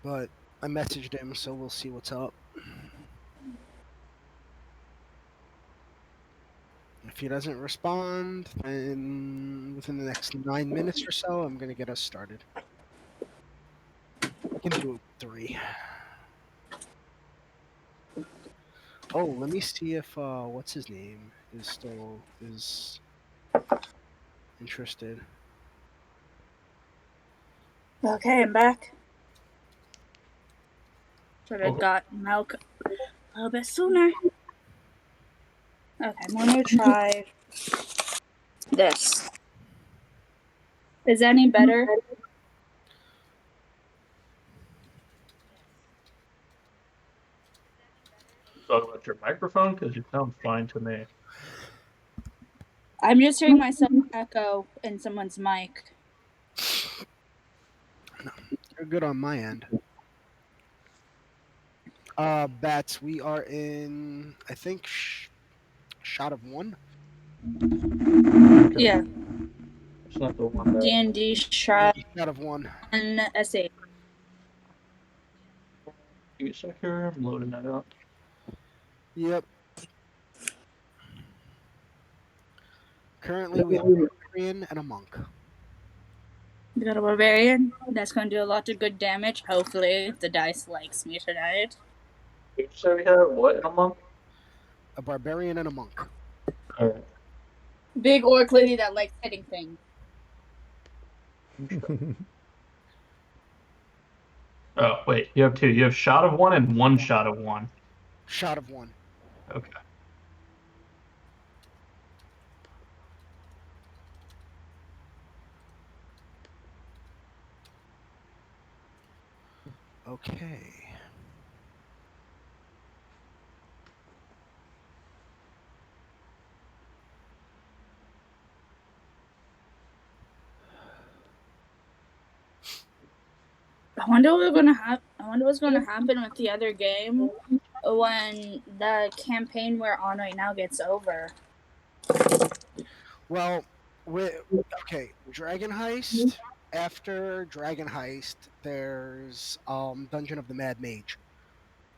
but I messaged him, so we'll see what's up. If he doesn't respond, then within the next 9 minutes or so, I'm gonna get us started. We can do it 3. Oh, let me see if what's his name is interested. Okay, I'm back. Should have Okay. got milk a little bit sooner. Okay, I'm gonna try this. Is that any better? Talk about your microphone because it sounds fine to me. I'm just hearing myself echo in someone's mic. You're good on my end. Bats, we are in, I think, shot of 1. Yeah, It's not the one that. D&D shot Shot of 1. and SA. Give me a sec here. I'm loading that up. Yep. Currently, we have a barbarian and a monk. We got a barbarian. That's gonna do a lot of good damage. Hopefully, if the dice likes me tonight. Did you say we have what in a month? A barbarian and a monk. Alright. Big orc lady that likes hitting things. Oh, wait. You have 2. You have shot of 1 and 1 shot of 1. Shot of 1. Okay. Okay. I wonder what's gonna happen with the other game when the campaign we're on right now gets over. Well, okay, Dragon Heist. After Dragon Heist, there's Dungeon of the Mad Mage.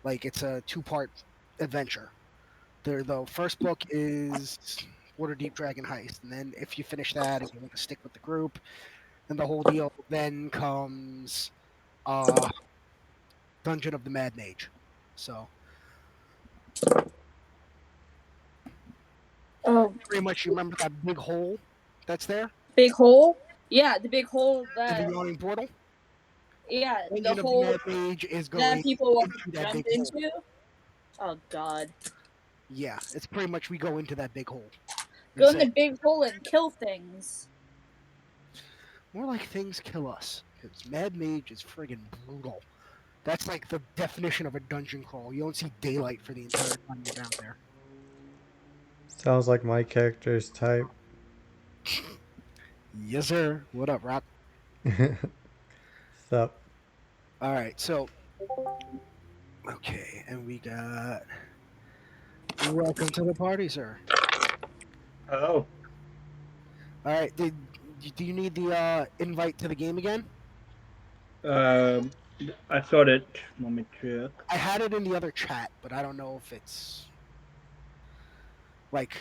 Like it's a 2-part adventure. The first book is Waterdeep Dragon Heist, and then if you finish that and you want to stick with the group and the whole deal, then comes Dungeon of the Mad Mage. So pretty much, you remember that big hole that's there? Big hole? Yeah, the big hole In the that yawning portal? the Dungeon of the hole Mad Mage is that going people want into to that jump big hole. into. Oh god. Yeah, it's pretty much we go into that big hole. Go in the big hole and kill things. More like things kill us, because Mad Mage is friggin' brutal. That's like the definition of a dungeon crawl. You don't see daylight for the entire time you're down there. Sounds like my character's type. Yes, sir. What up, Rock? Sup? Alright, so. Okay, and we got. Welcome to the party, sir. Oh. Alright, do you need the invite to the game again? I thought it. Let me check. I had it in the other chat, but I don't know if it's like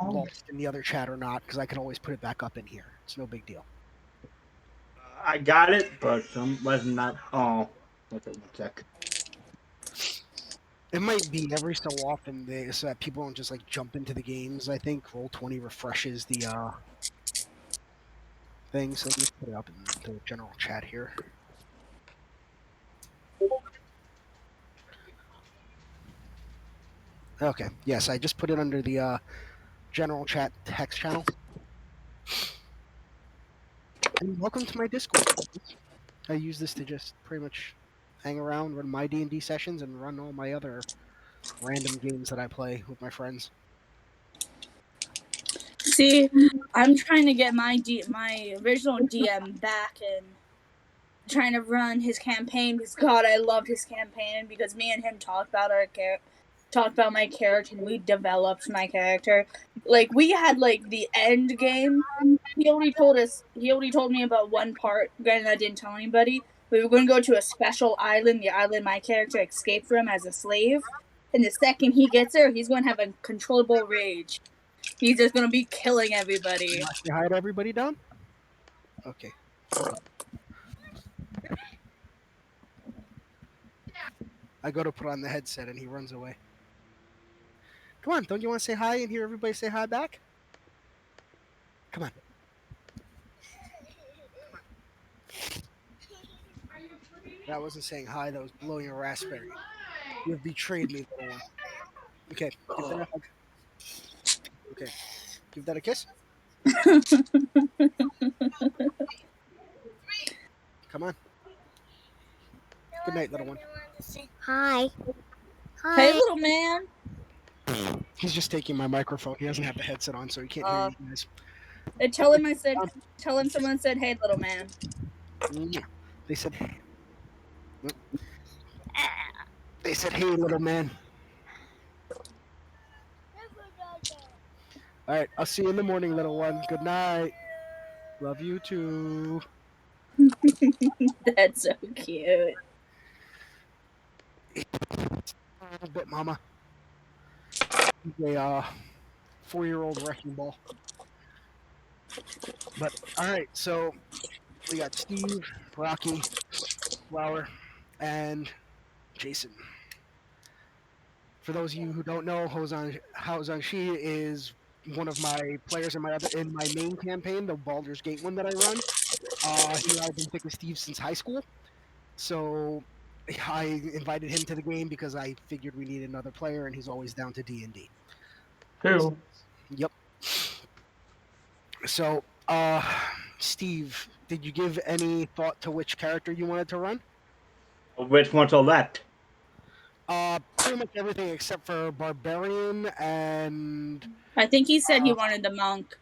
lost in the other chat or not, because I can always put it back up in here. It's no big deal. I got it, but was not. Oh, wait a sec. It might be every so often so that people don't just like jump into the games. I think Roll20 refreshes the thing, so let me put it up in the general chat here. Okay, yes, I just put it under the general chat text channel. And welcome to my Discord. I use this to just pretty much hang around, run my D&D sessions, and run all my other random games that I play with my friends. See, I'm trying to get my original DM back and trying to run his campaign because God, I loved his campaign because me and him talked about my character and we developed my character. Like we had like the end game. He only told me about one part, granted I didn't tell anybody, We were going to go to a special island, the island my character escaped from as a slave. And the second he gets there, he's going to have a controllable rage. He's just going to be killing everybody. You want to say hi to everybody down? Okay. I go to put on the headset and he runs away. Come on, don't you want to say hi and hear everybody say hi back? Come on. That wasn't saying hi, that was blowing a raspberry. You have betrayed me, little one. Okay, give that a hug. Okay, give that a kiss. Come on. Good night, little one. Hi. Hi. Hey, little man. He's just taking my microphone. He doesn't have the headset on, so he can't hear you guys. Tell him someone said, hey, little man. They said, hey, little man. All right, I'll see you in the morning, little one. Good night. Love you too. That's so cute. A little bit, mama. He's a 4-year-old wrecking ball. But all right, so we got Steve, Rocky, Flower, and Jason. For those of you who don't know, Haozan Shi is one of my players in my main campaign, the Baldur's Gate one that I run. He and I have been picking Steve since high school, so I invited him to the game because I figured we needed another player, and he's always down to D&D. Who? Yep. So, Steve, did you give any thought to which character you wanted to run? Which one's all left? Pretty much everything except for Barbarian and... I think he said he wanted the monk.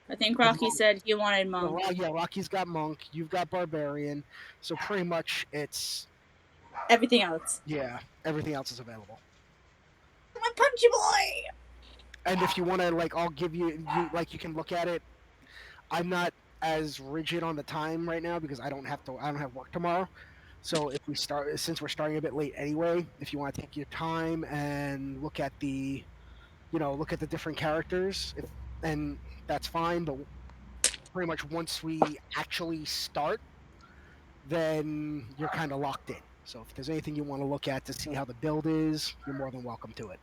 I think Rocky said he wanted monk. Yeah, Rocky's got Monk, you've got Barbarian, so pretty much it's... Everything else. Yeah, everything else is available. My punchy boy! And if you want to, like, I'll give you can look at it. I'm not as rigid on the time right now because I don't have work tomorrow. So since we're starting a bit late anyway, if you want to take your time and look at the different characters, and that's fine. But pretty much once we actually start, then you're kind of locked in. So if there's anything you want to look at to see how the build is, you're more than welcome to it.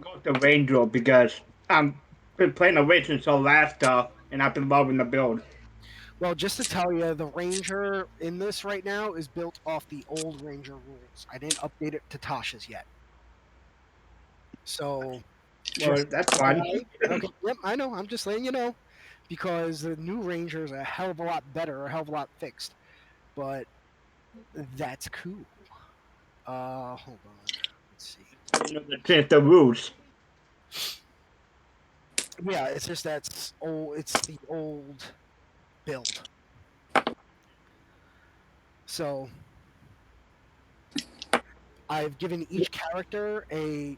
Go with the Ranger because I've been playing a Ranger since the last and I've been loving the build. Well, just to tell you, the Ranger in this right now is built off the old Ranger rules. I didn't update it to Tasha's yet. So... Well, that's fine. Okay, yep, I know. I'm just letting you know. Because the new Ranger is a hell of a lot better, a hell of a lot fixed. But that's cool. Hold on. Let's see. You know, change the rules. Yeah, it's just that's old. It's the old build. So I've given each character a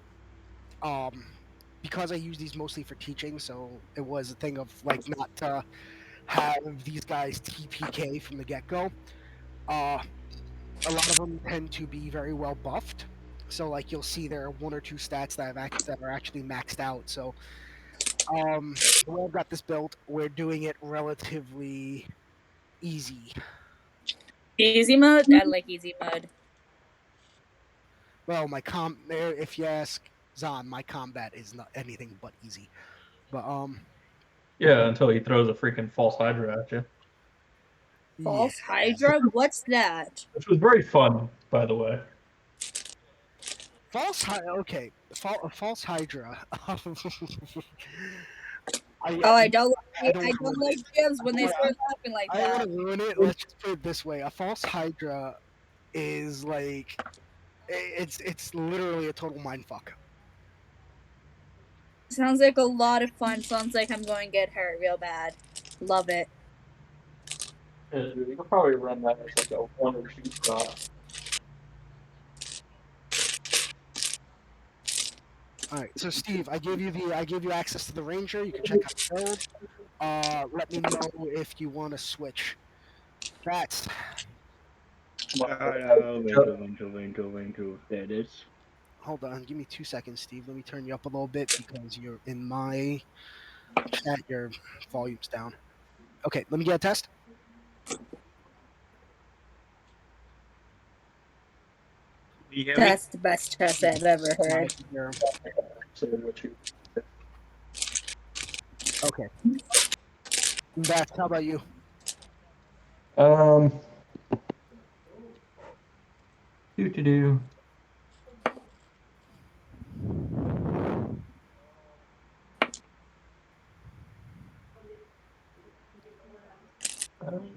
because I use these mostly for teaching, so it was a thing of like not to have these guys TPK from the get-go. A lot of them tend to be very well buffed, so like you'll see there are 1 or 2 stats that are actually maxed out. So the way I've got this built, we're doing it relatively easy. Easy mode? I like easy mode. Well, if you ask Zahn, my combat is not anything but easy. But Yeah, until he throws a freaking false Hydra at you. False yeah. Hydra? What's that? Which was very fun, by the way. False False Hydra. I don't like GMs when they start laughing like I don't that. want to ruin it. Let's just put it this way: a false Hydra is like it's literally a total mindfuck. Sounds like a lot of fun. Sounds like I'm going to get hurt real bad. Love it. Yeah, you could probably run that as like a 1 or 2 spot. All right, so Steve, I gave you access to the Ranger. You can check out the build. Let me know if you want to switch. Bats. Winter. There it is. Hold on, give me 2 seconds, Steve. Let me turn you up a little bit because you're in my chat. Your volume's down. Okay, let me get a test. You hear me? That's the best test I've ever heard. You're- Say what you. Okay. Bats, how about you? Um. Do.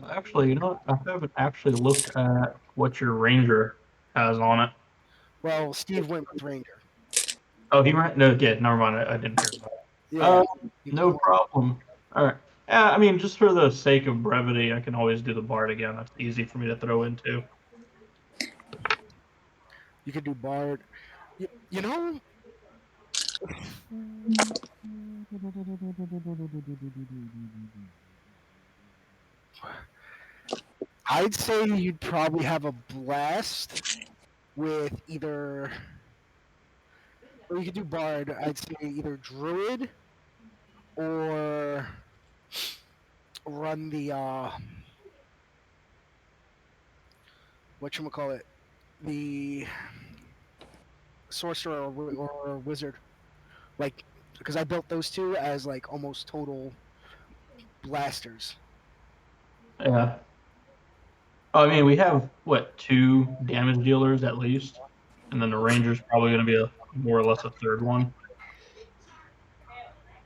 Actually, you know what? I haven't actually looked at what your ranger has on it. Well, Steve went with Ranger. Oh, he ran. No, yeah, never mind. I didn't hear that. Yeah. No problem. All right. Yeah, I mean, just for the sake of brevity, I can always do the bard again. That's easy for me to throw into. You could do Bard. You know, I'd say you'd probably have a blast with either. Or you could do Bard. I'd say either Druid or run the whatchamacallit, the sorcerer or wizard. Like, because I built those two as like almost total blasters. Yeah. Oh, I mean, we have what, 2 damage dealers at least, and then the ranger's probably going to be a more or less a third one.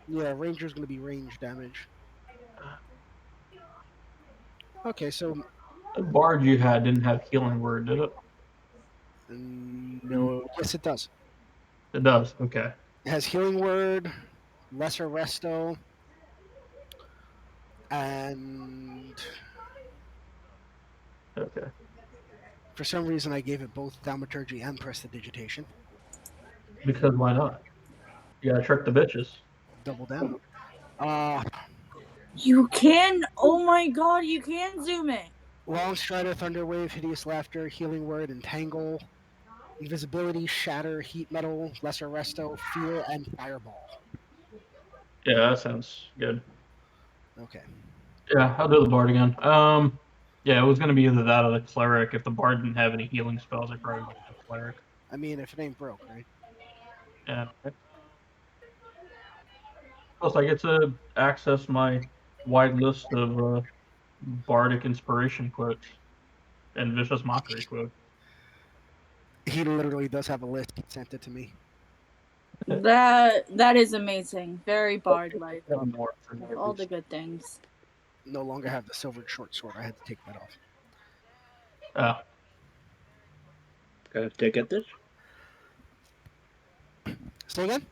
Yeah, Ranger's gonna be range damage. Okay, so The bard you had didn't have healing word, did it? no, yes, it does. It does. Okay. It has healing word, lesser resto, and Okay. for some reason I gave it both thaumaturgy and prestidigitation. Because why not? You gotta trick the bitches. Double down. Uh You can. Oh my god, you can zoom it. Long Strider, Thunder Wave, Hideous Laughter, Healing Word, Entangle, Invisibility, Shatter, Heat Metal, Lesser Resto, Fear, and Fireball. Yeah, that sounds good. Okay. Yeah, I'll do the bard again. Yeah, it was gonna be either that or the cleric. If the bard didn't have any healing spells, I probably would have the cleric. I mean, if it ain't broke, right? Yeah. Plus, I get to access my wide list of bardic inspiration quotes and vicious mockery quotes. He literally does have a list. He sent it to me. That is amazing. Very bard-like. More for no All the reason. good things. No longer have the silvered short sword. I had to take that off. Oh, Did I get this? Say again?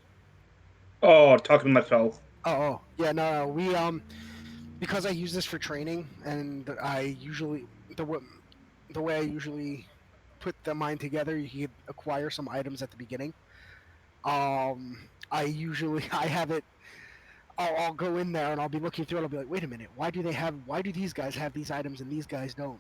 Oh, talking to myself. Oh, yeah, no, we because I use this for training, and I usually the way I usually put the mine together, you can acquire some items at the beginning. I usually I have it. I'll go in there and I'll be looking through it. I'll be like, wait a minute, why do these guys have these items and these guys don't?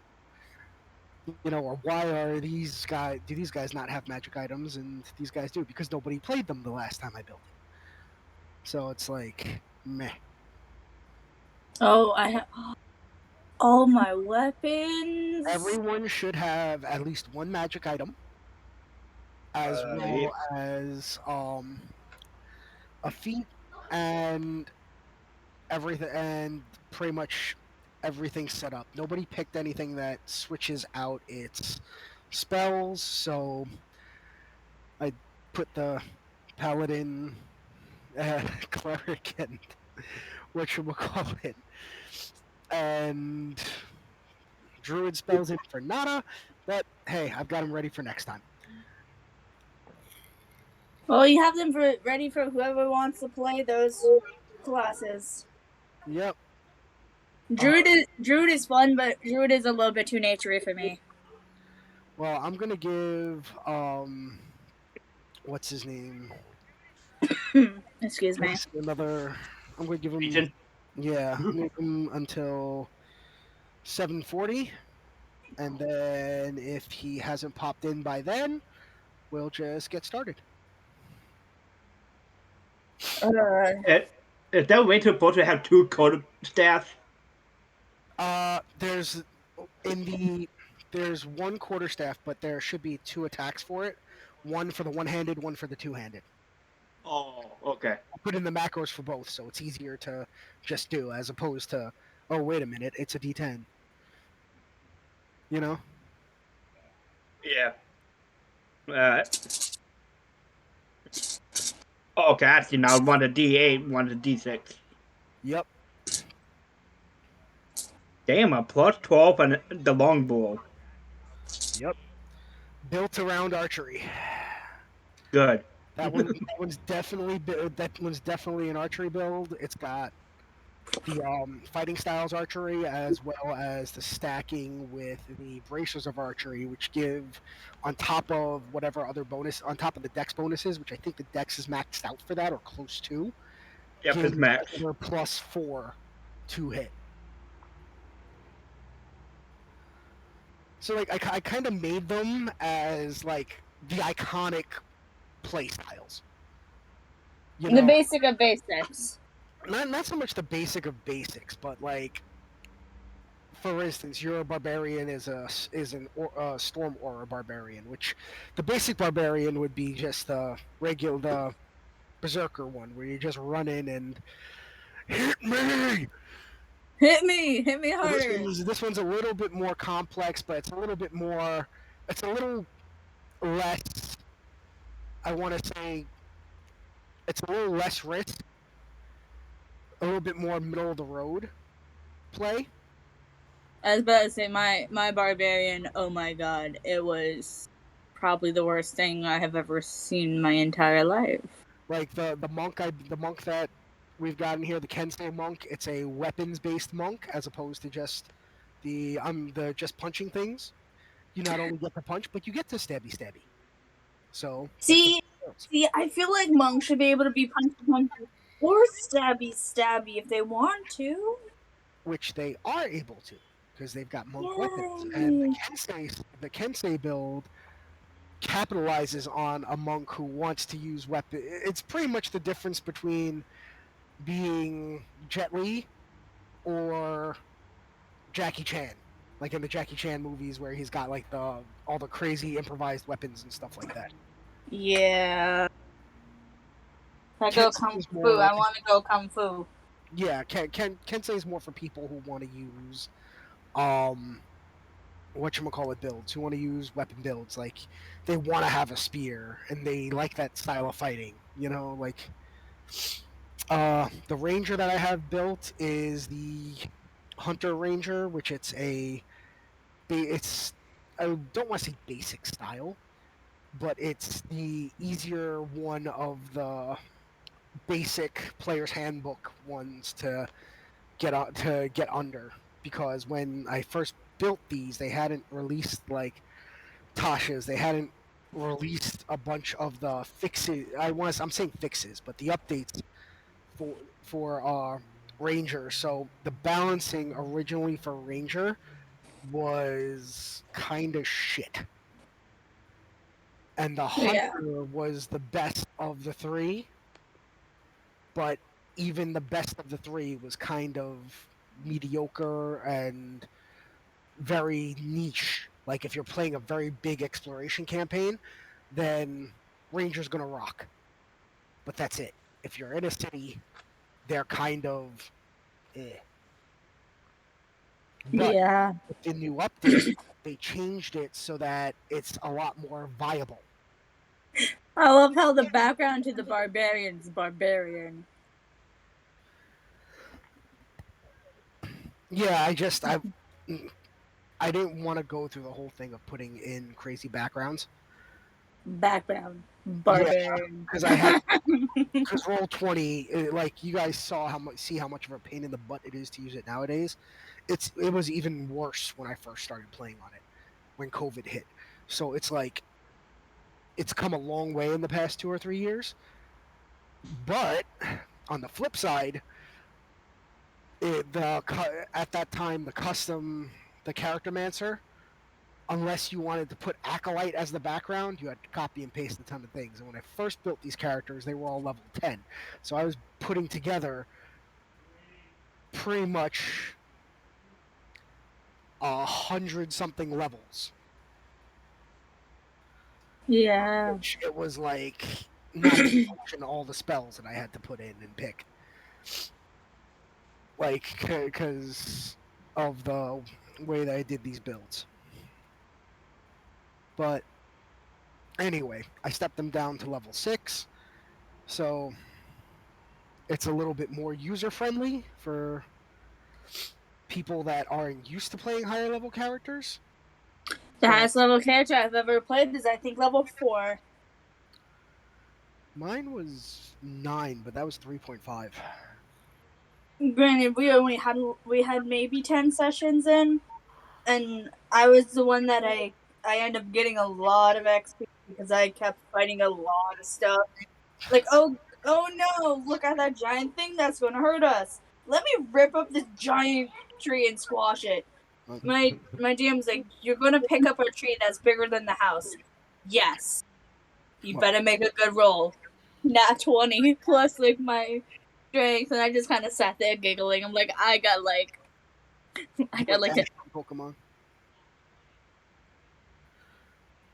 You know, or why do these guys not have magic items and these guys do? Because nobody played them the last time I built it. So it's like, meh. Oh, I have all my weapons. Everyone should have at least one magic item, as well as a feat and everything, and pretty much everything set up. Nobody picked anything that switches out its spells, so I put the paladin, cleric, and whatchamacallit, and druid spells in for nada. But hey, I've got them ready for next time. Well, you have them ready for whoever wants to play those classes. Yep. Druid is fun, but Druid is a little bit too naturey for me. Well, I'm gonna give what's his name? Excuse me. Another. I'm gonna give him. Legion? Yeah, I'm gonna give him until 740, and then if he hasn't popped in by then, we'll just get started. Is that way supposed to have 2 quarter staff? There's one quarterstaff, but there should be 2 attacks for it. One for the one-handed, one for the two-handed. Oh, okay. I put in the macros for both, so it's easier to just do as opposed to, oh wait a minute, it's a D10. You know? Yeah. Okay, I see now. One a D8, one a D6. Yep. Damn, a plus 12 on the longbow. Yep. Built around archery. Good. One's definitely an archery build. It's got the fighting styles archery as well as the stacking with the bracers of archery, which give on top of whatever other bonus on top of the dex bonuses, which I think the dex is maxed out for that or close to. Yep, it's max. They're +4 to hit. So like I kind of made them as like the iconic play styles. You The know, basic of basics. not so much the basic of basics, but like, for instance, your barbarian is a storm aura barbarian, which the basic barbarian would be just the berserker one, where you just run in and hit me. Hit me harder. This one's a little bit more complex, but it's a little less. I want to say it's a little less risk, a little bit more middle of the road play. I was about to say my barbarian. Oh my god, it was probably the worst thing I have ever seen in my entire life. Like the monk that we've got in here, the Kensei monk. It's a weapons-based monk as opposed to just the just punching things. You not only get to punch, but you get to stabby. So See, I feel like monks should be able to be punchy or stabby if they want to. Which they are able to, because they've got monk Yay. weapons. And the Kensei build capitalizes on a monk who wants to use weapon. It's pretty much the difference between being Jet Li or Jackie Chan, like in the Jackie Chan movies where he's got like all the crazy improvised weapons and stuff like that. Yeah. I Kensei's want to go kung fu. Yeah, Kensei is more for people who want to use whatchamacallit builds, who want to use weapon builds. Like, they want to have a spear, and they like that style of fighting. You know, like, the ranger that I have built is the hunter ranger, which it's I don't want to say basic style, but it's the easier one of the basic player's handbook ones to get under, because when I first built these, they hadn't released like Tasha's. They hadn't released a bunch of the fixes. I'm saying fixes, but the updates for Ranger. So the balancing originally for Ranger was kind of shit, and the Hunter was the best of the 3. But even the best of the 3 was kind of mediocre and very niche. Like, if you're playing a very big exploration campaign, then Ranger's gonna rock. But that's it. If you're in a city, they're kind of But with the new update, they changed it so that it's a lot more viable. I love how the background to the barbarian's barbarian. Yeah, I didn't want to go through the whole thing of putting in crazy backgrounds. Background barbarian. Because Roll20, like, you guys saw how much of a pain in the butt it is to use it nowadays. It was even worse when I first started playing on it, when COVID hit. So it's like, it's come a long way in the past 2 or 3 years. But on the flip side, At that time, the character mancer, unless you wanted to put Acolyte as the background, you had to copy and paste a ton of things. And when I first built these characters, they were all level 10. So I was putting together pretty much 100-something levels. Yeah. It was like not to mention all the spells that I had to put in and pick. Like, because of the way that I did these builds. But anyway, I stepped them down to level 6. So it's a little bit more user-friendly for people that aren't used to playing higher level characters. The highest level character I've ever played is, I think, level 4. Mine was 9, but that was 3.5. Granted, we had maybe 10 sessions in, and I was the one that I ended up getting a lot of XP because I kept fighting a lot of stuff. Like, oh no, look at that giant thing that's going to hurt us. Let me rip up this giant tree and squash it. My DM's like, you're going to pick up a tree that's bigger than the house. Yes. You better make a good roll. Nat 20 plus, like, my strength, and I just kind of sat there giggling. I'm like, I got like a Pokemon.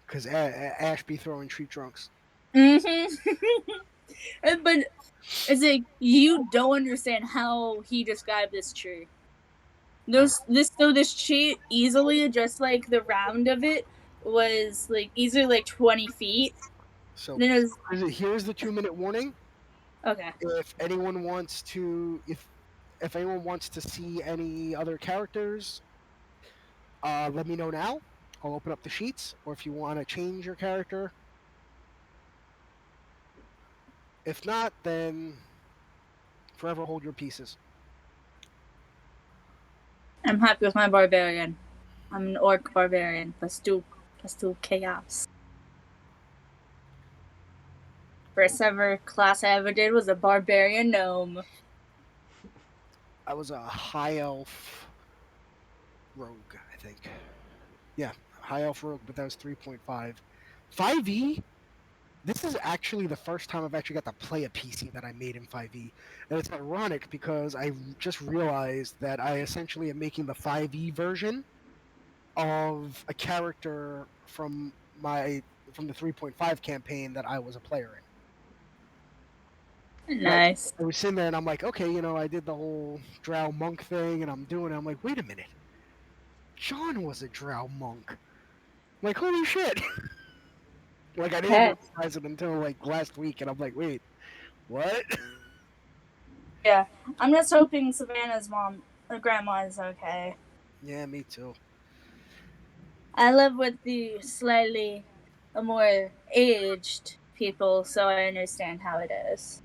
Because Ash be throwing tree trunks. But it's like, you don't understand how he described this tree. This tree easily, just like the round of it was like easily like 20 feet. So then it was, here's the 2-minute warning. Okay. If anyone wants to, if anyone wants to see any other characters, let me know now. I'll open up the sheets, or if you want to change your character. If not, then forever hold your pieces. I'm happy with my barbarian. I'm an orc barbarian. Let's do chaos. First ever class I ever did was a barbarian gnome. I was a high elf rogue, I think. Yeah, high elf rogue, but that was 3.5. 5e. This is actually the first time I've actually got to play a PC that I made in 5e. And it's ironic because I just realized that I essentially am making the 5e version of a character from the 3.5 campaign that I was a player in. Nice. I was sitting there and I'm like, okay, I did the whole drow monk thing and I'm doing it. I'm like, wait a minute. John was a drow monk. I'm like, holy shit. Like, I didn't realize it until, like, last week, and I'm like, wait, what? Yeah, I'm just hoping Savannah's grandma is okay. Yeah, me too. I live with the slightly more aged people, so I understand how it is.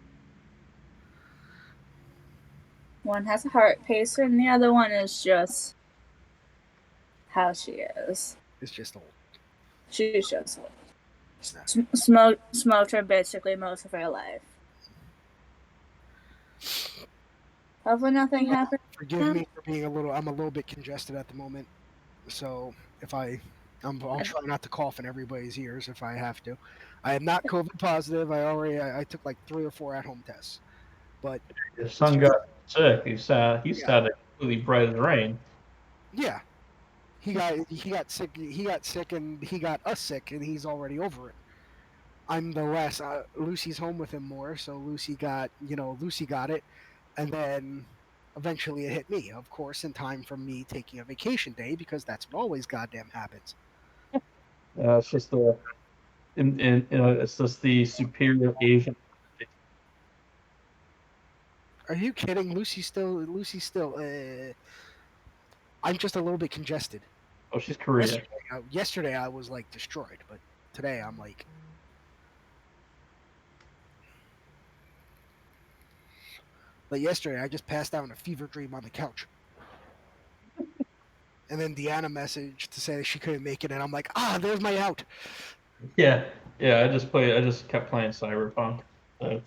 One has a heart pacer, and the other one is just how she is. It's just old. She's just old. Smoked her basically most of her life. Hopefully nothing happens. Forgive me for being I'm a little bit congested at the moment. So I'll try not to cough in everybody's ears if I have to. I am not COVID positive. I took like 3 or 4 at-home tests. But his son got sick. He sounded completely bright as rain. Yeah. He got sick. He got sick, and he got us sick, and he's already over it. I'm the last. Lucy's home with him more, so Lucy got it, and then eventually it hit me. Of course, in time for me taking a vacation day, because that's what always goddamn happens. It's just it's just the superior Asian. Are you kidding? Lucy's still. I'm just a little bit congested. Oh, she's Korean. Yesterday I was like destroyed, but today I'm like. But yesterday I just passed out in a fever dream on the couch. And then Deanna messaged to say she couldn't make it, and I'm like, there's my out. Yeah. I just kept playing Cyberpunk. So,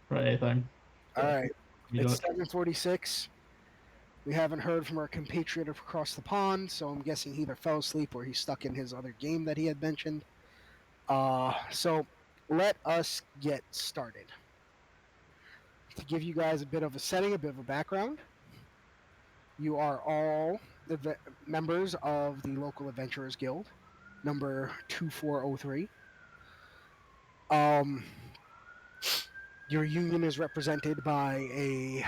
or anything. All right. It's 7:46. We haven't heard from our compatriot across the pond, so I'm guessing he either fell asleep or he's stuck in his other game that he had mentioned. So let us get started. To give you guys a bit of a setting, a bit of a background, you are all members of the local Adventurers Guild, number 2403. Your union is represented by a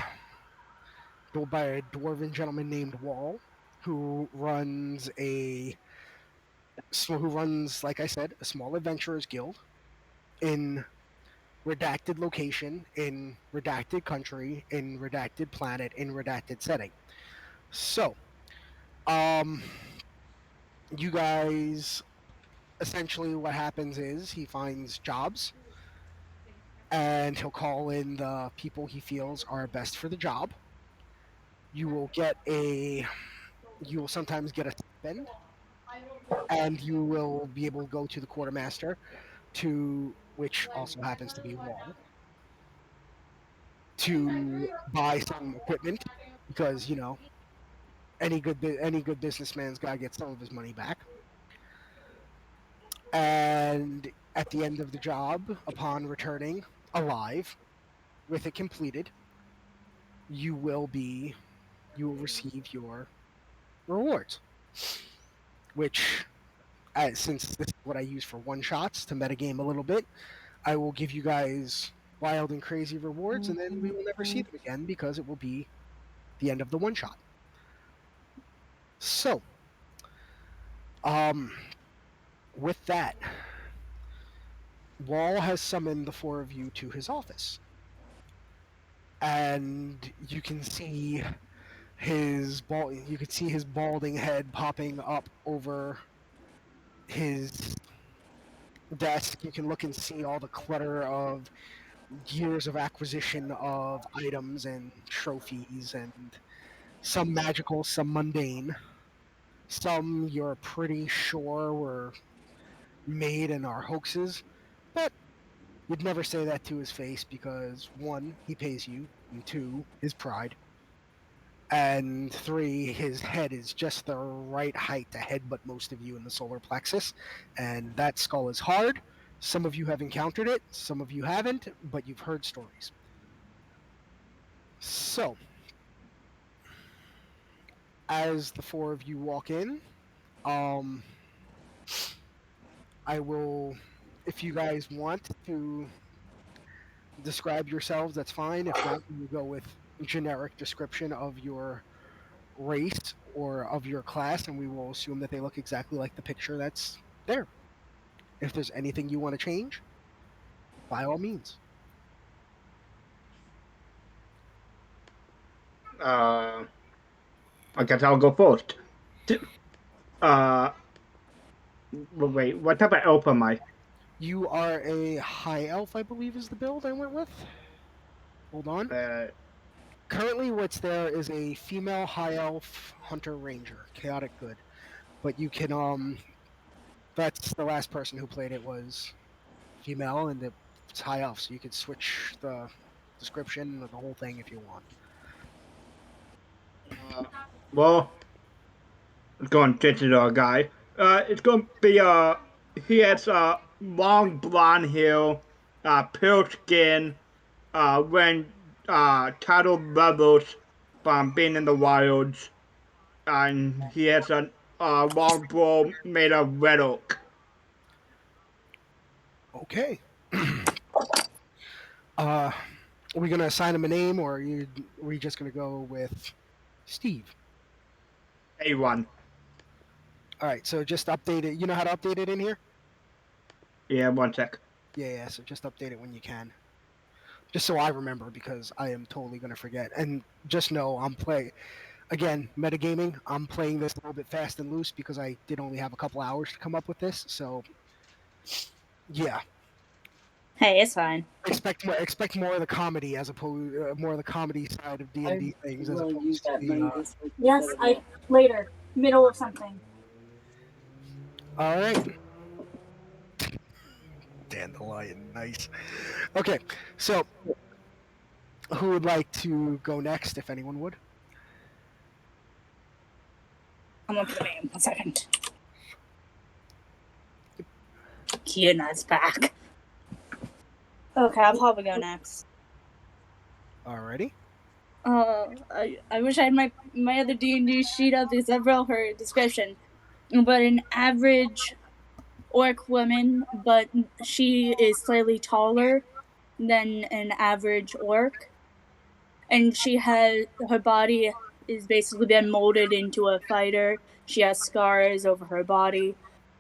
dwarven gentleman named Wall, who runs like I said, a small adventurers guild in redacted location, in redacted country, in redacted planet, in redacted setting. So, you guys, essentially what happens is he finds jobs and he'll call in the people he feels are best for the job. You will sometimes get a stipend, and you will be able to go to the quartermaster, which also happens to be Wall, to buy some equipment, because any good businessman's got to get some of his money back. And at the end of the job, upon returning alive with it completed, you will receive your rewards, which, since this is what I use for one shots to metagame a little bit, I will give you guys wild and crazy rewards, and then we will never see them again because it will be the end of the one shot. So, with that, Wall has summoned the four of you to his office, and you can see his balding head popping up over his desk. You can look and see all the clutter of years of acquisition of items and trophies, and some magical, some mundane. Some you're pretty sure were made and are hoaxes, but you'd never say that to his face because, one, he pays you, and two, his pride, and three, his head is just the right height to headbutt most of you in the solar plexus, and that skull is hard. Some of you have encountered it, some of you haven't, but you've heard stories. So, as the four of you walk in, I will, if you guys want to describe yourselves, that's fine. If not, you go with generic description of your race or of your class, and we will assume that they look exactly like the picture that's there. If there's anything you want to change, by all means. I guess I'll go first. Wait, what type of elf am I? You are a high elf, I believe is the build I went with. Hold on. Currently what's there is a female high elf hunter ranger, chaotic good. But you can that's the last person who played it was female, and it's high elf, so you could switch the description of the whole thing if you want. Well, it's going to change the guy. It's going to be he has long blonde hair, pale skin, wearing tattered levels from being in the wilds, and he has a long bow made of red oak. Okay. Are we gonna assign him a name, or are we just gonna go with Steve? A1. All right, so just update it. You know how to update it in here? Yeah, one sec. Yeah. So just update it when you can, just so I remember, because I am totally gonna forget. And just know I'm playing again metagaming. I'm playing this a little bit fast and loose because I did only have a couple hours to come up with this. So yeah. Hey, it's fine. Expect more of the comedy as opposed more of the comedy side of D&D things as opposed to the. Yes, later, middle of something. All right. Dandelion, nice. Okay, so who would like to go next, if anyone would? I'm up for the name. 1 second. Kiena's back. Okay, I'll probably go next. Alrighty. I wish I had my other D&D sheet up because I've read her description. But an average orc woman, but she is slightly taller than an average orc. And her body is basically been molded into a fighter. She has scars over her body.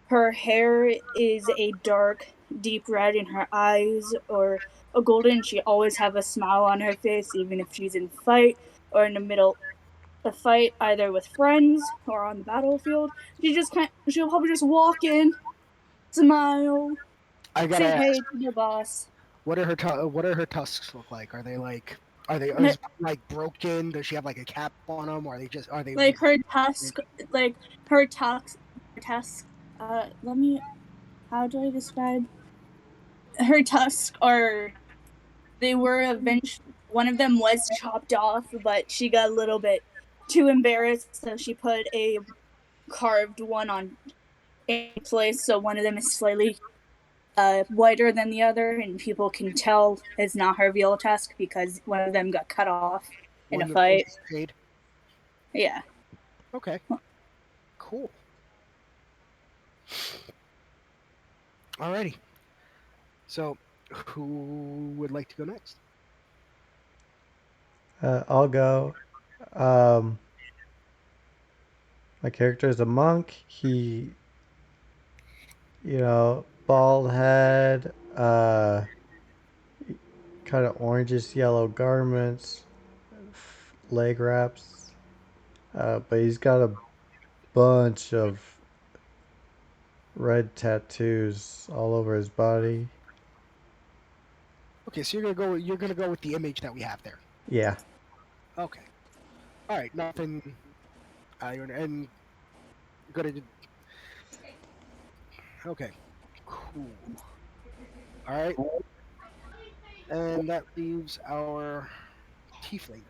Her hair is a dark, deep red, and her eyes are a golden. She always have a smile on her face, even if she's in fight or in the middle of fight, either with friends or on the battlefield. She'll probably just walk in, smile, I gotta say ask, hey to the boss. what do her tusks look like? Are they like like broken? Does she have like a cap on them? Or are they Like her tusk, let me, how do I describe? Her tusks they were eventually, one of them was chopped off, but she got a little bit too embarrassed, so she put a carved one on in place, so one of them is slightly whiter than the other, and people can tell it's not her real tusk because one of them got cut off in a fight. Paid? Yeah. Okay. Cool. Alrighty. So, who would like to go next? I'll go. My character is a monk. He, bald head, kind of orangish yellow garments, leg wraps. But he's got a bunch of red tattoos all over his body. Okay, so you're gonna go with the image that we have there. Yeah. Okay. All right. Nothing. And gonna. Okay. Cool. All right. And that leaves our tiefling.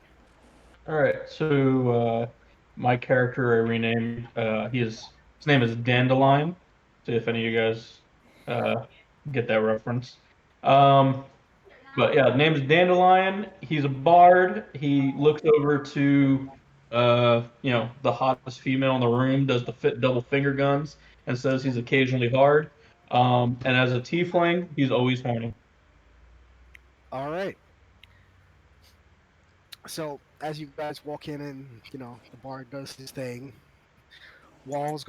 All right, so my character I renamed. His name is Dandelion. So if any of you guys get that reference. But yeah, the name is Dandelion. He's a bard. He looks over to the hottest female in the room, does the double finger guns, and says he's occasionally hard. And as a tiefling, he's always horny. All right. So as you guys walk in, and the bard does his thing. Wall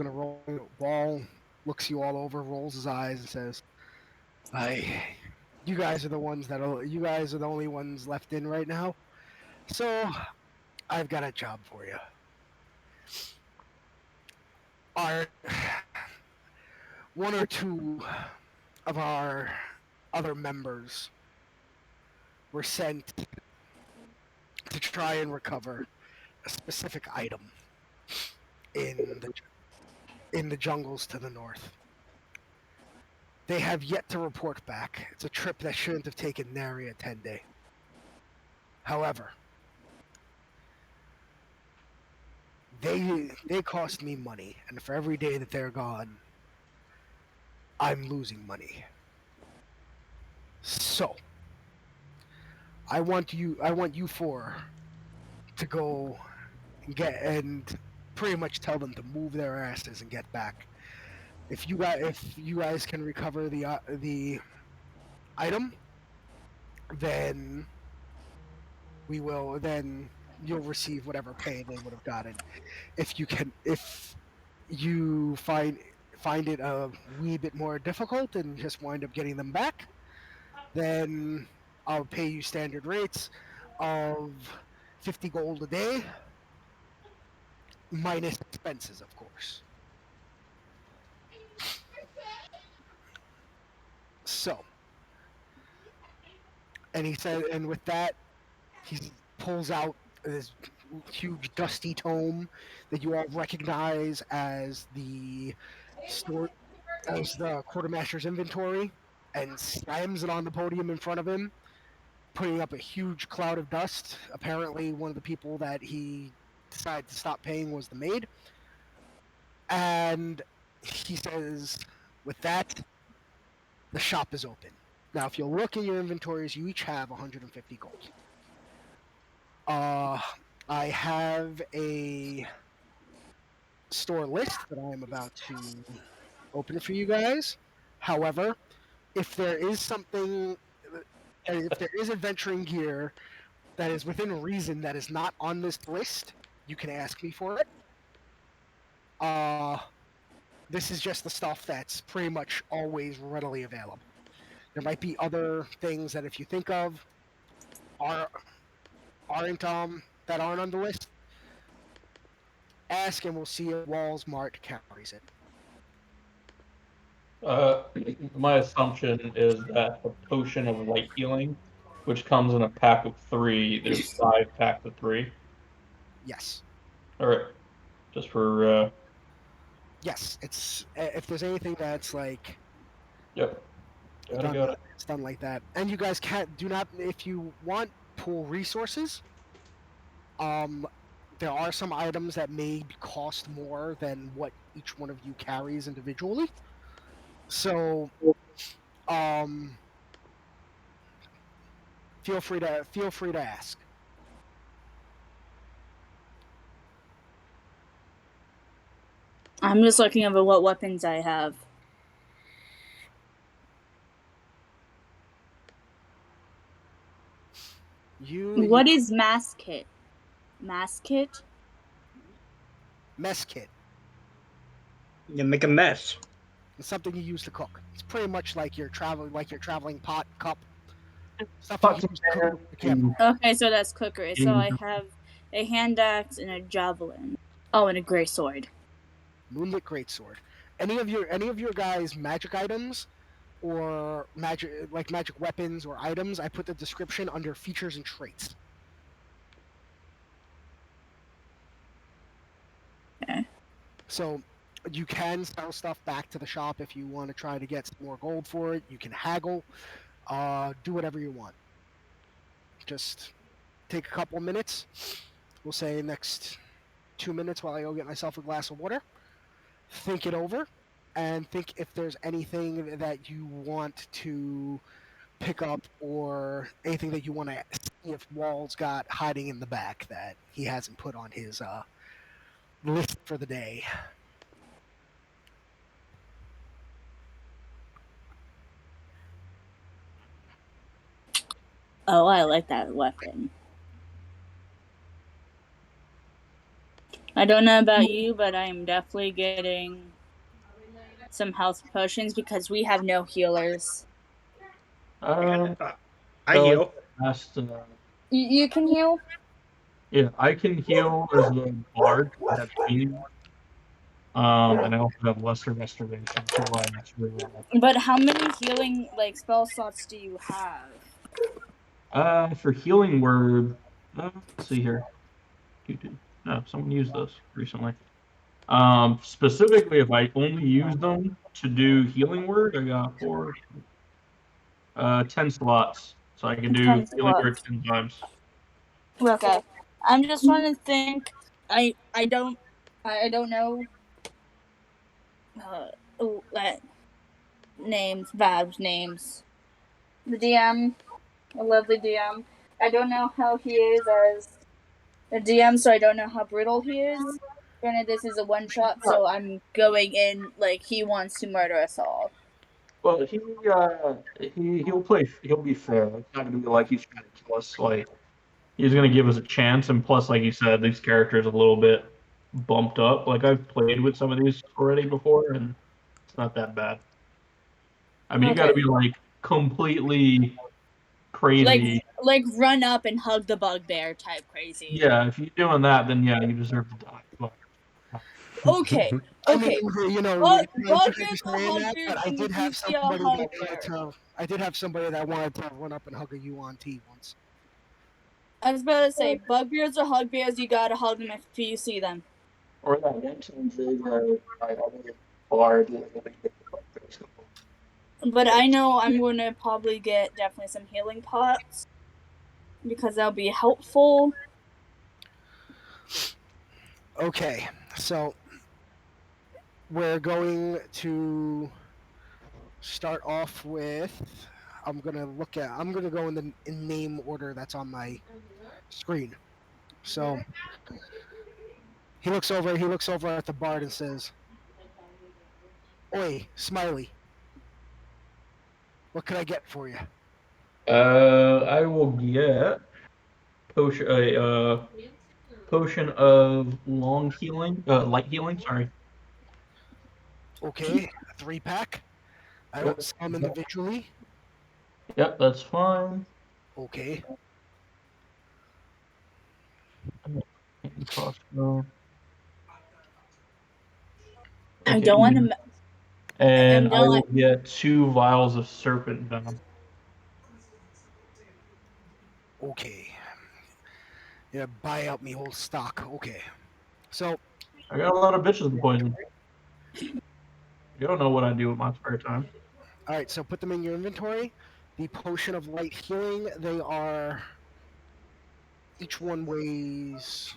looks you all over, rolls his eyes, and says, You guys are the only ones left in right now. So I've got a job for you. One or two of our other members were sent to try and recover a specific item in the jungles to the north. They have yet to report back. It's a trip that shouldn't have taken nary a 10-day. However, they cost me money, and for every day that they're gone, I'm losing money. So, I want you four to go and pretty much tell them to move their asses and get back. If you guys can recover the item, then you'll receive whatever pay they would have gotten. If you find it a wee bit more difficult and just wind up getting them back, then I'll pay you standard rates of 50 gold a day, minus expenses, of course. So, and with that, he pulls out this huge dusty tome that you all recognize as the quartermaster's inventory, and slams it on the podium in front of him, putting up a huge cloud of dust. Apparently, one of the people that he decided to stop paying was the maid. And he says, with that, the shop is open. Now, if you look in your inventories, you each have 150 gold. I have a store list that I am about to open for you guys. However, if there is something, if there is adventuring gear that is within reason that is not on this list, you can ask me for it. This is just the stuff that's pretty much always readily available. There might be other things that if you think of aren't that aren't on the list. Ask and we'll see if Walmart carries it. My assumption is that the potion of light healing, which comes in a pack of 3, there's 5 packs of 3. Yes. All right, just for Yes, it's if there's anything that's like yep, got it. it's done like that, and you guys do not if you want pool resources. There are some items that may cost more than what each one of you carries individually. So, feel free to ask. I'm just looking over what weapons I have. What is mass kit? Mass kit? Mess kit. You make a mess. It's something you use to cook. It's pretty much like your traveling pot cup. Stuff Pot you use to cook the camp. Okay, so that's cookery. So I have a hand axe and a javelin. Oh, and a gray sword. Moonlit greatsword. Any of your guys' magic items or magic weapons or items, I put the description under features and traits. Okay. So you can sell stuff back to the shop if you want to try to get some more gold for it. You can haggle. Do whatever you want. Just take a couple minutes. We'll say next 2 minutes while I go get myself a glass of water. Think it over and think if there's anything that you want to pick up or anything that you want to see if Wall's got hiding in the back that he hasn't put on his list for the day. Oh, I like that weapon. I don't know about you, but I am definitely getting some health potions because we have no healers. I so heal. You can heal? Yeah, I can heal as a bard. I have healing. And I also have lesser restoration. So that's really well. But how many healing spell slots do you have? For healing word, let's see here. No, someone used those recently. Specifically, if I only use them to do healing word, I got 10 slots, so I can do healing word 10 times. Okay, I'm just trying to think. I don't know. Bad names. The DM, a lovely DM. I don't know how he is as a DM, so I don't know how brutal he is. Granted, this is a one shot, so I'm going in like he wants to murder us all. Well, he'll play. He'll be fair. It's not gonna be like he's trying to kill us. Like he's gonna give us a chance, and plus, like you said, these characters are a little bit bumped up. Like I've played with some of these already before, and it's not that bad. I mean, you got to be like completely crazy. Like run up and hug the bugbear type crazy. Yeah, if you're doing that, then yeah, you deserve to die. But... Okay. I mean, Bugbears but I did have somebody that wanted to run up and hug a UNT once. I was about to say, bugbears or hugbears, you gotta hug them if you see them. Or that bard. But I know I'm going to probably get definitely some healing pots because that'll be helpful. Okay, so we're going to start off with. I'm gonna go in the name order that's on my screen. So he looks over. He looks over at the bard and says, "Oi, Smiley, what can I get for you?" I will get potion of long healing, light healing. Sorry. Okay, a 3-pack. I don't Yep. sell them individually. Yep, that's fine. Okay. Crossbow. I don't want to. And I don't will like- get 2 vials of serpent venom. Okay. Yeah, buy out me whole stock. Okay. So, I got a lot of bitches to poison. You don't know what I do with my spare time. all right. So put them in your inventory. The potion of light healing. They are. Each one weighs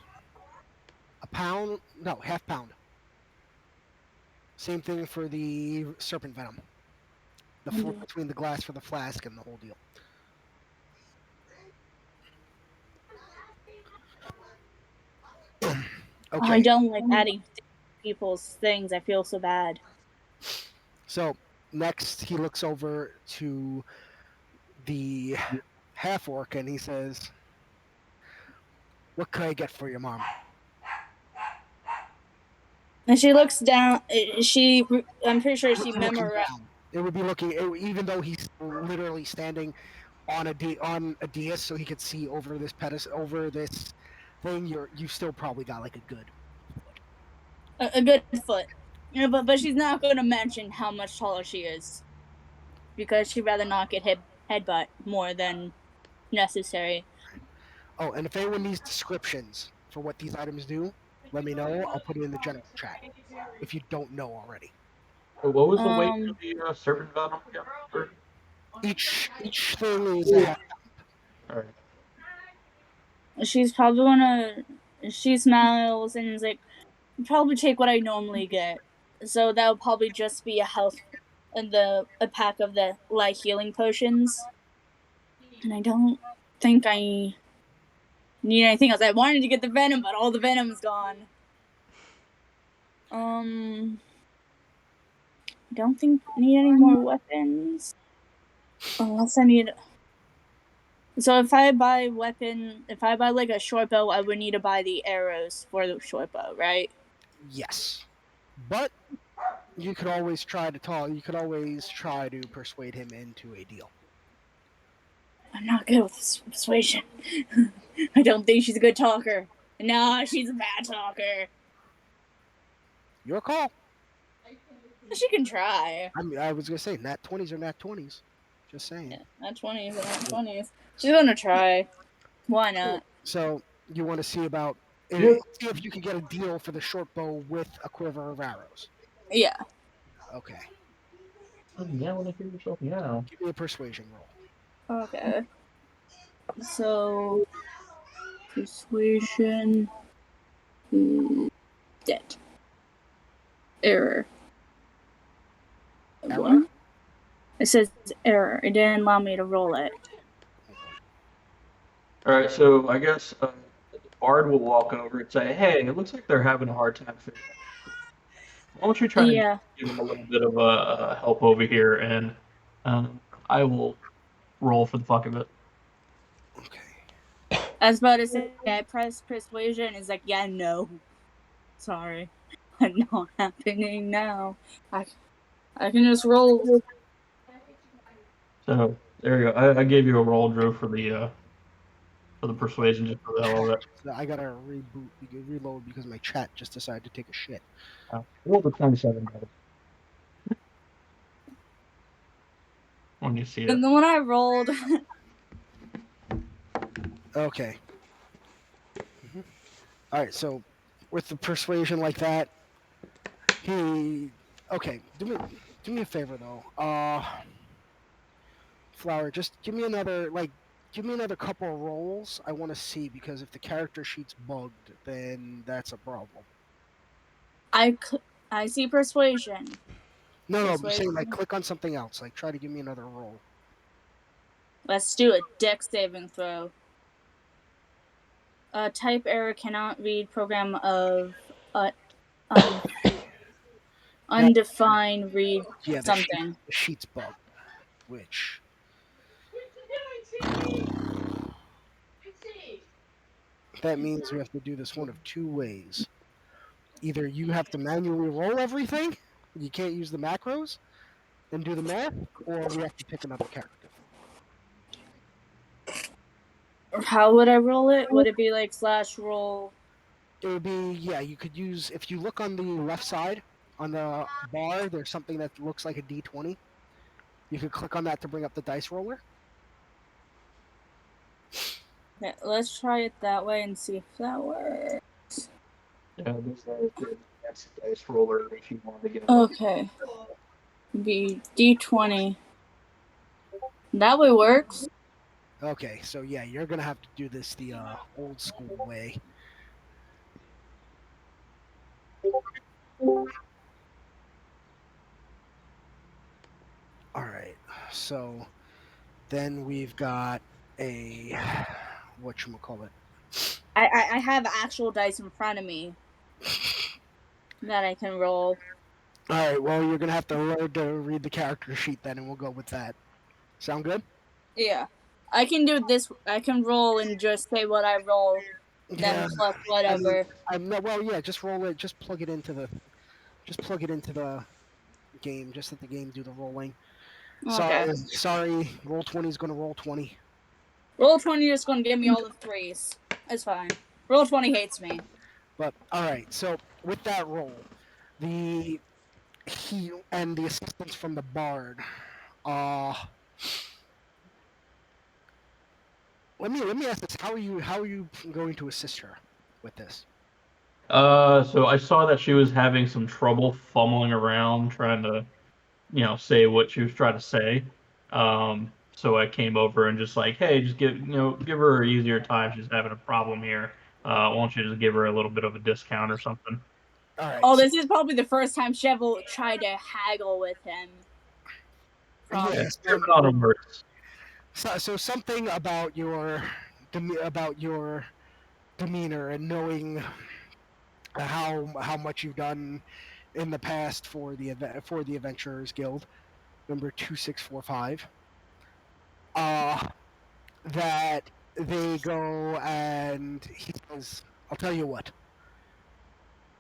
a pound. No, half pound. Same thing for the serpent venom. The flip between the glass for the flask and the whole deal. Okay. I don't like adding people's things. I feel so bad. So next, he looks over to the half orc and he says, "What can I get for your mom?" And she looks down. I'm pretty sure she Looking memorized. down. It would be looking, even though he's literally standing on a dais, so he could see over this over this thing. You still probably got like a good. A good foot. Yeah, but she's not going to mention how much taller she is, because she'd rather not get headbutt more than necessary. Oh, and if anyone needs descriptions for what these items do, let me know. I'll put it in the general chat if you don't know already. What was the weight of the serpent venom again? Each thing is a half. All right. She's probably gonna. She smiles and is like, probably take what I normally get. So that would probably just be a pack of the light healing potions. And I don't think I need anything else. I wanted to get the venom, but all the venom's gone. I don't think I need any more weapons. Unless I need. So if I buy like a short bow, I would need to buy the arrows for the short bow, right? Yes, but you could always try to talk. You could always try to persuade him into a deal. I'm not good with persuasion. I don't think she's a good talker. Nah, she's a bad talker. Your call. She can try. I was gonna say nat 20s or nat 20s. Just saying. Yeah, not 20s, but not 20s. She's gonna try. Why not? So you want to see about see if you can get a deal for the short bow with a quiver of arrows. Yeah. Okay. Yeah, when I hear yourself now. Give me a persuasion roll. Okay. So persuasion is dead. Error. Error? One? It says error. It didn't allow me to roll it. All right, so I guess the bard will walk over and say, "Hey, it looks like they're having a hard time figuring out. Why don't you try to give them a little bit of help over here, and I will roll for the fuck of it." Okay. I was about to say, I pressed persuasion. It's like, yeah, no. Sorry. Not happening now. I can just roll. So there you go. I gave you a roll, Drew, for the persuasion, just for the hell of it. So I gotta reload because my chat just decided to take a shit. Roll the 27. When you see it. And then when I rolled, Okay. All right. So with the persuasion like that, okay. Do me a favor though. Flower, just give me another couple of rolls. I want to see, because if the character sheet's bugged, then that's a problem. I see persuasion. No, I'm Persuasion. saying like click on something else. Like try to give me another roll. Let's do a dex saving throw. Type error, cannot read program of undefined read Yeah, something. the sheet's bugged, which that means we have to do this one of two ways. Either you have to manually roll everything, you can't use the macros and do the math, or we have to pick another character. How would I roll it? Would it be like /roll? It would be, yeah, you could use, if you look on the left side, on the bar, there's something that looks like a D20. You could click on that to bring up the dice roller. Yeah, let's try it that way and see if that works. Yeah, that's the dice roller if you want to get. Okay. Be D20. That way works. Okay, so yeah, you're gonna have to do this the old school way. All right, so then we've got a whatchamacallit. I have actual dice in front of me that I can roll. All right, well, you're gonna have to learn to read the character sheet then, and we'll go with that. Sound good? Yeah. I can do this. I can roll and just say what I roll, Yeah. then plus whatever. I'm not. Well, yeah. Just roll it. Just plug it into the game. Just let the game do the rolling. Okay. Sorry. Roll 20 is gonna roll 20. Roll 20 is going to give me all the threes. It's fine. Roll 20 hates me. But all right. So with that roll, the heal and the assistance from the bard. Let me ask this: How are you going to assist her with this? So I saw that she was having some trouble fumbling around trying to, say what she was trying to say. So I came over and just like, hey, just give her an easier time. She's having a problem here. Why don't you just give her a little bit of a discount or something? All right. Oh, this is probably the first time Cheval tried to haggle with him. Yes. On her words. So something about your demeanor and knowing how much you've done in the past for the Adventurers Guild, number 2645. That they go and he says, "I'll tell you what.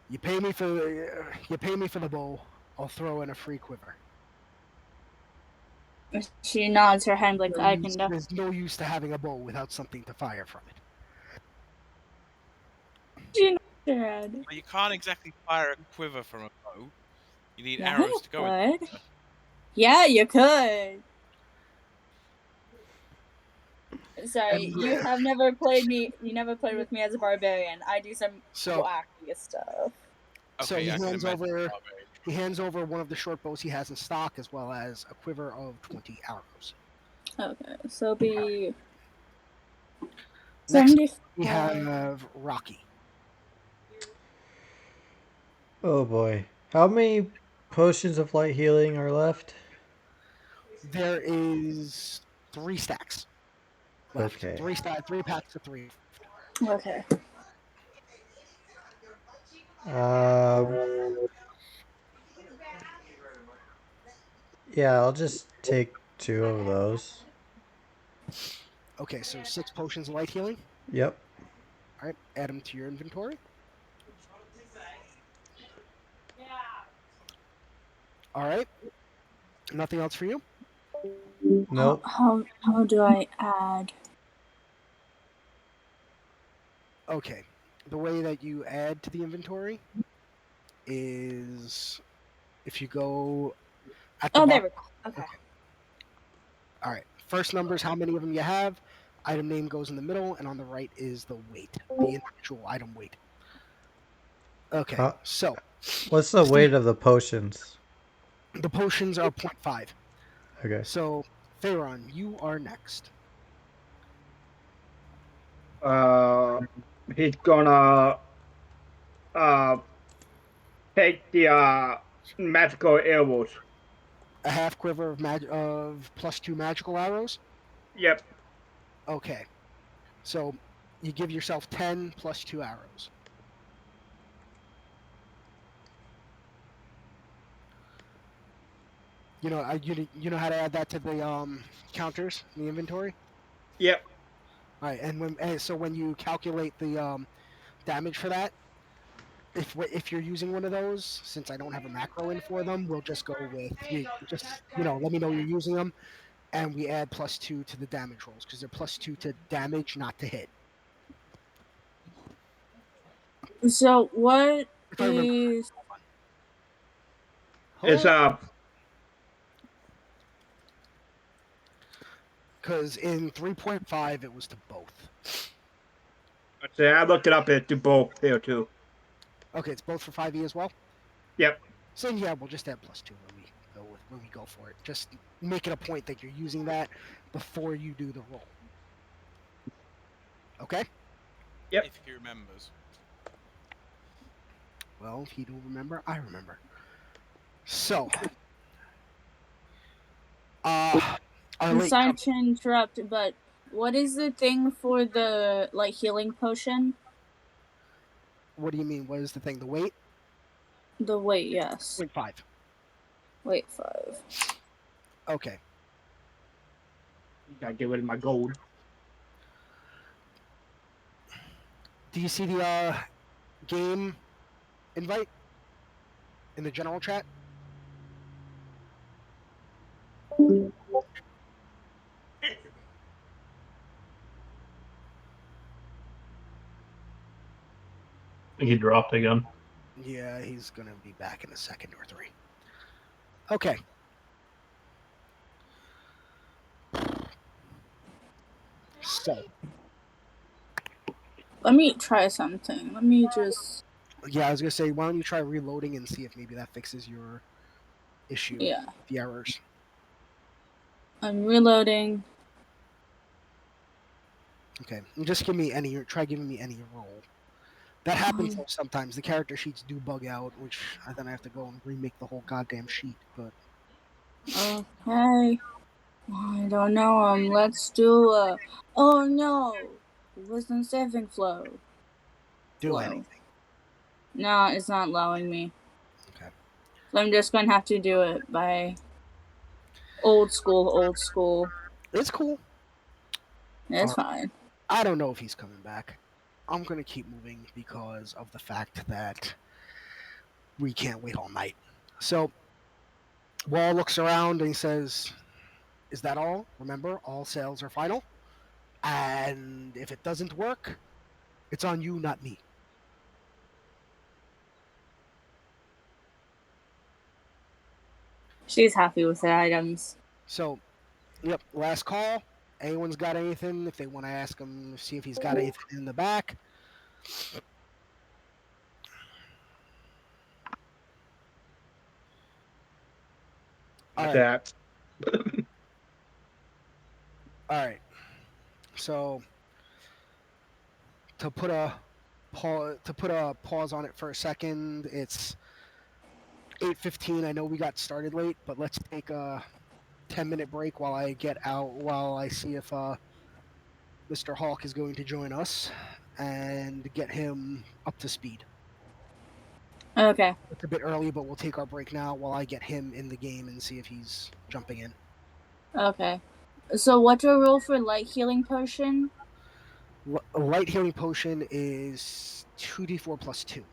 You pay me for the bow. I'll throw in a free quiver." She nods her head like I can. There's no use to having a bow without something to fire from it. She nods her head. Well, you can't exactly fire a quiver from a bow. You need Yeah, arrows to go in. Yeah, you could. Sorry, you have never played me. You never played with me as a barbarian. I do some wacky stuff. So Okay, he I can hands imagine over. barbarian. He hands over one of the short bows he has in stock, as well as a quiver of 20 arrows. Okay, so be Next, 75. we have Rocky. Oh boy. How many potions of light healing are left? There is 3 stacks left. Okay. 3 packs of 3. Okay. Yeah, I'll just take 2 of those. Okay, so 6 potions of light healing. Yep. All right, add them to your inventory. All right. Nothing else for you? Nope. How do I add? Okay. The way that you add to the inventory is if you go at the There we go. Okay. All right. First number is how many of them you have. Item name goes in the middle, and on the right is the weight, the individual item weight. Okay. So what's the weight of the potions? the potions are 0.5. Okay. So Theron, you are next. He's gonna take the magical arrows. A half quiver of of +2 magical arrows. Yep. Okay, so you give yourself 10 +2 arrows. You know how to add that to the counters in the inventory. Yep. All right, so when you calculate the damage for that, if you're using one of those, since I don't have a macro in for them, we'll just go with you. Just let me know you're using them, and we add +2 to the damage rolls because they're +2 to damage, not to hit. So what If I remember. is It's Because in 3.5 it was to both. I looked it up. It do both here too. Okay, it's both for 5e as well. Yep. So yeah, we'll just add +2 when we go for it. Just make it a point that you're using that before you do the roll. Okay. Yep. If he remembers. Well, if you don't remember, I remember. So, our I'm late sorry to interrupt, but what is the thing for the healing potion? What do you mean? What is the thing? The weight? The weight, yes. 0.5. Weight 5. Okay. Gotta get rid of my gold. Do you see the game invite in the general chat? I think he dropped again. Yeah, he's gonna be back in a second or three. Okay. So, Let me try something. Let me just. yeah, I was gonna say, why don't you try reloading and see if maybe that fixes your issue, Yeah. the errors. I'm reloading. Okay, and just try giving me any roll. That happens though sometimes. The character sheets do bug out, which then I have to go and remake the whole goddamn sheet. But Okay. I don't know. Let's do a. Oh no! Wisdom saving flow. do anything. No, it's not allowing me. Okay. So I'm just gonna have to do it by old school, old school. It's cool. It's fine. I don't know if he's coming back. I'm gonna keep moving because of the fact that we can't wait all night. So Wall looks around and he says, "Is that all? Remember, all sales are final. And if it doesn't work, it's on you, not me." She's happy with the items. So, yep, last call. Anyone's got anything? If they want to ask him, see if he's got anything in the back. All right. That. All right. So to put a pause on it for a second, it's 8:15. I know we got started late, but let's take a 10-minute break while I see if Mr. Hawk is going to join us and get him up to speed. Okay. It's a bit early, but we'll take our break now while I get him in the game and see if he's jumping in. Okay. So what's your roll for light healing potion? A light healing potion is 2d4 plus 2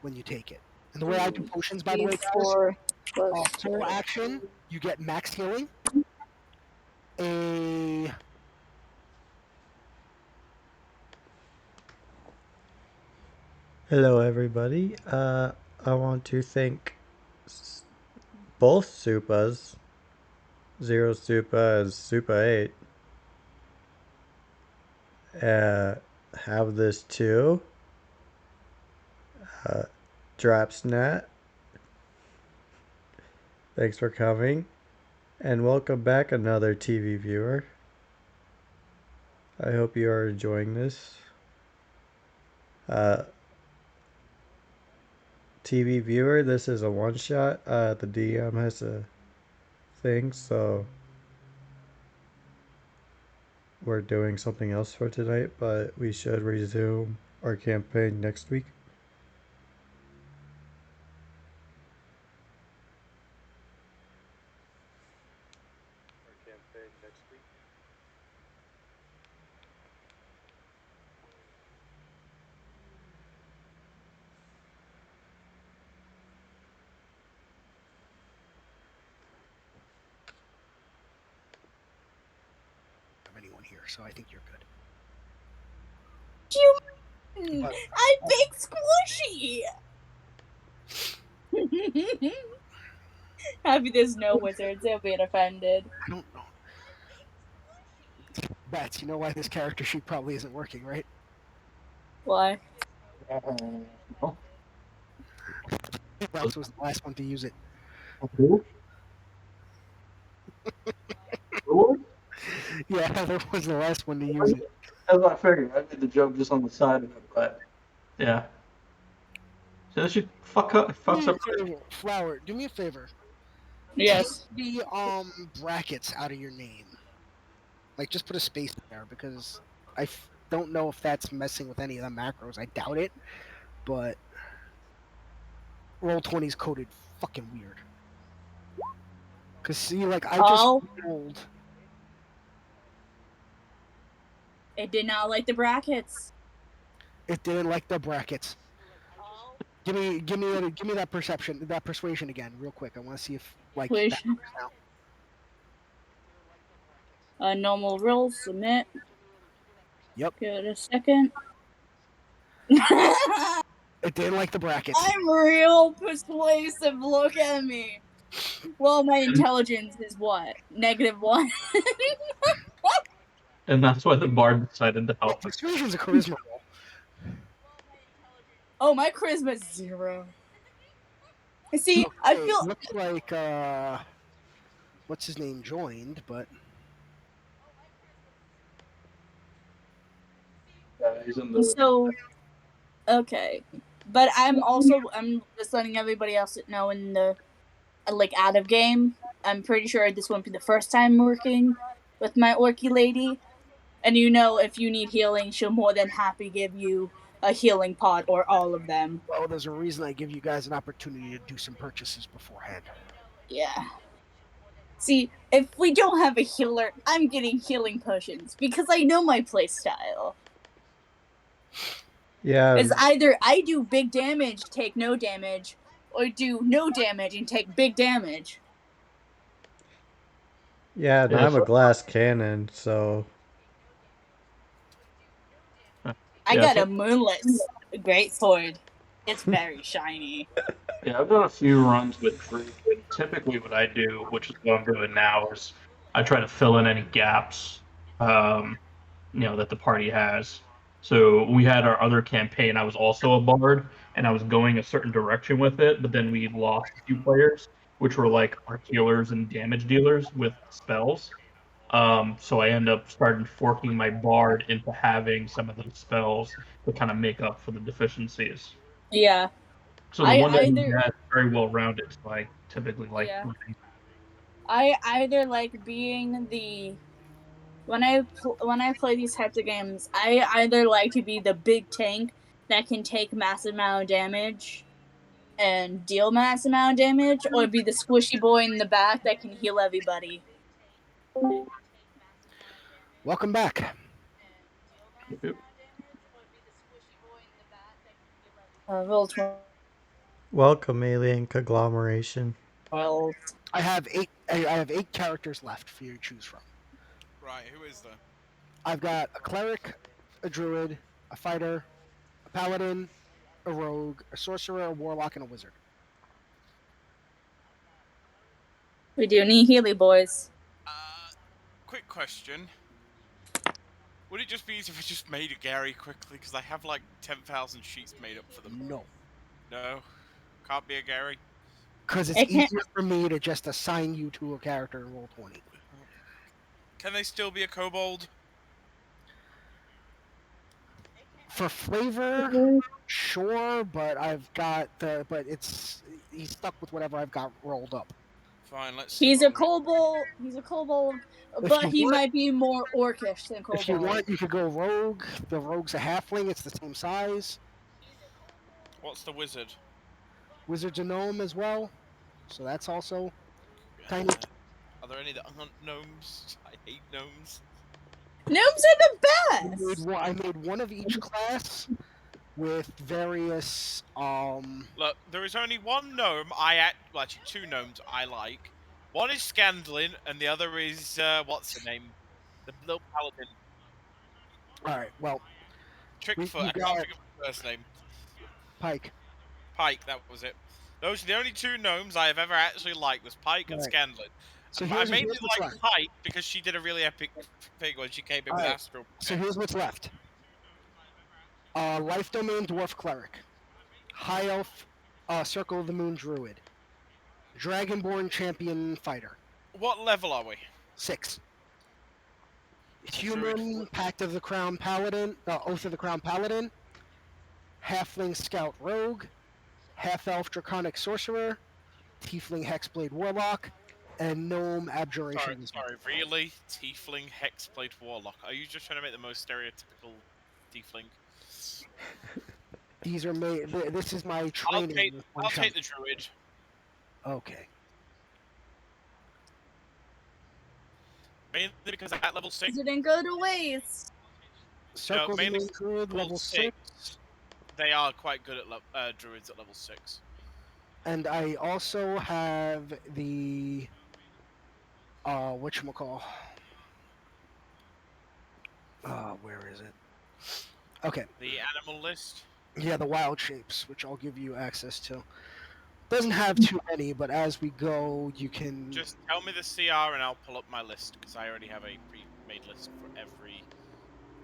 when you take it. And the way I do potions, by the way, guys, 4 plus full action, you get max healing. Hello, everybody. I want to thank both Supas, Zero Supa and Supa 8. Have this too. Dropsnat. Thanks for coming. And welcome back, another TV viewer. I hope you are enjoying this. TV viewer, this is a one shot. The DM has a thing, so we're doing something else for tonight, but we should resume our campaign next week. Of anyone here, so I think you're good. You, But- I'm big squishy. Happy there's no wizards. They'll be offended. I don't know. Bats, you know why this character sheet probably isn't working, right? Why? No. Bats was the last one to use it. Who? Who? Yeah, Heather was the last one to use it. That's what I figured. I made the joke just on the side of it, but yeah. So that should fucks up. Flower, do me a favor. Yes. Take the brackets out of your name. Like, just put a space there, because don't know if that's messing with any of the macros. I doubt it, but Roll20's coded fucking weird. Cause see, like, I just rolled. It did not like the brackets. It didn't like the brackets. Give me that persuasion again, real quick. I want to see if like that Persuasion. works now. Normal roll, submit. Yep. Give it a second. It didn't like the brackets. I'm real persuasive. Look at me. Well, my intelligence is what? -1. And that's why the bard decided to help. Persuasion's a charisma roll. Oh, my charisma is 0. See, I Okay, feel. looks like what's his name joined, but He's in the. So, okay, but I'm just letting everybody else know in the like out of game. I'm pretty sure this won't be the first time working with my orky lady, and if you need healing, she'll more than happy give you a healing pot or all of them. well, there's a reason I give you guys an opportunity to do some purchases beforehand. Yeah. See, if we don't have a healer, I'm getting healing potions because I know my playstyle. Yeah, It's either I do big damage, take no damage, or do no damage and take big damage. yeah, and Yeah, I'm a so- glass cannon, so I Yeah, got so- a moonlit great sword. It's very shiny. Yeah, I've done a few runs with Druid. And typically, what I do, which is what I'm doing now, is I try to fill in any gaps, that the party has. So we had our other campaign. I was also a bard, and I was going a certain direction with it. But then we lost a few players, which were like our healers and damage dealers with spells. So I end up starting forking my bard into having some of those spells to kind of make up for the deficiencies. Yeah. So the I one that he either- has very well rounded, so I typically like. Yeah. I either like being the when I play these types of games, I either like to be the big tank that can take massive amount of damage and deal massive amount of damage, or be the squishy boy in the back that can heal everybody. Welcome back. Roll 12. welcome, alien conglomeration. I have eight characters left for you to choose from. Right, who is there? I've got a cleric, a druid, a fighter, a paladin, a rogue, a sorcerer, a warlock, and a wizard. We do need Healy boys. Quick question. Would it just be easier if I just made a Gary quickly? Because I have like 10,000 sheets made up for them. No, No? Can't be a Gary? because it's I can't- easier for me to just assign you to a character in Roll20. Can they still be a kobold? For flavor, sure, but he's stuck with whatever I've got rolled up. Fine, let's see. He's a what we- kobold. He's a kobold, If but you he want- might be more orcish than kobold. If you want, you could go rogue. The rogue's a halfling. It's the same size. What's the wizard? Wizard's a gnome as well, so that's also tiny. Are there any that aren't gnomes? I hate gnomes. Gnomes are the best. I made one of each class with various Look, there is only one gnome well, actually two gnomes I like. One is Scandalin, and the other is what's her name? The little paladin. All right, well, Trickfoot. I got- can't think of her first name. Pike. Pike, that was it. Those are the only two gnomes I have ever actually liked, was Pike and Right. Scandalin. So I here's mainly what's like left. Pike because she did a really epic thing when she came in with Alright, Astral. So here's what's left. Life Domain Dwarf Cleric. High Elf Circle of the Moon Druid. Dragonborn Champion Fighter. What level are we? 6. Human Pact of the Crown Paladin, Oath of the Crown Paladin. Halfling Scout Rogue. Half-Elf Draconic Sorcerer. Tiefling Hexblade Warlock. And Gnome Abjuration Sorry, Wizard. sorry, really? Tiefling Hexblade Warlock. Are you just trying to make the most stereotypical Tiefling? These are made. This is my training. with one I'll shot. take the Druid. Okay. Mainly because at level 6, It didn't go to waste. Circle of the mainly Moon Druid, level level 6. 6. they are quite good at Druids at level 6. And I also have the whatchamacall. Where is it? Okay. The animal list. Yeah, the wild shapes, which I'll give you access to. Doesn't have too many, but as we go, you can. Just tell me the CR and I'll pull up my list, because I already have a pre-made list for every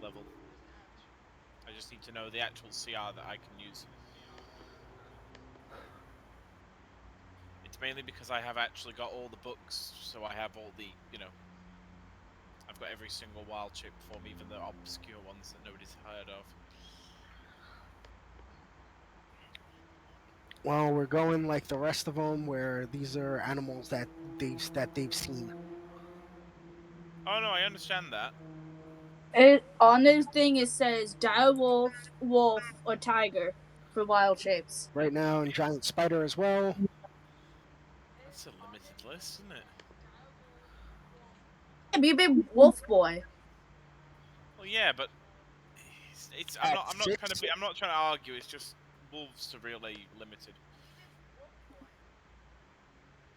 level. I just need to know the actual CR that I can use. It's mainly because I have actually got all the books, so I have all the, I've got every single wild shape form, even the obscure ones that nobody's heard of. Well, we're going like the rest of them, where these are animals that they've seen. Oh no, I understand that. On this thing it says direwolf, wolf, or tiger for wild shapes. Right now, and giant spider as well. That's a limited list, isn't it? Yeah, be a big wolf boy. Well, yeah, but I'm not trying to argue. It's just wolves are really limited.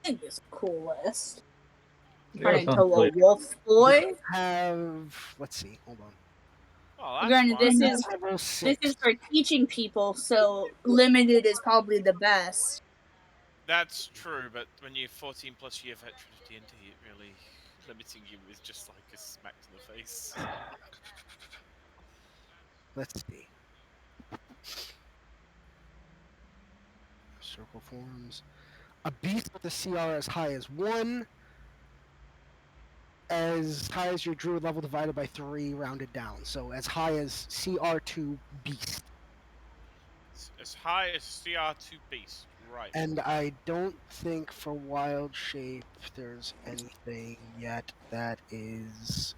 I think it's a cool list. Yeah, Turn into sounds a like- wolf boy. Let's see. Hold on. Oh, that's Granted, fine. Level this 6. is for teaching people, so limited is probably the best. That's true, but when you're 14 plus year veteran of D&D, it really limiting you is just like a smack to the face. Let's see. Circle forms. A beast with a CR as high as 1. As high as your druid level divided by 3 rounded down. So as high as CR2 beast. As high as CR2 beast, right? And I don't think for wild shape there's anything yet that is.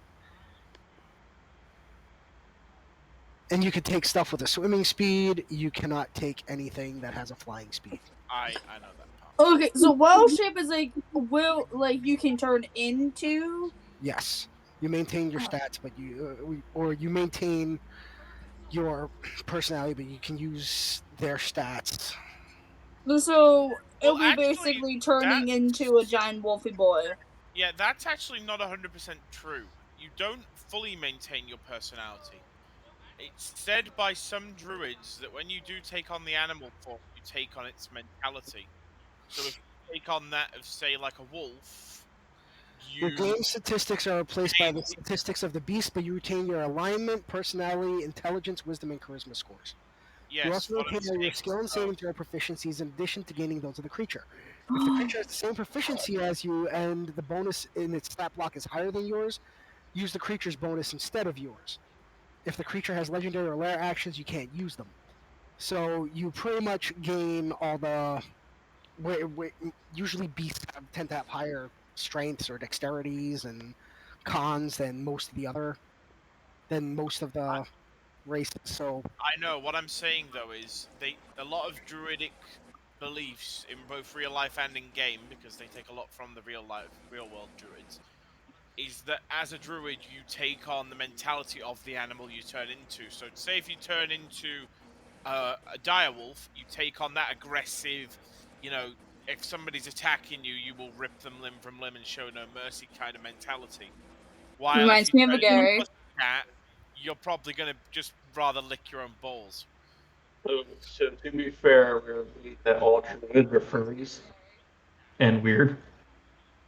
And you can take stuff with a swimming speed. You cannot take anything that has a flying speed. I know that part. Okay, so wild shape is you can turn into. Yes, you maintain your stats, but you maintain your personality, but you can use their stats. So it'll Well, be actually, basically turning into a giant wolfy boy. Yeah, that's actually not 100% true. You don't fully maintain your personality. It's said by some druids that when you do take on the animal form, you take on its mentality. So if you take on that of, say, like a wolf, Your you... game statistics are replaced by the statistics of the beast, but you retain your alignment, personality, intelligence, wisdom, and charisma scores. Yes, You also what I'm retain your saying skill and is, saving throw proficiencies in addition to gaining those of the creature. If the creature has the same proficiency as you and the bonus in its stat block is higher than yours, use the creature's bonus instead of yours. if the creature has legendary or rare actions, you can't use them. So you pretty much gain all the. Usually beasts tend to have higher strengths or dexterities and cons than most of the races. So I know. What I'm saying though is a lot of druidic beliefs in both real life and in game, because they take a lot from the real world druids, is that as a druid you take on the mentality of the animal you turn into. So say if you turn into a direwolf, you take on that aggressive, if somebody's attacking you, you will rip them limb from limb and show no mercy kind of mentality. While if Reminds you me of turn a into a Gary. pussycat, you're probably gonna just rather lick your own balls. So to be fair, we believe that all druids are furries and weird.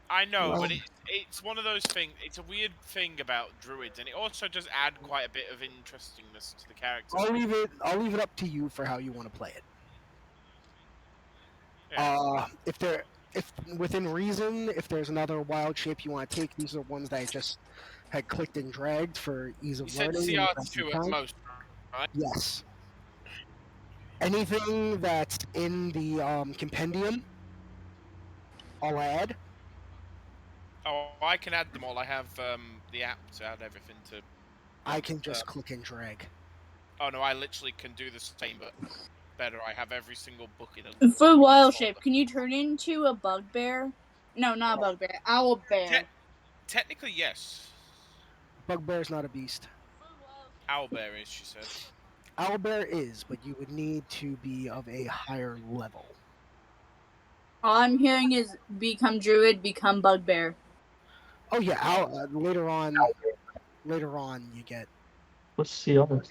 I know, Well- but it's one of those things. It's a weird thing about druids, and it also does add quite a bit of interestingness to the characters. I'll leave it up to you for how you want to play it. Yeah. If within reason, if there's another wild shape you want to take, these are ones that I just had clicked and dragged for ease You of said learning. and CR2 at time. most, right? Yes. Anything that's in the compendium, I'll add. Oh, I can add them all. I have the app to add everything to. I can just click and drag. Oh no, I literally can do the same, but better. I have every single book in a. For wild shape, can you turn into a bugbear? No, not a bugbear. Owl bear. Technically, yes. Bugbear's not a beast. Owlbear is, she said. Owlbear is, but you would need to be of a higher level. All I'm hearing is become druid, become bugbear. Oh yeah, later on you get. Let's see all.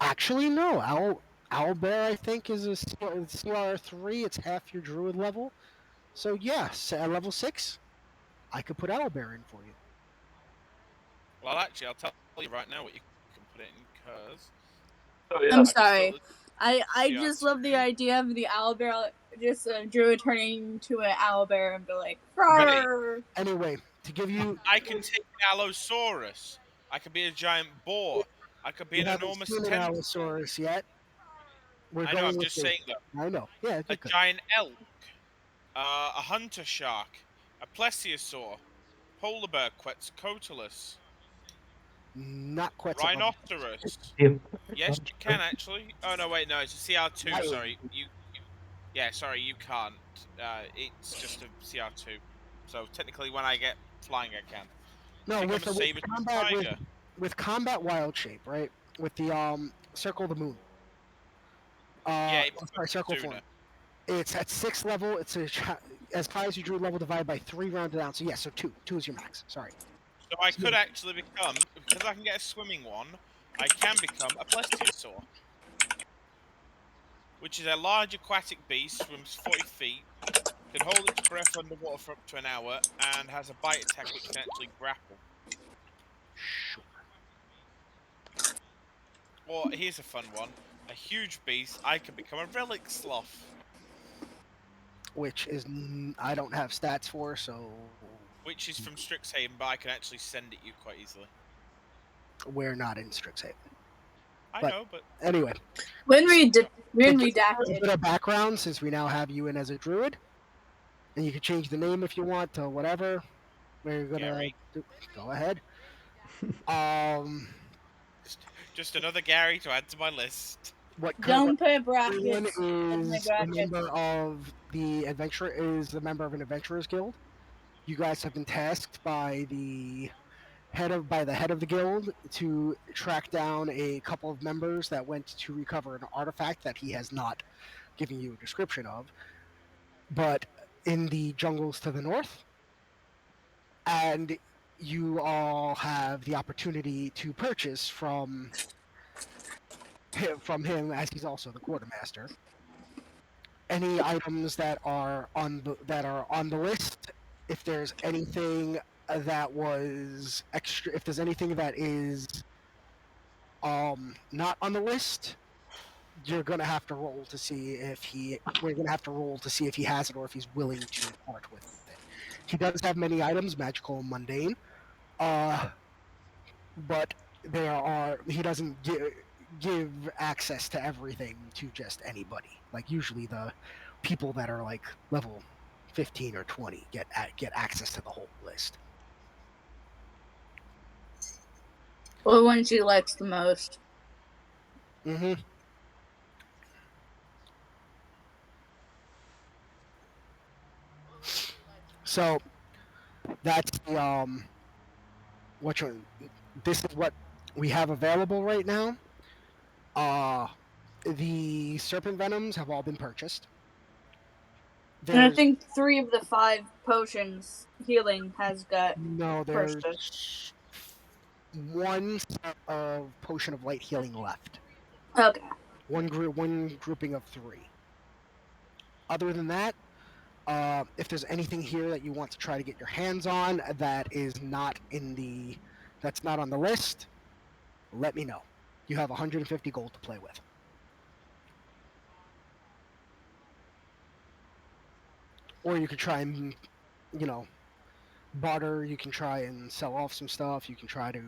Actually, no. Owlbear, I think, is a CR3. It's half your druid level. So yes, at level 6, I could put Owlbear in for you. Well, actually, I'll tell you right now what you can put it in, because. Oh, yeah. I'm sorry. I Yeah. just love the idea of the owlbear, just a druid turning into an owlbear and be like, "Roar!" Anyway, to give you, I can take an Allosaurus. I could be a giant boar. I could be you an haven't enormous seen an tentacle. Allosaurus yet. We're I know, going I'm with just the- saying though. I know. Yeah, A good, good. giant elk, a hunter shark, a plesiosaur, polar bear, Quetzalcoatlus, Not quite. rhinoceros. Yeah. Yes, you can actually. Oh no, wait, no, it's a CR2. Right. Sorry, yeah, sorry, you can't. It's just a CR2. So technically, when I get flying, I can. No, Become with a saber-tooth combat tiger. with combat wild shape, right? With the circle of the moon. Yeah, Sorry, circle sooner. form. It's at 6th level. It's as high as your druid level divided by 3 rounded down. So yes, so 2. 2 is your max. Sorry. So I could actually become, because I can get a swimming one, I can become a plesiosaur, which is a large aquatic beast, swims 40 feet, can hold its breath underwater for up to an hour, and has a bite attack which can actually grapple. Sure. Or here's a fun one: a huge beast. I can become a relic sloth, Which is I don't have stats for, so which is from Strixhaven, but I can actually send it you quite easily. we're not in Strixhaven. I But- know, but When Anyway, when a little redacted. bit of background since we now have you in as a druid, and you can change the name if you want to whatever. We're gonna Gary. go ahead. just another Gary to add to my list. What Don't put everyone brackets. in the is a brackets. member of the adventure is a member of an adventurers guild. You guys have been tasked by the head of the guild to track down a couple of members that went to recover an artifact that he has not given you a description of, but in the jungles to the north. And you all have the opportunity to purchase from him, as he's also the quartermaster, any items that are on the list. If there's anything that was extra, if there's anything that is not on the list, you're gonna have to roll to see if we're gonna have to roll to see if he has it or if he's willing to part with it. He does have many items, magical and mundane. but he doesn't give access to everything to just anybody. Like usually the people that are like level 15 or 20 get access to the whole list. Or one she likes the most. Mm-hmm. So that's this is what we have available right now. The serpent venoms have all been purchased. And I There's think 3 of the 5 potions healing has got no, purchased. there's one set of potion of light healing left. Okay. One grouping of 3. Other than that, if there's anything here that you want to try to get your hands on that's not on the list, let me know. You have 150 gold to play with. Or you could try and, barter. You can try and sell off some stuff. You can try to,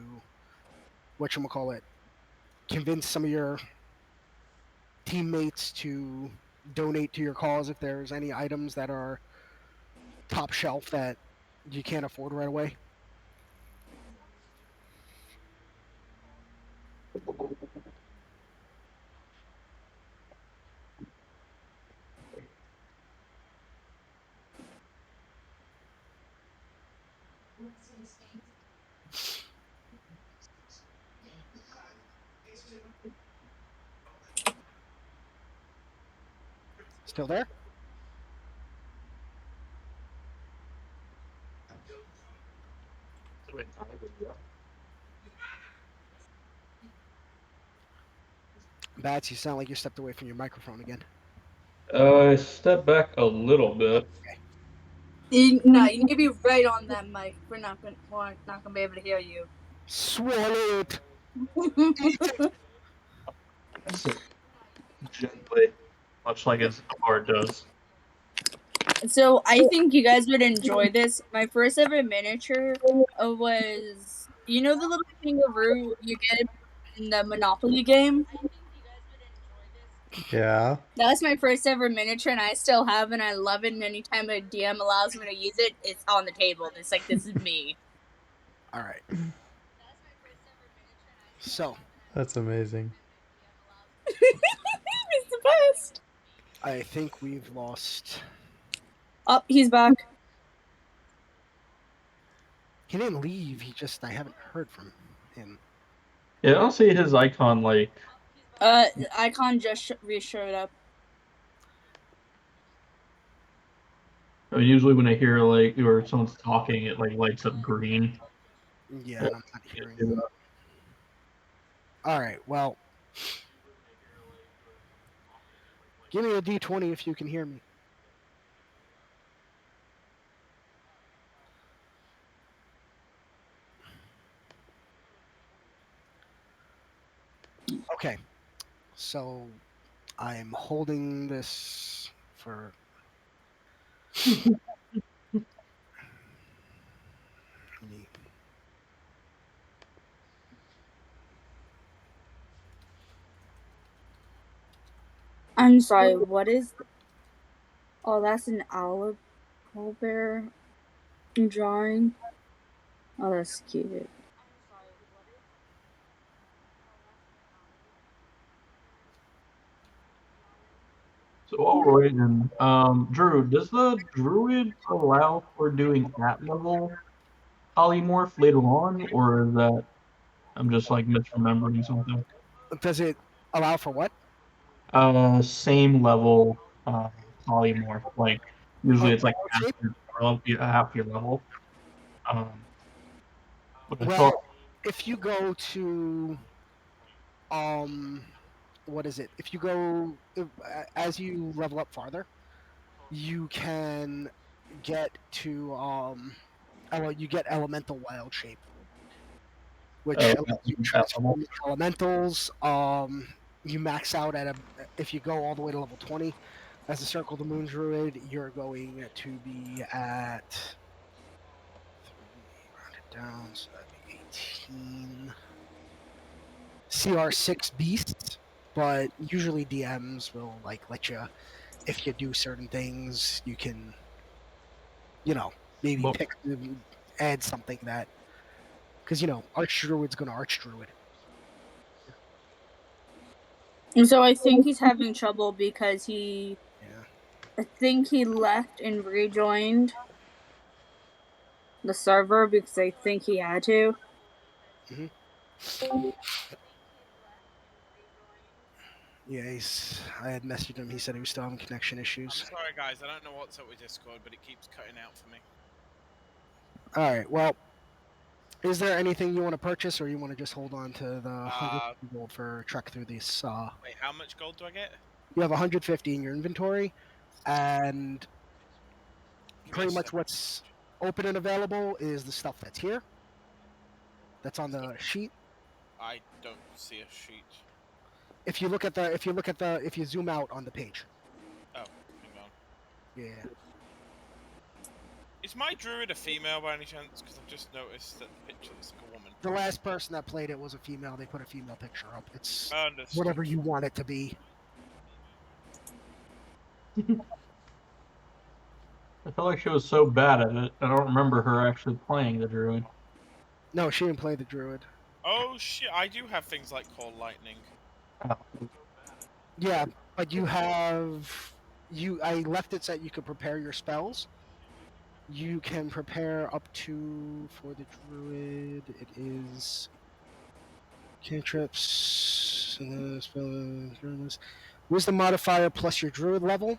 convince some of your teammates to donate to your cause if there's any items that are top shelf that you can't afford right away. Still there? Bats, you sound like you stepped away from your microphone again. I step back a little bit. You need to be right on that mic. We're not gonna be able to hear you. Swallow it. Gently, much like his heart does. So I think you guys would enjoy this. My first ever miniature was, the little kangaroo you get in the Monopoly game? Yeah. That was my first ever miniature, and I still have it, and I love it, and anytime a DM allows me to use it, it's on the table. It's like, this is me. All right. So. That's amazing. It's the best. I think we've lost. Oh, he's back. He didn't leave. I haven't heard from him. Yeah, I don't see his icon like. Icon just re-showed up. I mean, usually when I hear like or someone's talking, it like lights up green. Yeah, and I'm not hearing him. All right. Well, give me a D20 if you can hear me. Okay. So I'm holding this for. I'm sorry, what is... Oh, that's an owlbear drawing. Oh, that's cute. So all right, then, Drew, does the druid allow for doing at level polymorph later on, or is that I'm just like misremembering something? Does it allow for what? Same level polymorph. Like usually it's like half your level. But I Well, thought, if you go to what is it? If you go as you level up farther, you can get to you get elemental wild shape, which allows you to transform into elementals. You max out if you go all the way to level 20 as a Circle the Moon Druid, you're going to be at 3 rounded down, so that'd be 18. CR6 beasts, but usually DMs will like let you, if you do certain things, you can, maybe Well- add something that, because Archdruid's gonna Archdruid. And so I think he's having trouble because I think he left and rejoined the server because I think he had to. Yeah, I had messaged him. He said he was still having connection I'm issues. sorry, guys. I don't know what's up with Discord, but it keeps cutting out for me. All right. Well, is there anything you want to purchase, or you want to just hold on to the 150 gold for trek through this? Wait, how much gold do I get? You have 150 in your inventory, and Give me a pretty much second. what's open and available is the stuff that's here. That's on the sheet. I don't see a sheet. If you zoom out on the page. Oh, hang on. Yeah. Is my druid a female by any chance? Because I've just noticed that the picture looks like a woman. The last person that played it was a female. They put a female picture up. It's Understood. whatever you want it to be. I felt like she was so bad at it. I don't remember her actually playing the druid. No, she didn't play the druid. Oh shit! I do have things like Call Lightning. Yeah, but you have I left it so that you could prepare your spells. You can prepare up to, for the druid, it is cantrips, wisdom modifier plus your druid level.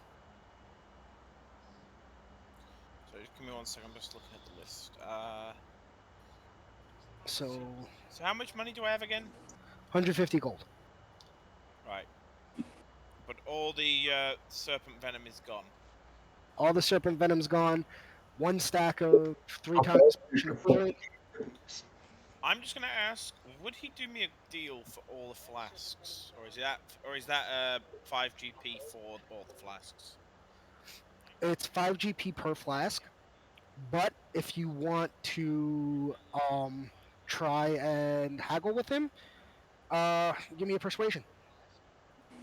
So just give me 1 second. I'm just looking at the list. So So how much money do I have again? 150 gold. Right. But all the serpent venom is gone. All the serpent venom's gone. 1 stack of 3 times potion of healing. I'm just gonna ask, would he do me a deal for all the flasks, or is that 5 GP for all the flasks? It's 5 GP per flask, but if you want to try and haggle with him, give me a persuasion.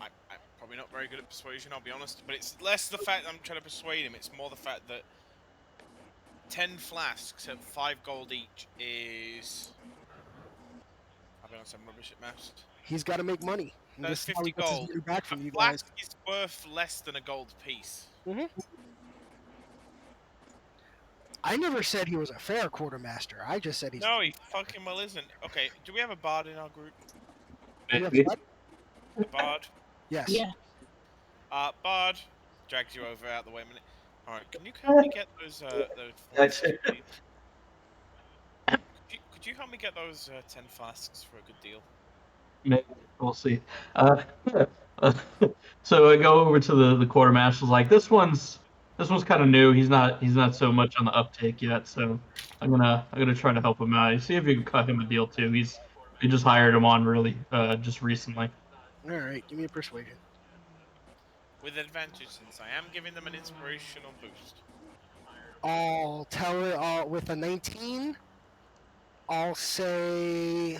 I'm probably not very good at persuasion, I'll be honest, but it's less the fact that I'm trying to persuade him, it's more the fact that 10 flasks at 5 gold each is... I'll be honest, I'm rubbish at maths. He's got to make money. And That's this is how he 50 gets his gold. money back from A you guys. flask is worth less than a gold piece. I never said he was a fair quartermaster. I just said he's. No, he fucking well isn't. Okay, do we have a bard in our group? You have what? A bard? Yes. Yeah. Bard, drags you over out the way a minute. Alright, can you help me get those That's flasks, please? Could you help me get those 10 flasks for a good deal? Maybe we'll see. So I go over to the quartermaster's like, this one's kind of new. He's not so much on the uptake yet. So I'm gonna try to help him out. See if you can cut him a deal too. We just hired him on really just recently. All right, give me a persuasion. With advantage, since I am giving them an inspirational boost. I'll tell it with a 19. I'll say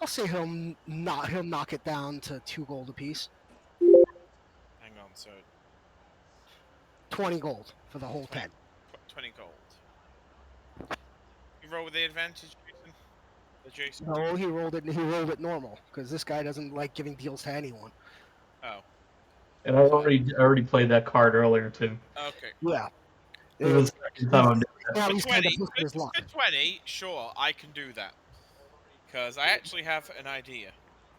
he'll knock it down to 2 gold apiece. Hang on, so 20 gold for the whole 10. 20 gold. You roll with the advantage, Jason? No, he rolled it normal because this guy doesn't like giving deals to anyone. Oh, And I already played that card earlier too. okay. Yeah. It was the second time I'm doing Now For he's kind 20, of pushing his luck. for 20, sure, I can do that. Because I actually have an idea.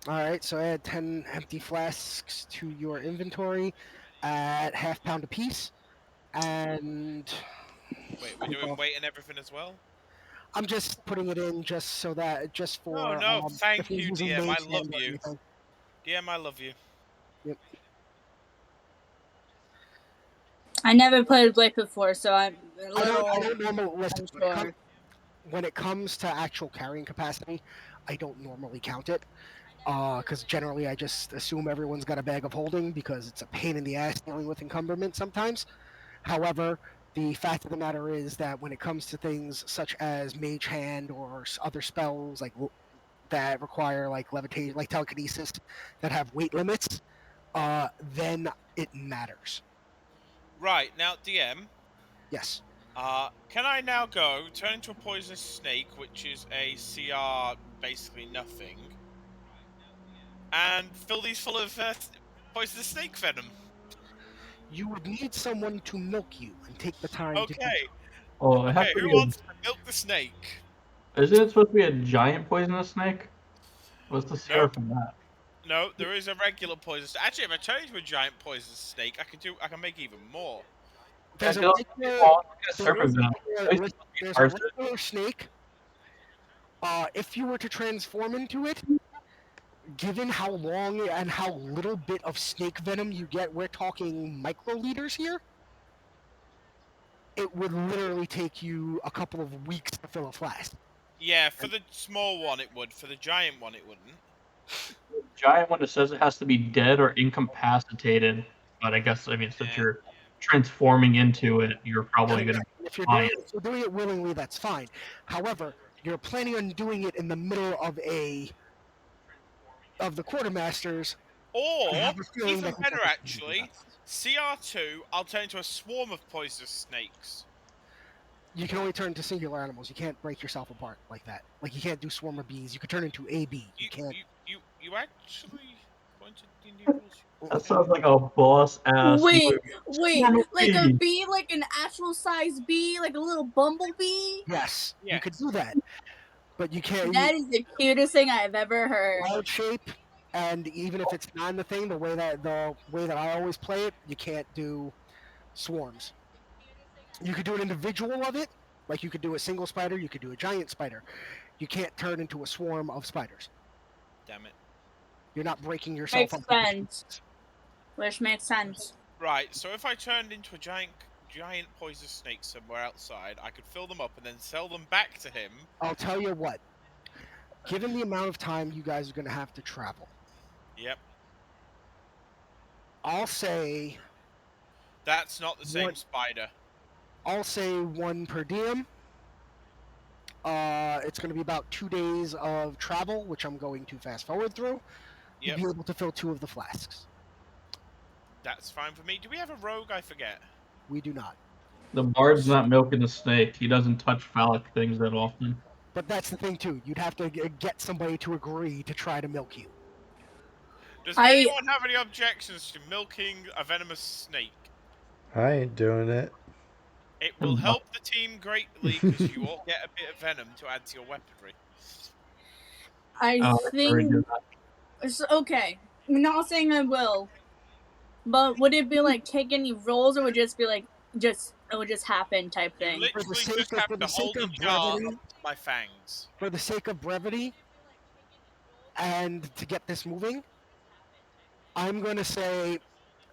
All right, so add 10 empty flasks to your inventory at half pound apiece, and Wait, we're doing weight and everything as well? I'm just putting it in just for Oh, no, thank if you're you, using DM, mage I love hand or you. anything. DM, I love you. Yep. I never played Blake before, so I'm a I little don't normally listen. unsure. When it comes to actual carrying capacity, I don't normally count it. Because generally I just assume everyone's got a bag of holding because it's a pain in the ass dealing with encumberment sometimes. However, the fact of the matter is that when it comes to things such as Mage Hand or other spells like that require like levitation, like telekinesis, that have weight limits, then it matters. Right, now, DM, Yes. can I now go turn into a poisonous snake, which is a CR basically nothing, and fill these full of poisonous snake venom? You would need someone to milk you and take the time to do Okay, Oh, it has okay, to who be wants to milk the snake? Isn't it supposed to be a giant poisonous snake? What's the scare Nope. from that? No, there is a regular poisonous. Actually, if I turn into a giant poisonous snake, I can make even more. There's a Yeah, regular, well, it's there is serpent venom. a- It's supposed to be there's a arson. regular snake. If you were to transform into it, given how long and how little bit of snake venom you get, we're talking microliters here. It would literally take you a couple of weeks to fill a flask. Yeah, for the small one it would. For the giant one it wouldn't. Giant one, it says it has to be dead or incapacitated. But I guess, I mean, since Yeah. you're transforming into it, you're probably going to If you're fine. doing it willingly, that's fine. However, you're planning on doing it in the middle of the quartermasters. I Or, have a feeling even that better that's- actually, CR2, I'll turn into a swarm of poisonous snakes. You can only turn into singular animals. You can't break yourself apart like that. Like you can't do swarm of bees. You can turn into a bee. You can't. You actually pointed the rules. That sounds like a boss ass. Wait, move. like a Bee. bee, like an actual size bee, like a little bumblebee? Yes, you could Yes. do that, but you can't. That is the cutest thing I've ever heard. Wild shape, and even if it's not in the thing, the way that I always play it, you can't do swarms. You could do an individual of it, like you could do a single spider. You could do a giant spider. You can't turn into a swarm of spiders. Damn it. You're not breaking yourself Makes up. sense. Which makes sense. Right, so if I turned into a giant poisonous snake somewhere outside, I could fill them up and then sell them back to him. I'll tell you what. Given the amount of time you guys are going to have to travel, Yep. I'll say That's not the same What? spider. one per diem. It's going to be about 2 days of travel, which I'm going to fast forward through. Yep. You'll be able to fill 2 of the flasks. That's fine for me. Do we have a rogue? I forget. We do not. The bard's not milking the snake. He doesn't touch phallic things that often. But that's the thing too. You'd have to get somebody to agree to try to milk you. Does I- anyone have any objections to milking a venomous snake? I ain't doing it. It will help the team greatly because you all get a bit of venom to add to your weaponry. I Oh, that's very think. good. Okay, I'm not saying I will, but would it be like take any rolls, or would it just be like it would just happen type You thing? literally sake just of- have for the to hold sake the of jar brevity- up to my fangs. For the sake of brevity, and to get this moving, I'm going to say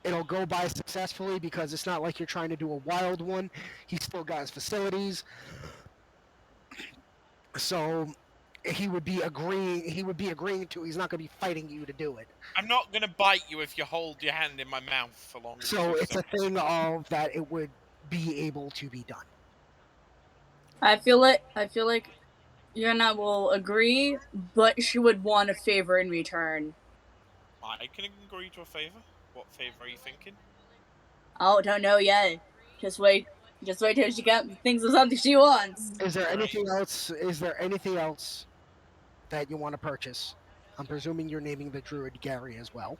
it'll go by successfully because it's not like you're trying to do a wild one. He's still got his facilities. So he would be agreeing to. He's not going to be fighting you to do it. I'm not gonna bite you if you hold your hand in my mouth for longer. So than 2 it's a seconds. thing of that it would be able to be done. I feel like Yana will agree, but she would want a favor in return. I can agree to a favor. What favor are you thinking? Oh, don't know yet. Just wait till she thinks of something she wants. Is there Right. anything else? Is there anything else that you want to purchase? I'm presuming you're naming the druid Gary as well.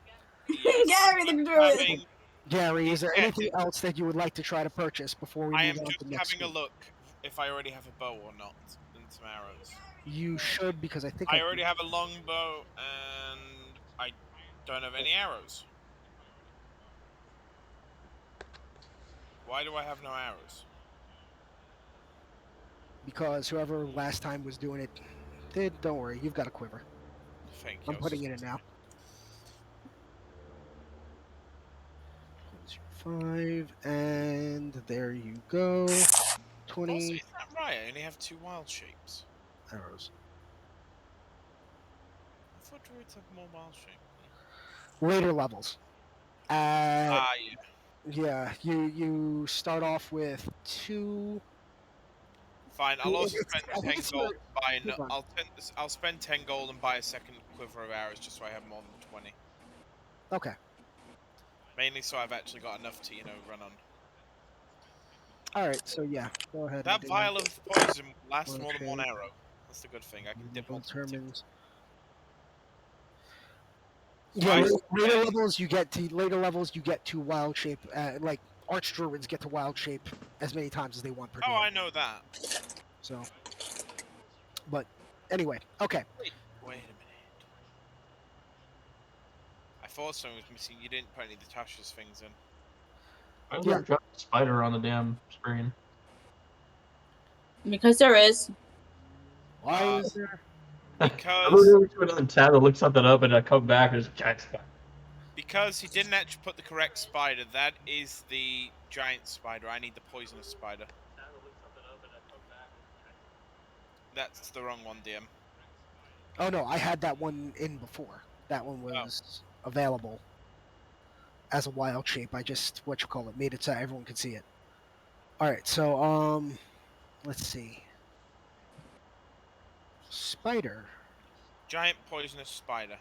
Gary the druid. Having, Gary, is there Yeah. anything else that you would like to try to purchase before we I move am on just to next having a week? look if I already have a bow or not, and some arrows. You should, because I think I already have a longbow, and I don't have any arrows. Why do I have no arrows? because whoever last time was doing it did. Don't worry, you've got a quiver. Thank you. I'm putting it in now. 5, and there you go. Also, 20 is that right? I only have 2 wild shapes. arrows. I thought druids have more wild shape. Later levels. Yeah. Yeah, you start off with 2. Fine. I'll also It's- spend I think 10 it's gold your- buying. hold on. I'll spend 10 gold and buy a second quiver of arrows just so I have more than 20. Okay. Mainly so I've actually got enough to run on. All right. So yeah, go ahead. That and do vial of poison lasts One more than one shape. arrow. That's the good thing. I can dip Level multiple tips. determines. So Yeah, I later spend- levels you get to wild shape. Like arch druids get to wild shape as many times as they want per Oh, game. I know that. So, but anyway, okay. Wait a minute. I thought something was missing. You didn't put any of Natasha's things in. Why is Yeah. there a giant spider on the damn screen? Because there is. Why Uh, is there? Because Every time I tab to look something up and I come back, there's a giant spider. Because he didn't actually put the correct spider. That is the giant spider. I need the poisonous spider. That's the wrong one, DM. Oh no, I had that one in before. That one was available as a wild shape. I just made it so everyone could see it. All right, so let's see. Spider. Giant poisonous spider.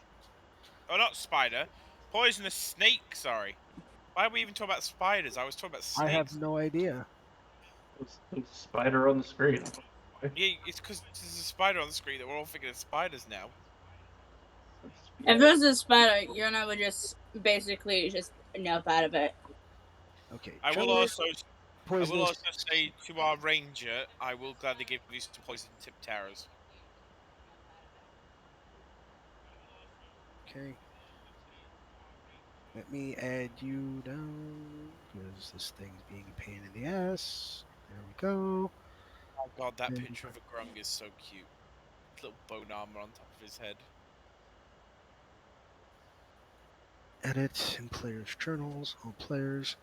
Oh, not spider. Poisonous snake, sorry. Why are we even talking about spiders? I was talking about I have snakes. no idea. There's a spider on the screen. Yeah, it's because there's a spider on the screen that we're all thinking of spiders now. If there's a spider, Yuna would just basically just nap out of it. Okay. I will generate also poisonous. say to our ranger, I will gladly give you some poison tipped arrows. Okay. Let me add you down because this thing's being a pain in the ass. There we go. Oh god, that And- picture of a grung is so cute. Little bone armor on top of his head. Edit in players' journals. All players.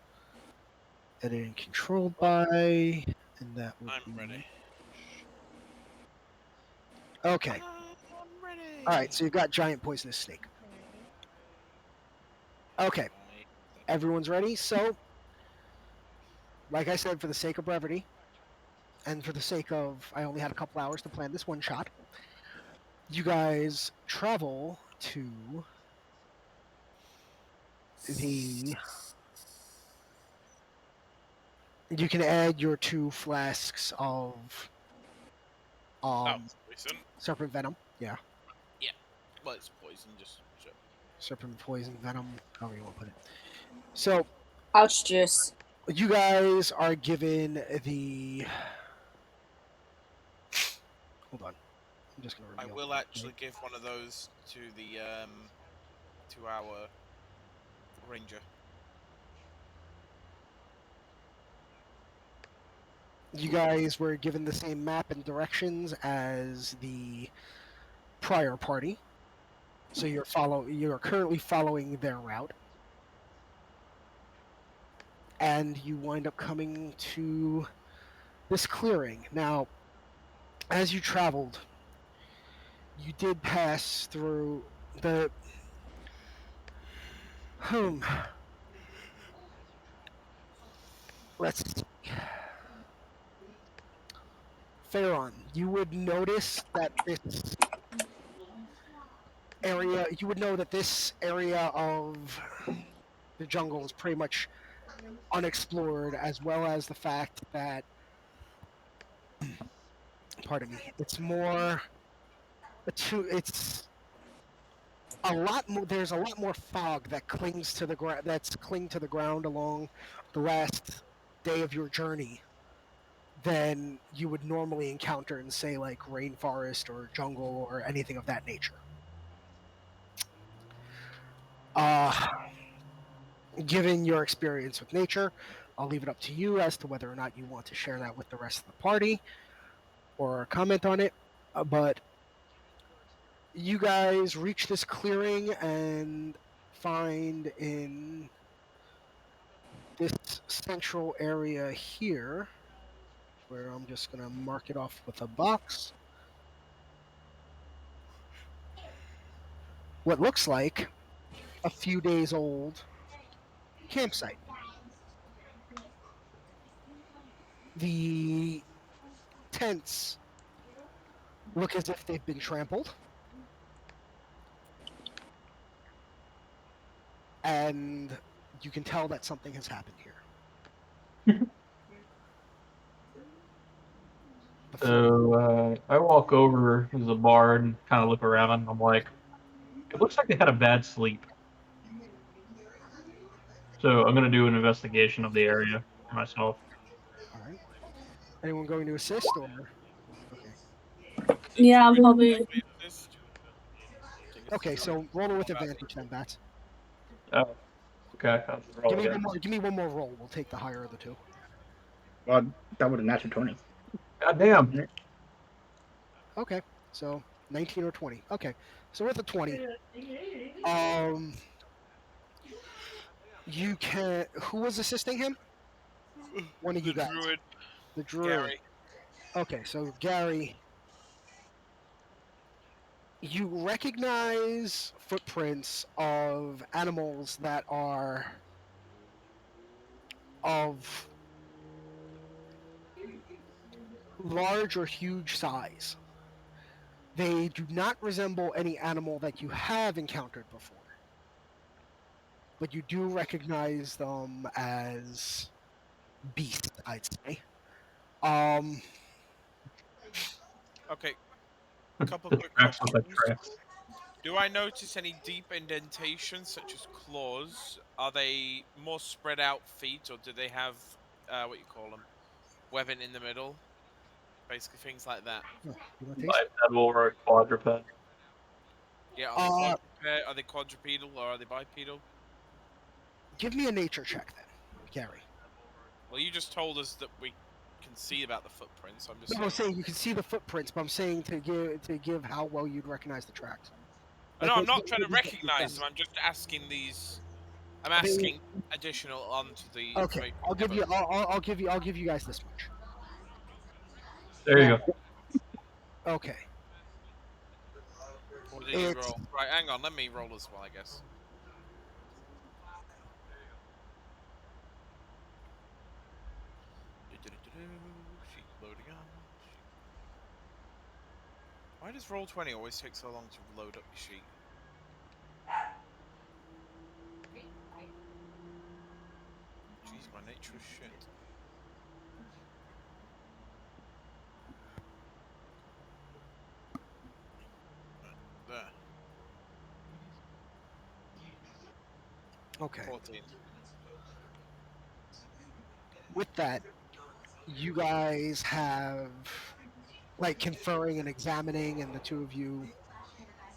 Edit and controlled by. And that would I'm be. ready. Okay. I'm ready. All right. So you've got giant poisonous snake. Okay. Everyone's ready. So, like I said, for the sake of brevity, and for the sake of I only had a couple hours to plan this one shot, you guys travel to the. You can add your 2 flasks of Oh, poison. serpent venom. Yeah, Well, it's poison, just so. serpent poison venom, however you want to put it. So Ouch juice. you guys are given the. Hold on, I'm just gonna I reveal. will actually give one of those to the to our ranger. You guys were given the same map and directions as the prior party, so you're currently following their route, and you wind up coming to this clearing. Now, as you traveled, you did pass through the let's see. Pharaon, you would notice that you would know that this area of the jungle is pretty much unexplored, as well as the fact that, pardon me, it's a lot more. There's a lot more fog that clings to the ground along the last day of your journey than you would normally encounter in, say, like rainforest or jungle or anything of that nature. Given your experience with nature, I'll leave it up to you as to whether or not you want to share that with the rest of the party or comment on it. But you guys reach this clearing and find in this central area here, where I'm just going to mark it off with a box, what looks like a few days old campsite. The tents look as if they've been trampled. And you can tell that something has happened here. So I walk over to the bar and kind of look around, and I'm like, it looks like they had a bad sleep. So I'm gonna do an investigation of the area myself. All right. Anyone going to assist or? Okay. Yeah, I'll probably. Okay, so roll it with advantage then, Bats. Oh, okay. I'll roll Give me again. one more. Give me one more roll. We'll take the higher of the two. Well, that was a natural 20. God damn. Okay, so 19 or 20. Okay, so with a 20, you can. Who was assisting him? One of you The guys. druid, The druid. Gary. Okay, so Gary, you recognize footprints of animals that are of large or huge size. They do not resemble any animal that you have encountered before, but you do recognize them as beasts, I'd say. Okay, a couple The quick tracks look like questions. tracks. Do I notice any deep indentations such as claws? Are they more spread out feet, or do they have what you call them, webbing in the middle? Basically, things like that. You want to taste? Bipedal or a quadruped. Yeah, are they quadrupedal or are they bipedal? Give me a nature check then, Gary. Well, you just told us that we can see about the footprints. I'm just No, I'm saying you can see the footprints, but I'm saying to give how well you'd recognize the tracks. No, Like, I'm not what- trying to what you recognize said. them. I'm just asking these. I'm I mean- asking additional onto the. Okay, information I'll give given. you. I'll give you guys this much. There you go. Okay. What did you It's- roll? Right, hang on. Let me roll as well, I guess. Sheet loading up. Why does Roll20 always take so long to load up your sheet? Jeez, my nature is shit. There. Okay. 14. With that, you guys have like conferring and examining, and the two of you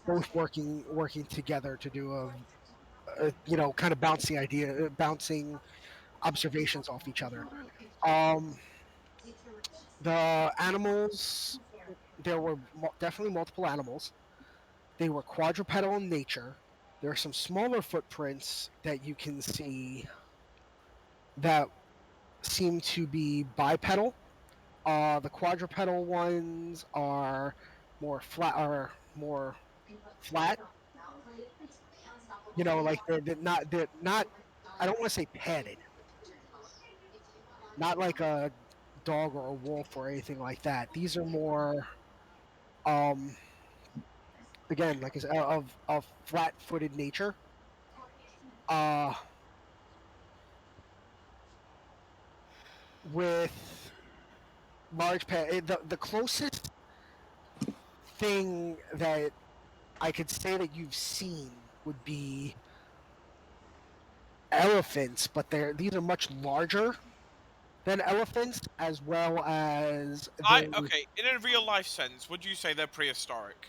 both working together to do a kind of bouncing observations off each other. The animals, there were definitely multiple animals. They were quadrupedal in nature. There are some smaller footprints that you can see that seem to be bipedal. The quadrupedal ones are more flat. You know, like they're not. I don't want to say padded. Not like a dog or a wolf or anything like that. These are more, again, like I said, of flat-footed nature. With large the closest thing that I could say that you've seen would be elephants, but these are much larger than elephants, as well as Okay, in a real life sense, would you say they're prehistoric?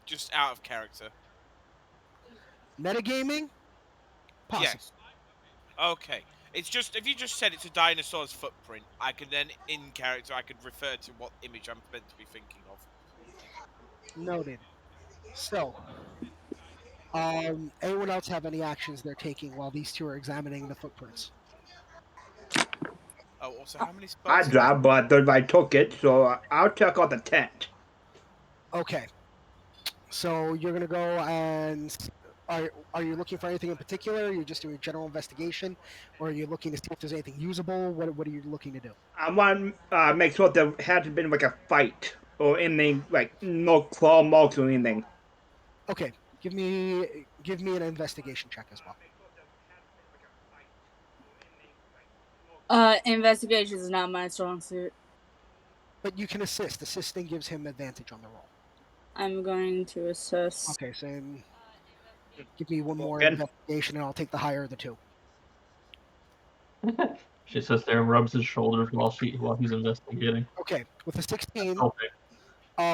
Just out of character. metagaming. Possible. Yes. Okay. It's just if you just said it's a dinosaur's footprint, I could then in character I could refer to what image I'm meant to be thinking of. Noted. So, anyone else have any actions they're taking while these two are examining the footprints? Oh, also, how many I spells? dropped, but I took it, so I'll check out the tent. Okay. So you're gonna go and are you looking for anything in particular? Are you just doing a general investigation, or are you looking to see if there's anything usable? What are you looking to do? I want to make sure there hasn't been like a fight or anything, like no claw marks or anything. Okay, give me an investigation check as well. Investigation is not my strong suit. But you can assist. Assisting gives him advantage on the roll. I'm going to assess. Okay, so then give me one more Again? investigation, and I'll take the higher of the two. She sits there and rubs his shoulders while he's investigating. Okay, with a 16, Okay.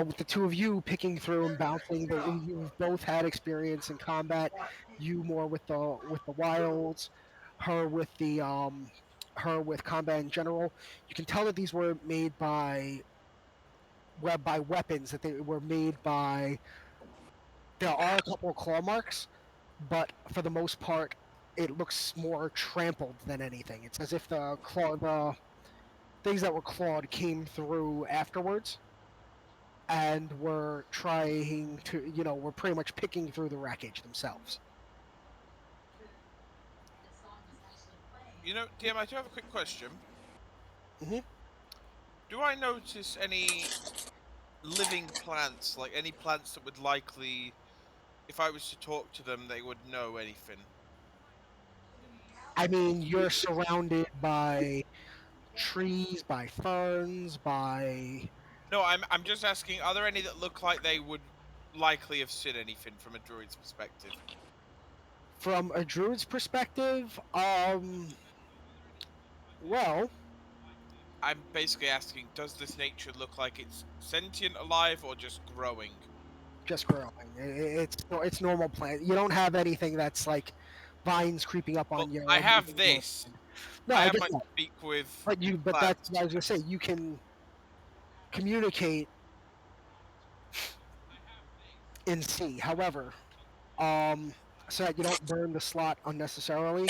with the two of you picking through and bouncing, you've both had experience in combat. You more with the wilds, her with combat in general. You can tell that these were made by weapons, that they were made by. There are a couple of claw marks, but for the most part, it looks more trampled than anything. It's as if the things that were clawed came through afterwards, and were trying to, were pretty much picking through the wreckage themselves. DM, I do have a quick question. Mhm. Do I notice any living plants, like any plants that would likely, if I was to talk to them, they would know anything? I mean, you're surrounded by trees, by ferns, by. No, I'm just asking, are there any that look like they would likely have seen anything from a druid's perspective? From a druid's perspective, well, I'm basically asking, does this nature look like it's sentient, alive, or just growing? just growing. It's normal plant. You don't have anything that's like vines creeping up on Well, you. I have this. No, I I have get my that. speak with But that's what I was gonna say. You can communicate in C. However, so that you don't burn the slot unnecessarily,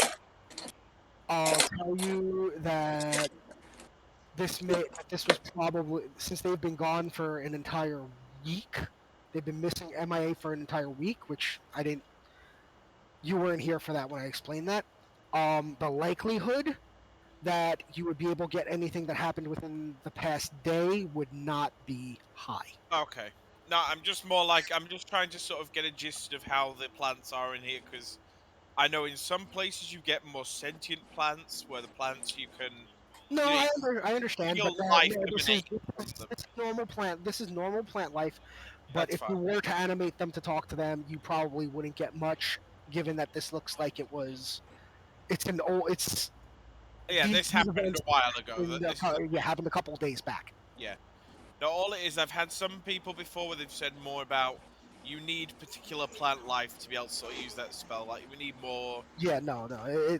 I'll tell you that this was probably, since they've been gone for an entire week. They've been missing MIA for an entire week, which I didn't. You weren't here for that when I explained that. The likelihood that you would be able to get anything that happened within the past day would not be high. Okay. No, I'm just more like, I'm just trying to sort of get a gist of how the plants are in here, because I know in some places you get more sentient plants, where the plants you can No, Yeah, I understand, feel but life this is emanate from them. normal plant. This is normal plant life. But That's if you fine. were to animate them to talk to them, you probably wouldn't get much, given that this looks like it was. It's an old. It's Yeah, these this happened events a while ago. in This is happened a couple of days back. No, all it is, I've had some people before where they've said more about you need particular plant life to be able to sort of use that spell. Like, we need more. Yeah, no.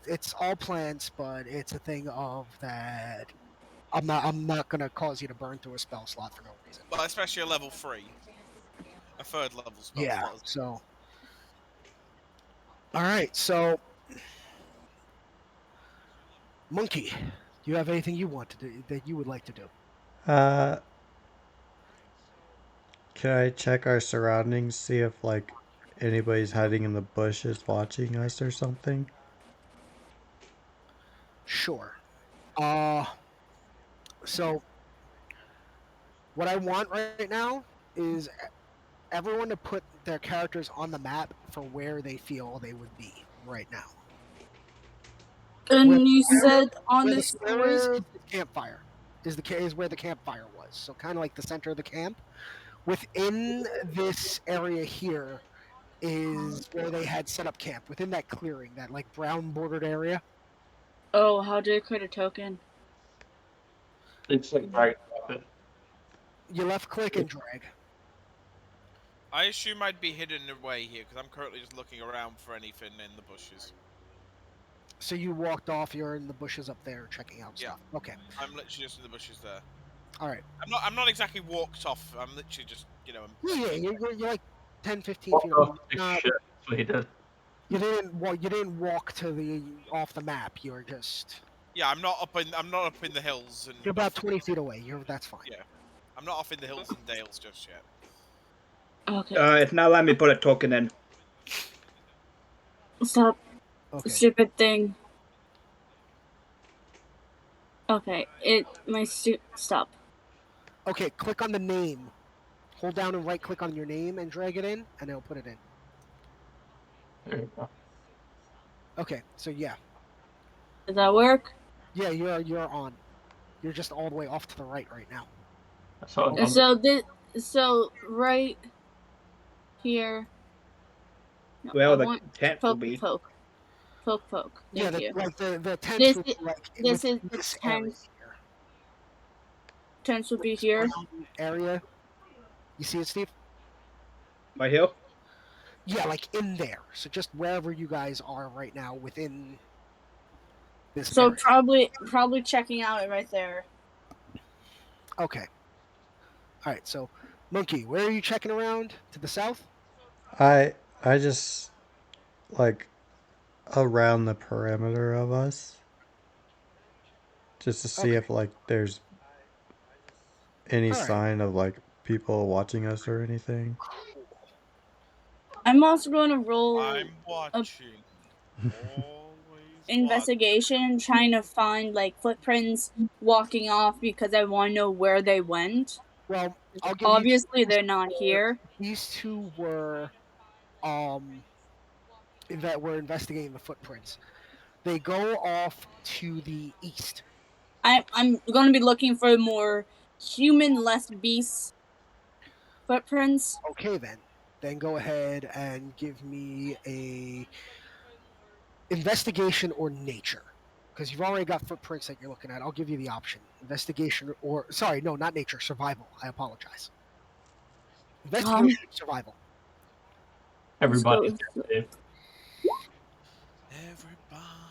It's all plants, but it's a thing of that. I'm not gonna cause you to burn through a spell slot for no reason. Well, especially a level 3. A third level spell Yeah. slot. So. All right. So. Monkey, do you have anything you want to do that you would like to do? Can I check our surroundings, see if like anybody's hiding in the bushes watching us or something? Sure. So what I want right now is everyone to put their characters on the map for where they feel they would be right now. And you said on Where the the square is square. the campfire. Is where the campfire was. So kind of like the center of the camp. Within this area here is where they had set up camp. Within that clearing, that like brown bordered area. Oh, how do I create a token? It's like drag it. You left click and drag. I assume I'd be hidden away here, because I'm currently just looking around for anything in the bushes. So you walked off. You're in the bushes up there checking out stuff. Okay. I'm literally just in the bushes there. All right. I'm not exactly walked off. I'm literally just, I'm Yeah, you're like 10, 15 Walk feet off away. the Not- shit. That's what he did. You didn't walk to the off the map. You were just. Yeah, I'm not up in the hills and You're about 20 feet away. That's fine. Yeah. I'm not off in the hills and dales just yet. Okay. It's not letting me put a token in. Stop. Okay. Stupid thing. Okay, stop. Okay, click on the name. Hold down and right click on your name and drag it in, and it'll put it in. There you go. Okay, so yeah. Does that work? Yeah, you're on. You're just all the way off to the right now. So And so right here. No, Well, I the want tent will poke, be. poke. Yeah, Thank you. like the tents This would is be like this is within the this area tent. here. Tents would be This here. brown area. You see it, Steve? Right here? Yeah, like in there. So just wherever you guys are right now within this So area. probably checking out it right there. Okay. All right. So, Monkey, where are you checking around? To the south? I just like around the perimeter of us, just to see Okay. if like there's any All right. sign of like people watching us or anything. I'm also going to roll I'm watching. Always investigation, trying to find like footprints walking off because I want to know where they went. Well, I'll give Obviously, you. they're not here. These two were that were investigating the footprints. They go off to the east. I'm going to be looking for more human, less beast footprints. Okay, then go ahead and give me a investigation or nature, because you've already got footprints that you're looking at. I'll give you the option: investigation or sorry, no, not nature, survival. I apologize. Investigation, survival. everybody. Everybody.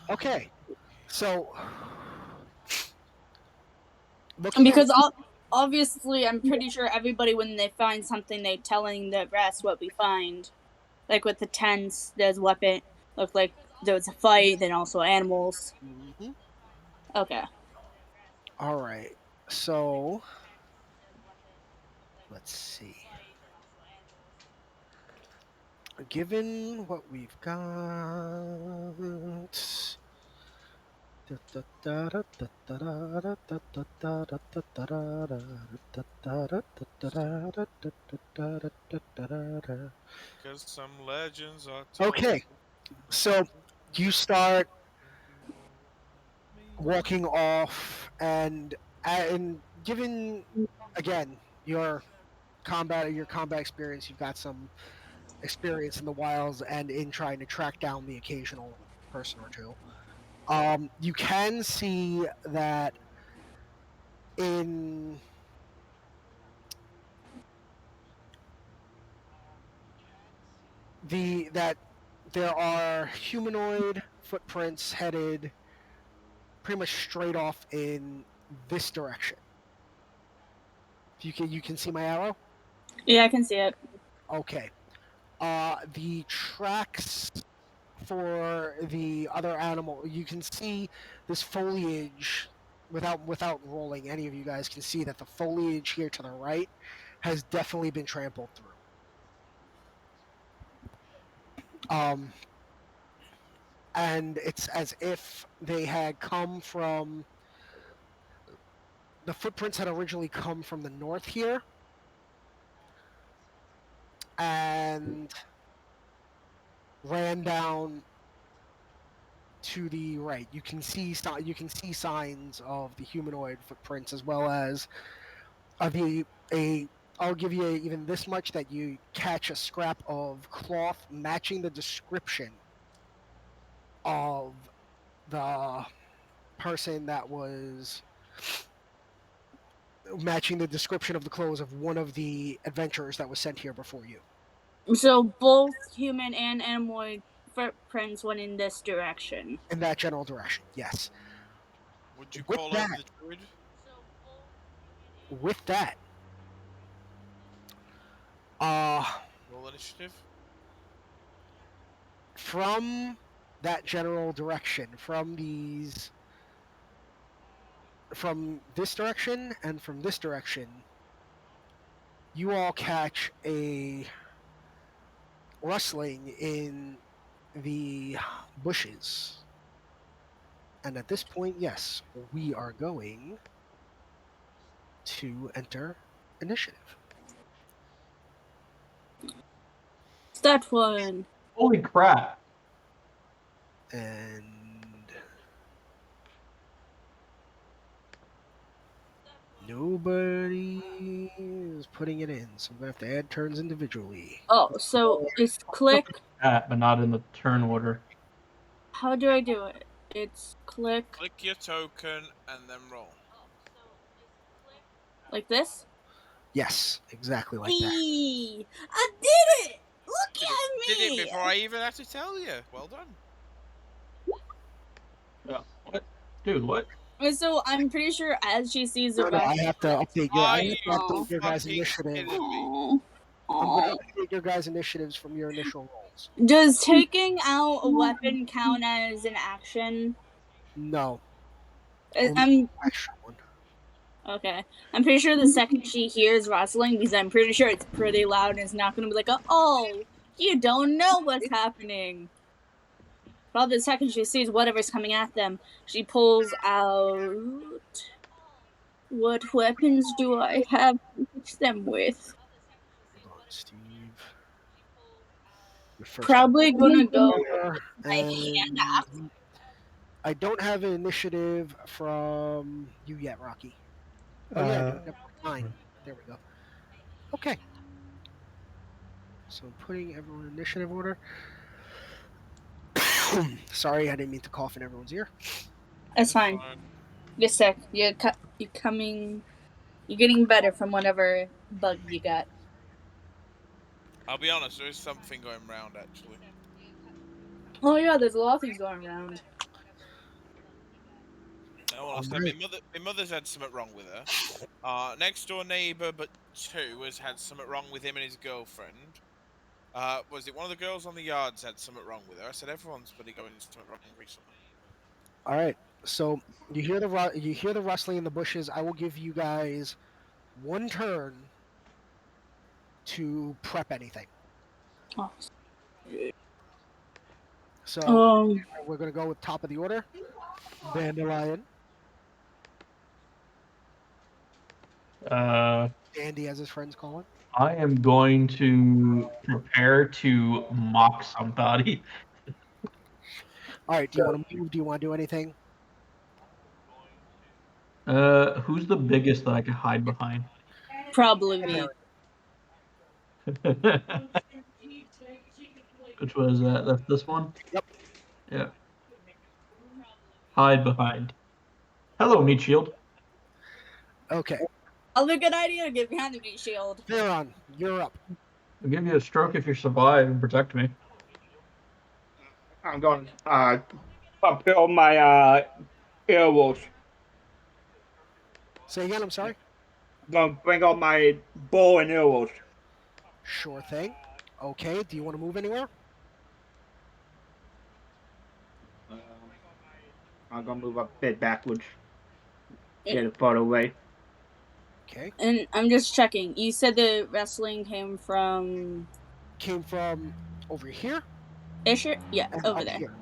Okay, so looking Because at, obviously, I'm pretty sure everybody, when they find something, they telling the rest what we find. Like with the tents, there's weapon. Looked like there was a fight, then also animals. Mhm. Okay. All right, so let's see. Given what we've got. Because some legends are told. Okay, so you start walking off, and given again your combat experience, you've got some experience in the wilds and in trying to track down the occasional person or two. You can see that in that there are humanoid footprints headed pretty much straight off in this direction. You can see my arrow? Yeah, I can see it. Okay. The tracks for the other animal, you can see this foliage without rolling. Any of you guys can see that the foliage here to the right has definitely been trampled through. And it's as if they had come from the footprints had originally come from the north here and ran down to the right. You can see signs of the humanoid footprints as well as I'll give you even this much, that you catch a scrap of cloth matching the description of the person that was matching the description of the clothes of one of the adventurers that was sent here before you. So both human and animal footprints went in this direction. In that general direction, yes. Would you With call that- out the druid? With that, Roll initiative? from that general direction, from this direction and from this direction, you all catch a rustling in the bushes. And at this point, yes, we are going to enter initiative. Start one. Holy crap! And nobody is putting it in, so I'm going to have to add turns individually. Oh, so it's click. But not in the turn order. How do I do it? It's click Click your token and then roll. like this. Yes, exactly like that. Eee, I did it! Look Did at it me! before I even had to tell you. Well done. What? Dude, what? And so I'm pretty sure as she sees the No, I rest. have to update your, Are I you have to update your guys' fucking initiative. kidding me? Aw. I'm going Aw. to update your guys' initiatives from your initial rolls. Does taking out a weapon count as an action? No, only I'm extra one. okay. I'm pretty sure the second she hears rustling, because I'm pretty sure it's pretty loud and it's not going to be like, oh, you don't know what's happening. But the second she sees whatever's coming at them, she pulls out. What weapons do I have to hit them with? Hold on, Steve. Your first Probably gonna go there, my hand and I don't have an initiative from you yet, Rocky. Oh yeah, I do. Never mind. There we go. Okay. So I'm putting everyone in initiative order. Sorry, I didn't mean to cough in everyone's ear. That's fine. You're sick. You're coming. You're getting better from whatever bug you got. I'll be honest, there is something going round actually. Oh yeah, there's a lot of things going around. No, well, I said Alright. my mother's had something wrong with her. Next door neighbour, but two, has had something wrong with him and his girlfriend. Was it one of the girls on the yards had something wrong with her? I said everyone's bloody going something wrong recently. All right. So you hear the rustling in the bushes. I will give you guys one turn to prep anything. Oh. So we're gonna go with top of the order. Dandelion, Dandy, as his friends call him. I am going to prepare to mock somebody. All right. Do you want to move? Do you want to do anything? Who's the biggest that I can hide behind? Probably me. Which was that's this one? Yep. Yeah. Hide behind. Hello, meat shield. Okay. Probably a good idea to get behind the meat shield. Theron, you're up. I'll give you a stroke if you survive and protect me. I'm going to fulfill my arrows. Say again. I'm sorry. Going to bring out my bow and arrows. Sure thing. Okay. Do you want to move anywhere? I'm going to move a bit backwards. Get it far away. Okay. And I'm just checking. You said the wrestling came from Came from over here. Isher? Yeah, And over up there. here.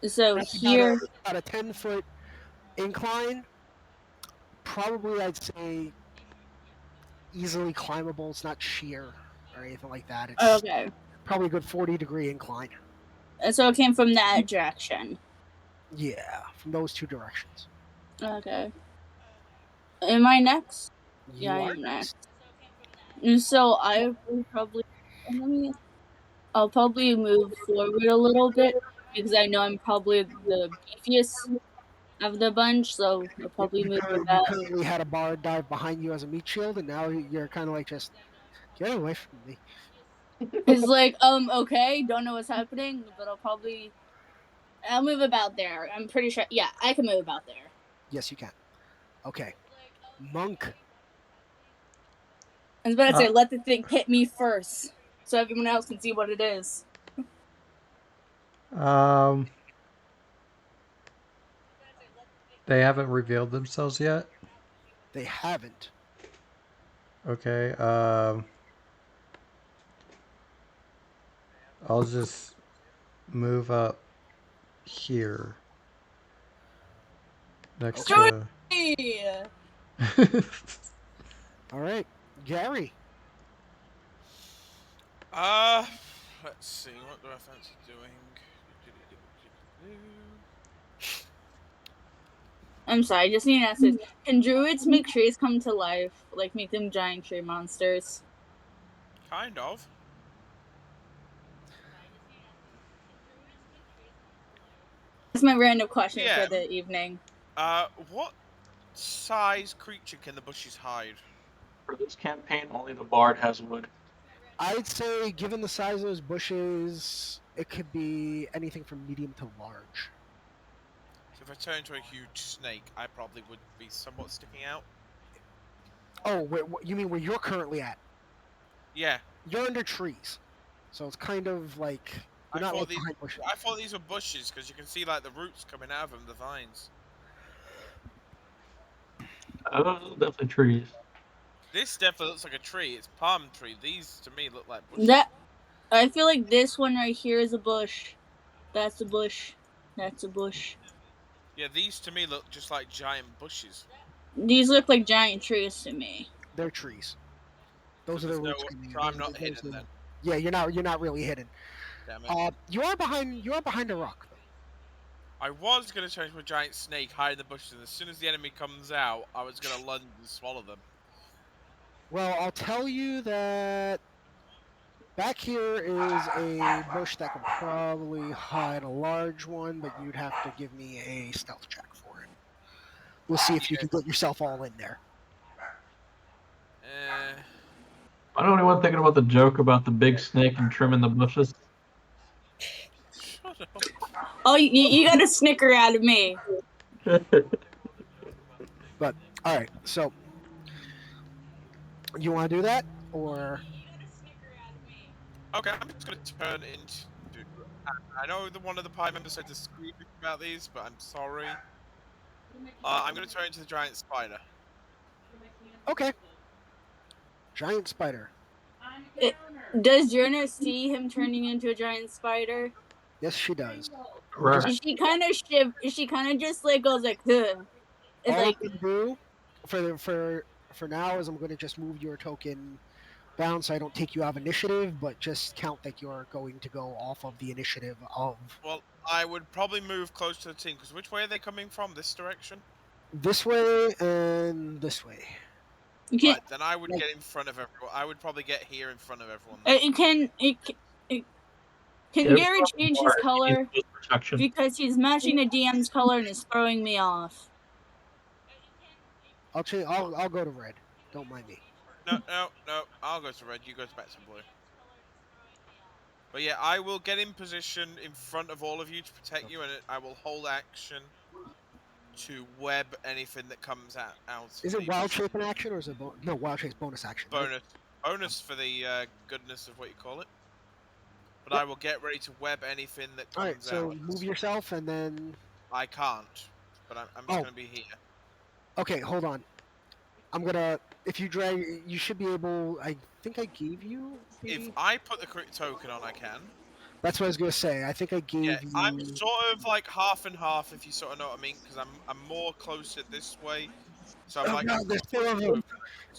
So That's here. about a 10-foot incline. Probably, I'd say, easily climbable. It's not sheer or anything like that. It's Okay. probably a good 40-degree incline. And so it came from that direction. Yeah, from those two directions. Okay. Am I next? You Yeah, I are am next. And so I will probably. I'll probably move forward a little bit because I know I'm probably the beefiest of the bunch, so I'll probably move You about. currently had a bard dive behind you as a meat shield, and now you're kind of like just get away from me. It's like, okay, don't know what's happening, but I'll move about there. I'm pretty sure. Yeah, I can move about there. Yes, you can. Okay, monk. I was about to say, let the thing hit me first, so everyone else can see what it is. They haven't revealed themselves yet. They haven't. Okay. I'll just move up here. Next Okay. to. Hey! All right, Gary. Let's see. What do I fancy doing? I'm sorry, I just need to ask this. Can druids make trees come to life? Like, make them giant tree monsters? Kind of. That's my random question Yeah. for the evening. What size creature can the bushes hide? For this campaign, only the bard has wood. I'd say, given the size of those bushes, it could be anything from medium to large. So if I turn into a huge snake, I probably would be somewhat sticking out. Oh, you mean where you're currently at? Yeah. You're under trees, so it's kind of like you're not like behind bushes. I thought these were bushes because you can see like the roots coming out of them, the vines. Definitely trees. This definitely looks like a tree. It's palm tree. These to me look like bushes. That I feel like this one right here is a bush. That's a bush. That's a bush. Yeah, these to me look just like giant bushes. These look like giant trees to me. They're trees. Those are So the there's roots. no- coming so in. I'm not Those hidden are- then. Yeah, you're not really hidden. Damn it. You are behind a rock. I was gonna turn into a giant snake, hide in the bushes, and as soon as the enemy comes out, I was gonna lunge and swallow them. Well, I'll tell you that back here is a bush that could probably hide a large one, but you'd have to give me a stealth check for it. We'll see if you can get yourself all in there. I don't anyone thinking about the joke about the big snake and trimming the bushes. Shut up. Oh, you got a snicker out of me. All right, so you want to do that, or Okay, I'm just gonna turn into. I know one of the party members said to scream about these, but I'm sorry. I'm gonna turn into the giant spider. okay? Giant spider. Does Jonah see him turning into a giant spider? Yes, she does. Right. She kind of She kind of just like goes like, huh. It's All like, I'm gonna do for now is I'm gonna just move your token down so I don't take you out of initiative, but just count that you're going to go off of the initiative of Well, I would probably move close to the team because which way are they coming from? This direction? this way and this way. you can, Right, then I would get in front of everyone. I would probably get here in front of everyone. can Gary change his color Protection. because he's matching the DM's color and it's throwing me off. I'll change. I'll go to red. Don't mind me. No. I'll go to red. You go back to blue. But yeah, I will get in position in front of all of you to protect you, and I will hold action to web anything that comes out. Is it wild shape in action or is it no wild shape's bonus action? right? bonus for the goodness of what you call it? But I will get ready to web anything that All comes right. So out. move yourself and then. I can't, but I'm just gonna be here. Okay, hold on. I'm gonna. If you drag, you should be able. I think I gave you. If I put the crit token on, I can. That's what I was gonna say. I think I gave Yeah, you. I'm sort of like half and half, if you sort of know what I mean, because I'm more closer this way. So I'm Oh like. God, there's 4 of them.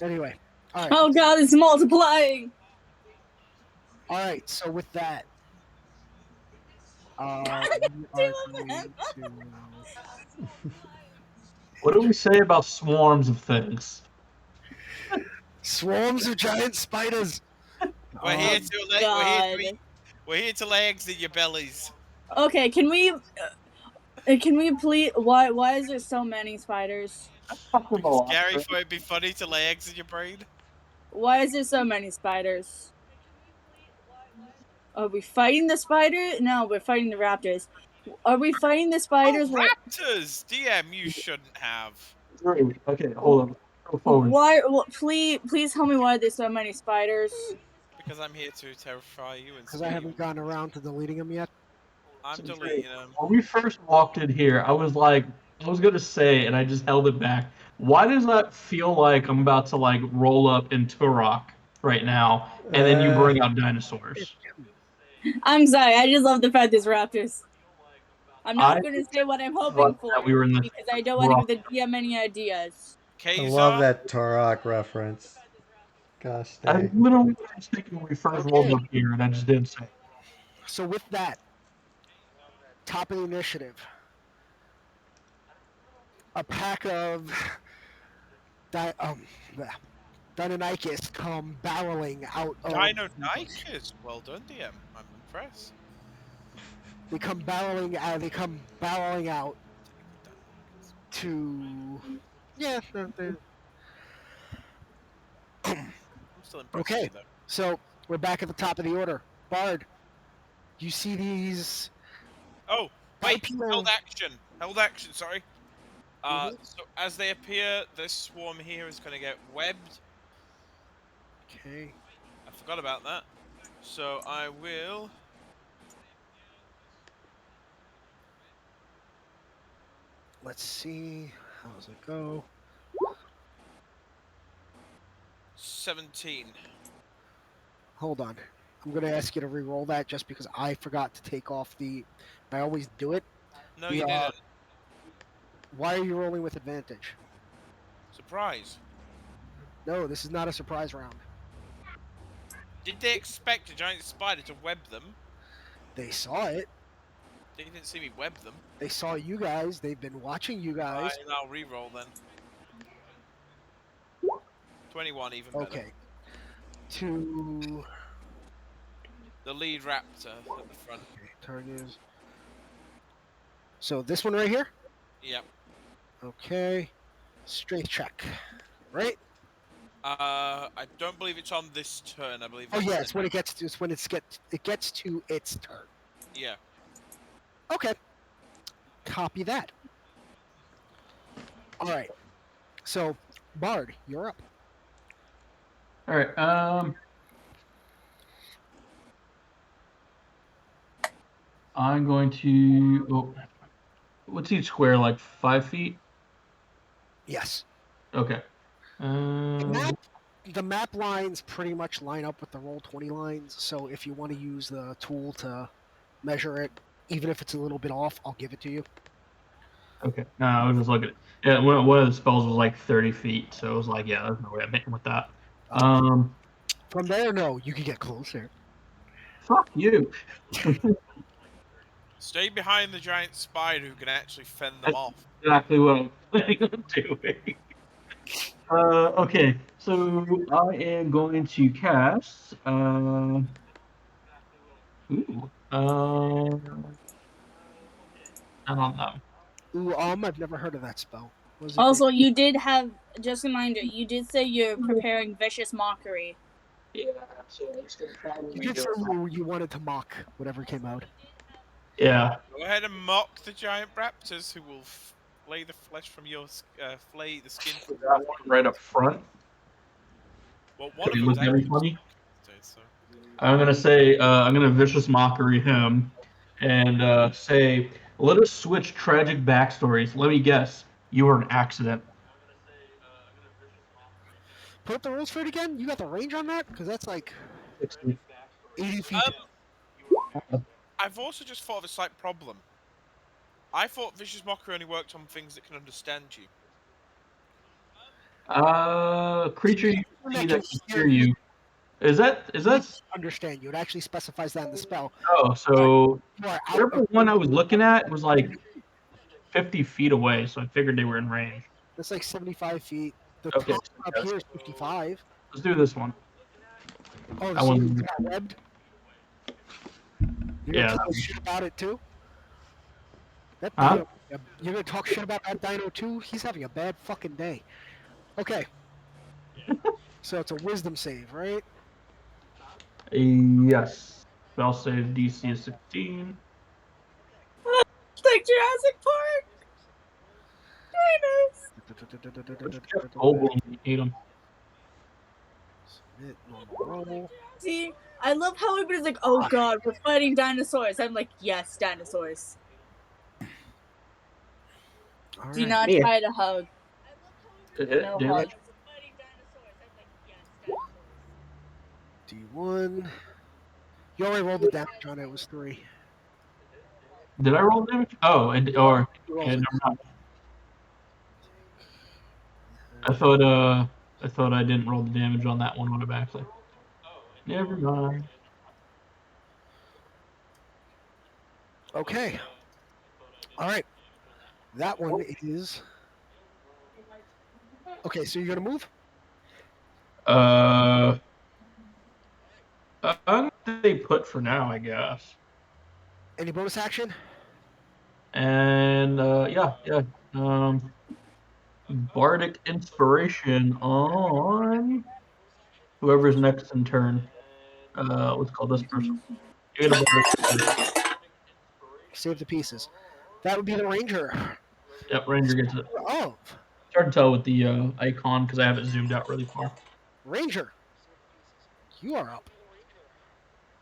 Anyway, all right. Oh god, it's multiplying! All right. So with that, we are going to. What do we say about swarms of things? Swarms of giant spiders. We're here Um, to lay. God. We're here to lay eggs in your bellies. Okay, can we please? Why is there so many spiders? Because Gary thought it'd be funny to lay eggs in your brain. Why is there so many spiders? Are we fighting the spider? No, we're fighting the raptors. Are we fighting the spiders? Oh, raptors! DM, you shouldn't have. Okay, hold on. Go forward. Why? Well, please tell me why there's so many spiders. Because I'm here to terrify you and Because I haven't gotten around to deleting them yet. I'm deleting them. When we first walked in here, I was gonna say, and I just held it back. Why does that feel like I'm about to roll up in Turok right now, and then you bring out dinosaurs? I'm sorry. I just love the fact there's raptors. I'm not I going to say what I'm hoping thought for that we were in the because I don't want to give the DM any ideas. I love Kazar, that Turok reference. Gosh I dang. literally was thinking when we first rolled Okay. up here, and I just didn't say. So with that, top of the initiative, a pack of Deinonychus come barreling out of. Dino Nikers. Well done, DM. I'm impressed. They come barreling out. They come barreling out to. Yeah. I'm still impressed Okay. with you, though. So we're back at the top of the order. Bard, you see these? Oh, wait. Bipedal- Held action. Held action, sorry. Mhm. So as they appear, this swarm here is going to get webbed. Okay. I forgot about that. So I will... Let's see. How does it go? 17. Hold on. I'm gonna ask you to re-roll that just because I forgot to take off the. I always do it. No, you Yeah. didn't. Why are you rolling with advantage? Surprise. No, this is not a surprise round. Did they expect a giant spider to web them? They saw it. They didn't see me web them. They saw you guys. They've been watching you guys. Alright, I'll re-roll then. 21, even better. Okay. To The lead raptor at the front. turn is. So this one right here. Yep. Okay. Strength check. Right. I don't believe it's on this turn. I believe. Oh it's yeah, it's when it gets to. It's when it gets to its turn. Yeah. Okay. Copy that. All right. So, Bard, you're up. All right. I'm going to. Oh, what's each square, like 5 feet? Yes. Okay. The map lines pretty much line up with the Roll20 lines. So if you want to use the tool to measure it, even if it's a little bit off, I'll give it to you. Okay. No, I was just looking. Yeah, one of the spells was like 30 feet, so it was like, yeah, there's no way I'm hitting with that. From there, no, you can get closer. Fuck you. Stay behind the giant spider who can actually fend them off. Exactly what I'm planning on doing. Okay, so I am going to cast. I don't know. Ooh, I've never heard of that spell. What does it Also, do? you did have, just a reminder, you did say you're preparing Vicious Mockery. Yeah, so it's gonna probably You did say you wanted to mock whatever came out. Yeah. Go ahead and mock the giant raptors who will flay the flesh from your flay the skin from That one right up front. well, one of It them's was very actually funny. so. I'm gonna say I'm gonna vicious mockery him, and say, let us switch tragic backstories. Let me guess, you were an accident. Put up the rules for it again. You got the range on that? Because that's like 80 feet. I've also just thought of a slight problem. I thought Vicious Mockery only worked on things that can understand you. Creature you see that can hear you. Is that Understand you. It actually specifies that in the spell. oh, so You are out whatever of one I was looking at was like 50 feet away, so I figured they were in range. That's like 75 feet. The Okay, top up yes. here is 55. Let's do this one. Oh, I so want- you got webbed? You're Yeah. gonna talk shit about it too? That Huh? dino, you're gonna talk shit about that dino too? He's having a bad fucking day. Okay. So it's a wisdom save, right? Yes. Spell save DC is 16. Like Jurassic Park! Dinos! Goldblum, hate him. Submit normal roll. See, I love how everybody's like, oh god, we're fighting dinosaurs. I'm like, yes, dinosaurs. All Do right. not Yeah. try to hug. Hit No damage. hug. D1. You already rolled the damage on it. It was 3. Did I roll damage? Oh, and You or rolled yeah, it. never mind. I thought I didn't roll the damage on that one automatically. Never mind. Okay. All right. That one is. Okay, so you're gonna move. I'm gonna stay put for now, I guess. Any bonus action? And yeah. Bardic Inspiration on whoever's next in turn. Let's call this person. You get a Bardic- Save the pieces. That would be the ranger. Yep, Ranger gets it. Oh, It's hard to tell with the icon because I have it zoomed out really far. ranger. You are up.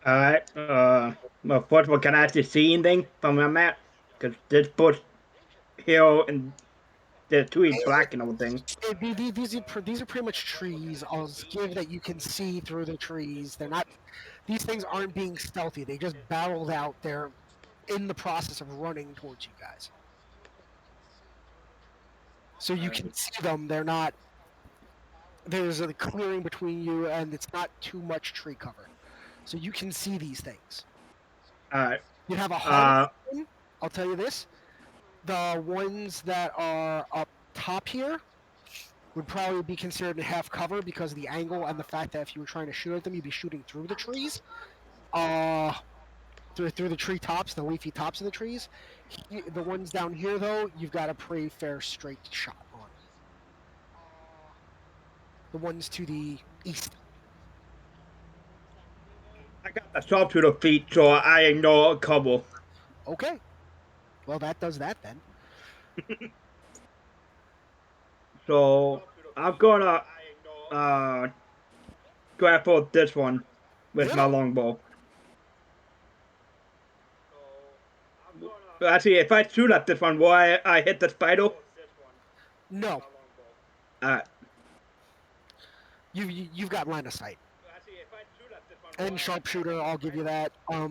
Alright, well, first of all, can I actually see anything from my map? Because this bush hill and the tree black and everything. These are pretty much trees. I'll give that you can see through the trees. They're not. These things aren't being stealthy. They just barreled out. They're in the process of running towards you guys. So you can see them. They're not. There's a clearing between you, and it's not too much tree cover. So you can see these things. Alright, You'd have a hard time, I'll tell you this. The ones that are up top here would probably be considered half cover because of the angle and the fact that if you were trying to shoot at them, you'd be shooting through the trees. Through the tree tops, the leafy tops of the trees. The ones down here, though, you've got a pretty fair straight shot on. The ones to the east. I got the sharpshooter feet, so I ignore cover. Okay. Well, that does that then. So I'm gonna grapple this one with my longbow. Actually, if I shoot at this one, will I hit the spider? No, Alright. you've got line of sight. And sharpshooter, I'll give you that. Are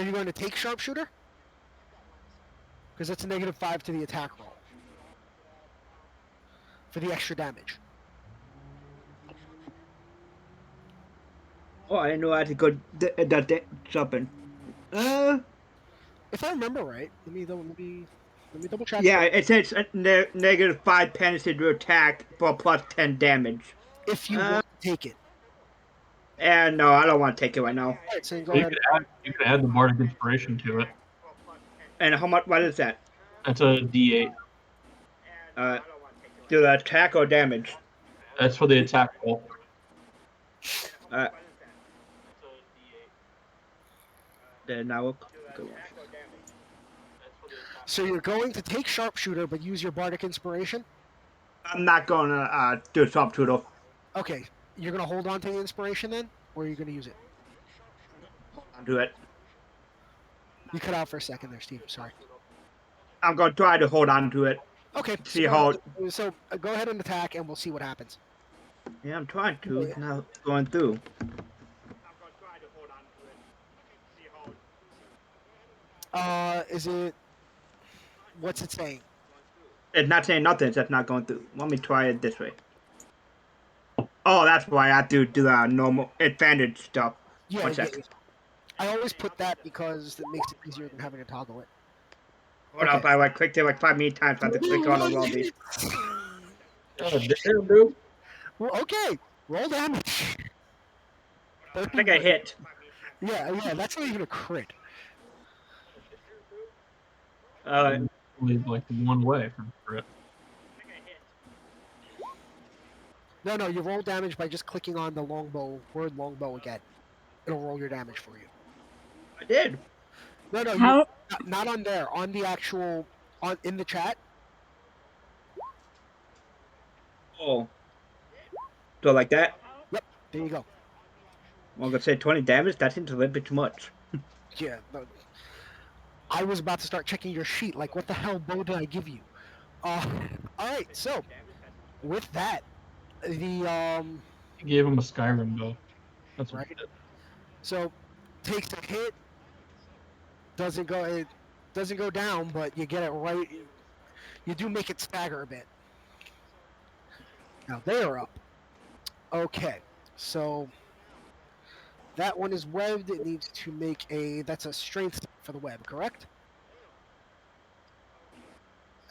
you going to take sharpshooter? Because it's a -5 to the attack roll. For the extra damage. Oh, I didn't know I had to go that jumping. If I remember right, let me double check. Yeah, it says -5 penalty to attack for +10 damage. If you want to take it. And no, I don't want to take it right now. Alright, so you go You ahead. could add the Bardic Inspiration to it. And how much? What is that? That's a D8. Do the attack or damage? That's for the attack roll. Then I will go. So you're going to take sharpshooter, but use your bardic inspiration. I'm not gonna do sharpshooter. Okay, you're gonna hold on to the inspiration then, or are you gonna use it? I'll do it. You cut out for a second there, Steve. Sorry. I'm gonna try to hold on to it. Okay. See how. So go ahead and attack, and we'll see what happens. Yeah, I'm trying to. It's not going through. Is it? What's it saying? It's not saying nothing. It's just not going through. Let me try it this way. Oh, that's why I have to do the normal advantage stuff. Yeah. One second. I always put that because it makes it easier than having to toggle it. Hold up, I clicked it like 5 million times. I have to click on all these. Damn, dude. Well, okay. Roll damage. I think I hit. Yeah, that's not even a crit. Only like one way from crit. No, you roll damage by just clicking on the word longbow again. It'll roll your damage for you. I did. No, How? not on there. On the actual, in the chat. Oh. So like that? Yep, there you go. I'm gonna say 20 damage. That seems a little bit too much. Yeah. No, I was about to start checking your sheet. Like, what the hell bow did I give you? All right. So, with that, the You gave him a Skyrim bow. That's what Right. it is. So takes a hit, it doesn't go down, but you get it right. You do make it stagger a bit. Now they are up. Okay, so that one is webbed. It needs to make that's a strength for the web, correct?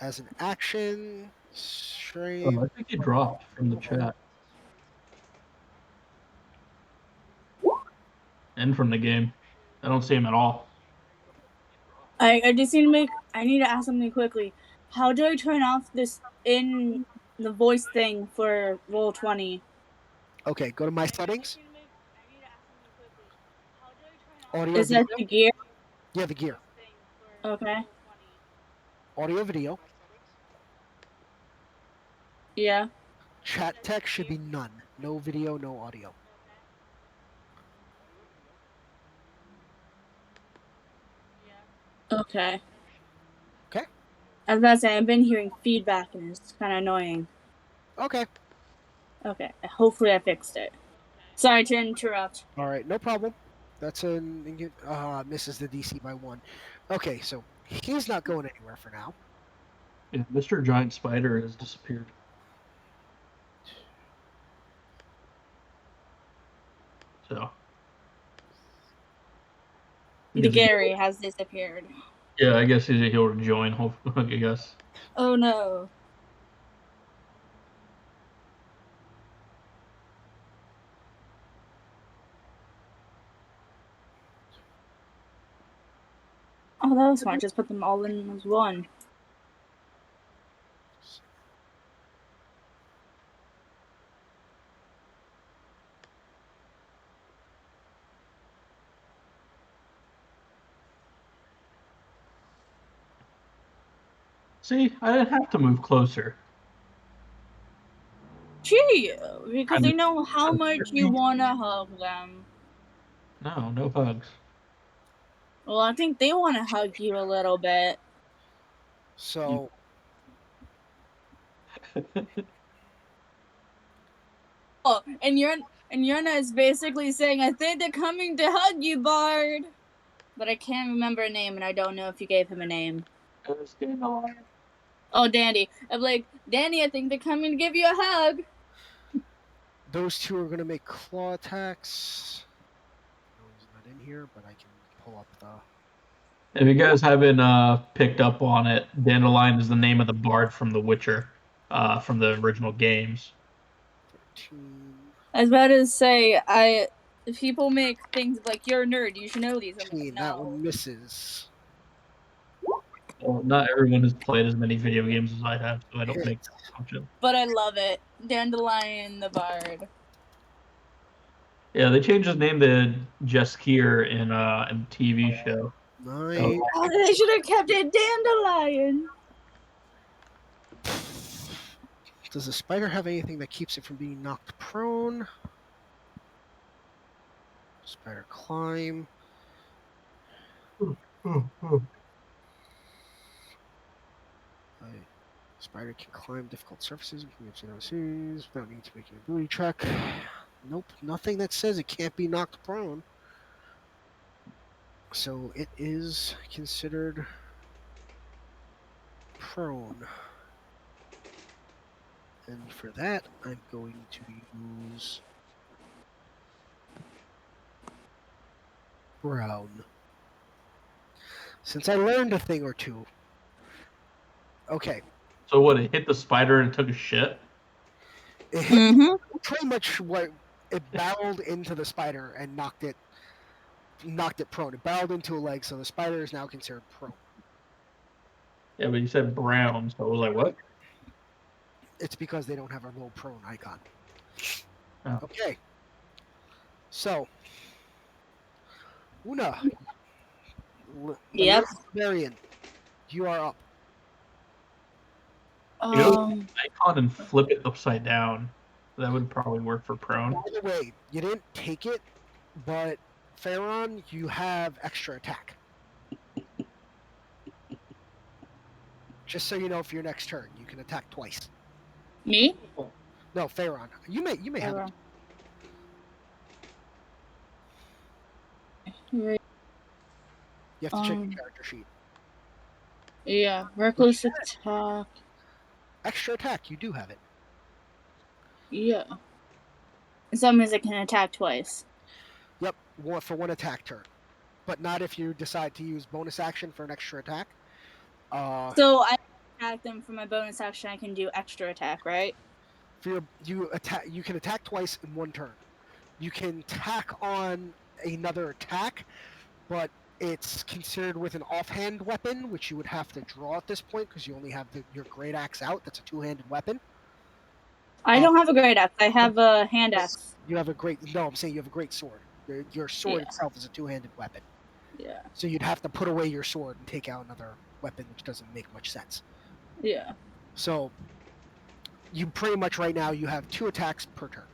As an action, strength. I think he dropped from the chat and from the game. I don't see him at all. I just need to I need to ask something quickly. How do I turn off this in the voice thing for Roll20? Okay, go to my settings. Audio, Is that video. the gear? Yeah, the gear. Okay. Audio, video. Yeah. Chat text should be none. No video, no audio. Okay. Okay. I was about to say, I've been hearing feedback and it's kind of annoying. Okay. Okay. Hopefully I fixed it. Sorry to interrupt. All right, no problem. That's misses the DC by 1. Okay, so he's not going anywhere for now. Yeah, Mr. Giant Spider has disappeared. So. The Gary has disappeared. Yeah, I guess he'll rejoin. Hopefully, I guess. Oh no. Oh, that was smart. Just put them all in as one. See, I didn't have to move closer. Gee, because they know how much you want to hug them. No hugs. Well, I think they want to hug you a little bit. So Oh, and Yurna is basically saying, I think they're coming to hug you, Bard. But I can't remember a name, and I don't know if you gave him a name. Oh, Dandy. I'm like, Dandy, I think they're coming to give you a hug. those two are going to make claw attacks. No, he's not in here, but I can pull up the... If you guys haven't picked up on it, Dandelion is the name of the bard from The Witcher, from the original games. 13. I was about to say, people make things like, you're a nerd, you should know these. I'm like, no. That one misses. Well, not everyone has played as many video games as I have, so I don't make that assumption. But I love it. Dandelion the Bard. Yeah, they changed his name to Jeskier in a TV show. Nice. Oh, they should have kept it Dandelion. Does the spider have anything that keeps it from being knocked prone? Spider climb. Spider can climb difficult surfaces without needing to make an ability check. Nope, nothing that says it can't be knocked prone. So it is considered prone. And for that, I'm going to use Brown. Since I learned a thing or two. Okay. So what, it hit the spider and took a shit? It hit pretty much what it barreled into the spider and knocked it prone. It barreled into a leg, so the spider is now considered prone. Yeah, but you said brown, so I was like, what? It's because they don't have a little prone icon. Oh. Okay. So, Una. Yep. Marion, you are up. You know, icon and flip it upside down. That would probably work for prone. By the way, you didn't take it, but Pharaon, you have extra attack. Just so you know, for your next turn, you can attack twice. Me? No, Pharaon. You may have it. Right. You have to check Um. your character sheet. Yeah. Reckless attack. Extra attack, you do have it. Yeah. So that means I can attack twice. Yep, for one attack turn. But not if you decide to use bonus action for an extra attack. So I attack them for my bonus action. I can do extra attack, right? You can attack twice in one turn. You can tack on another attack, but it's considered with an offhand weapon, which you would have to draw at this point because you only have your great axe out. That's a two-handed weapon. I don't have a great axe. I have a hand axe. You have a great. No, I'm saying you have a great sword. Your sword Yeah. itself is a two-handed weapon. Yeah. So you'd have to put away your sword and take out another weapon, which doesn't make much sense. Yeah. So you pretty much right now you have 2 attacks per turn,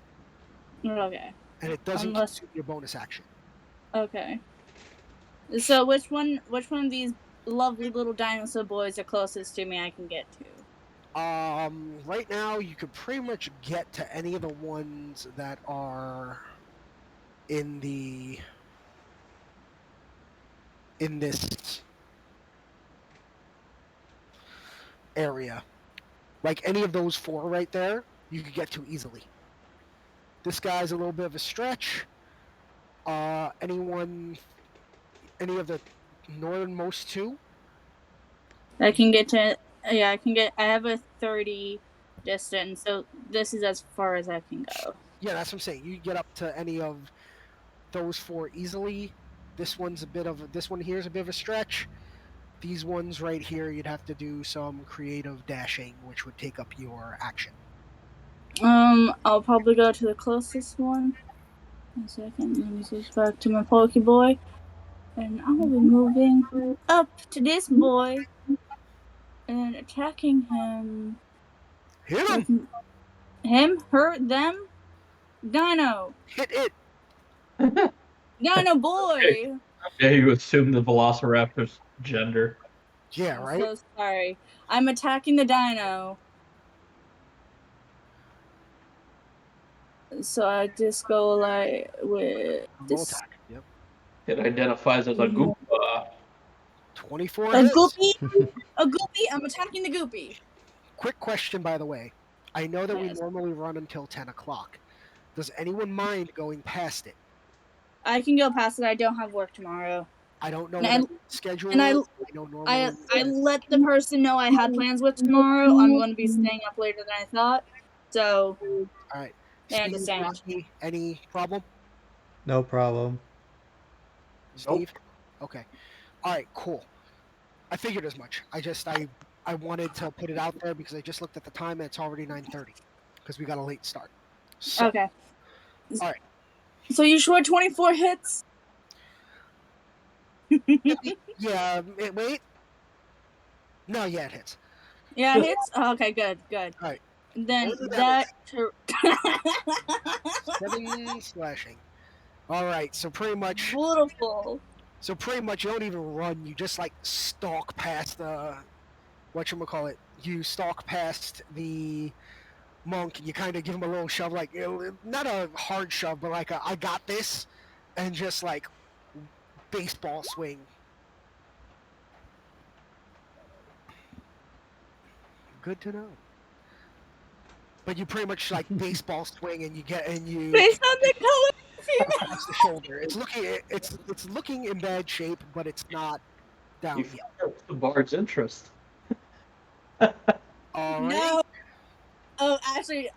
Okay. and it doesn't Unless- consume your bonus action. Okay. So which one of these lovely little dinosaur boys are closest to me I can get to? Right now you could pretty much get to any of the ones that are in this area. Like any of those 4 right there, you could get to easily. This guy's a little bit of a stretch. Any of the northernmost 2? I can get to. Yeah, I can get. I have a 30 distance, so this is as far as I can go. Yeah, that's what I'm saying. You get up to any of those 4 easily. This one here's a bit of a stretch. These ones right here, you'd have to do some creative dashing, which would take up your action. I'll probably go to the closest one. 1 second. Let me switch back to my Pokeboy, and I'll be moving up to this boy and attacking him. Hit him! Him? Her? Them? Dino! Hit it! Dino boy! Yeah, you assume the Velociraptor's gender. Yeah, I'm right? so sorry. I'm attacking the dino. So I just go like with Roll this. attack. Yep. It identifies as a Goomba. 24 A hits. goopy? A goopy? I'm attacking the goopy. Quick question, by the way. I know that we Yes. normally run until 10 o'clock. Does anyone mind going past it? I can go past it. I don't have work tomorrow. I don't know And what the schedule and I- is. I know normally. I let the person know I had plans with tomorrow. I'm going to be staying up later than I thought. So, All right. they Steve, understand. Rocky, any problem? No problem. Steve? Okay. All right, cool. I figured as much. I wanted to put it out there because I just looked at the time and it's already 9:30 because we got a late start. So, okay. All right. So you sure 24 hits? Yeah, wait. No, yeah, it hits. Yeah, it hits? Oh, okay, good. Alright. Then What is that... 7 slashing. All right, so pretty much Beautiful. you don't even run. You just like stalk past the whatchamacallit. You stalk past the monk. You kind of give him a little shove, like not a hard shove, but like I got this, and just like baseball swing. Good to know. But you pretty much like baseball swing, and you Based on the color. across the shoulder. It's looking in bad shape, but it's not down You yet. fucked the bard's interest. All right. No. Oh, actually,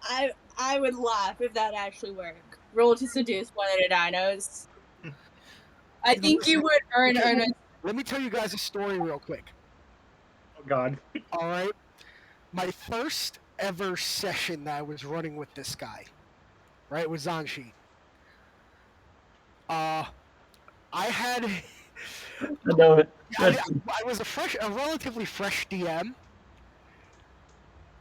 I would laugh if that actually worked. Roll to seduce one of the dinos. I think you would earn a... Let me tell you guys a story real quick. Oh God. All right. My first ever session that I was running with this guy, right, with Zanshi. I had. I know it. I was a relatively fresh DM.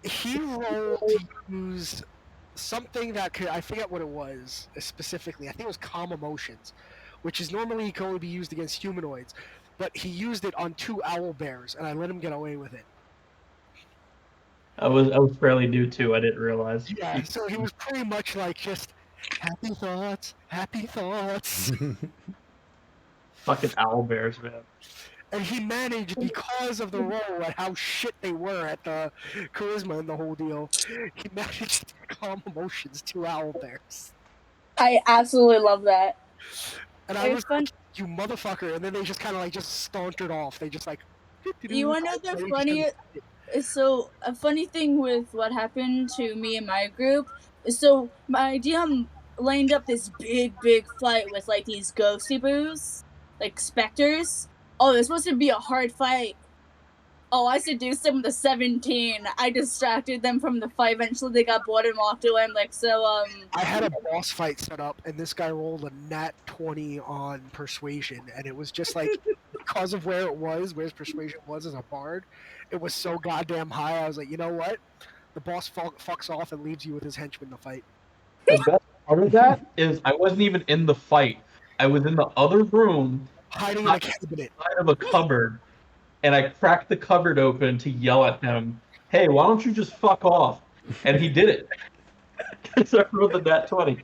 He rolled to use something that I forget what it was specifically. I think it was calm emotions, which is normally can only be used against humanoids, but he used it on 2 owl bears, and I let him get away with it. I was fairly new too. I didn't realize. Yeah, so he was pretty much like just happy thoughts, happy thoughts. Fucking owlbears, man. And he managed, because of the role and how shit they were at the charisma and the whole deal, he managed to calm emotions to owlbears. I absolutely love that. And I It's was fun. like, you motherfucker, and then they just kind of like just stauntered off. They just like. You wanna know the and they just funniest? kinda- So a funny thing with what happened to me and my group is, so my DM lined up this big fight with like these ghosty boos, like specters. Oh, it's supposed to be a hard fight. Oh, I seduced them with a 17. I distracted them from the fight. Eventually, they got bored and walked away. I'm like, so I had a boss fight set up, and this guy rolled a nat 20 on persuasion, and it was just like, because of where his persuasion was as a bard, it was so goddamn high. I was like, you know what? The boss fucks off and leaves you with his henchman to fight. The best part of that is I wasn't even in the fight. I was in the other room, Hiding in a cabinet. inside of a cupboard, and I cracked the cupboard open to yell at him, "Hey, why don't you just fuck off?" And he did it. So I rolled the nat 20.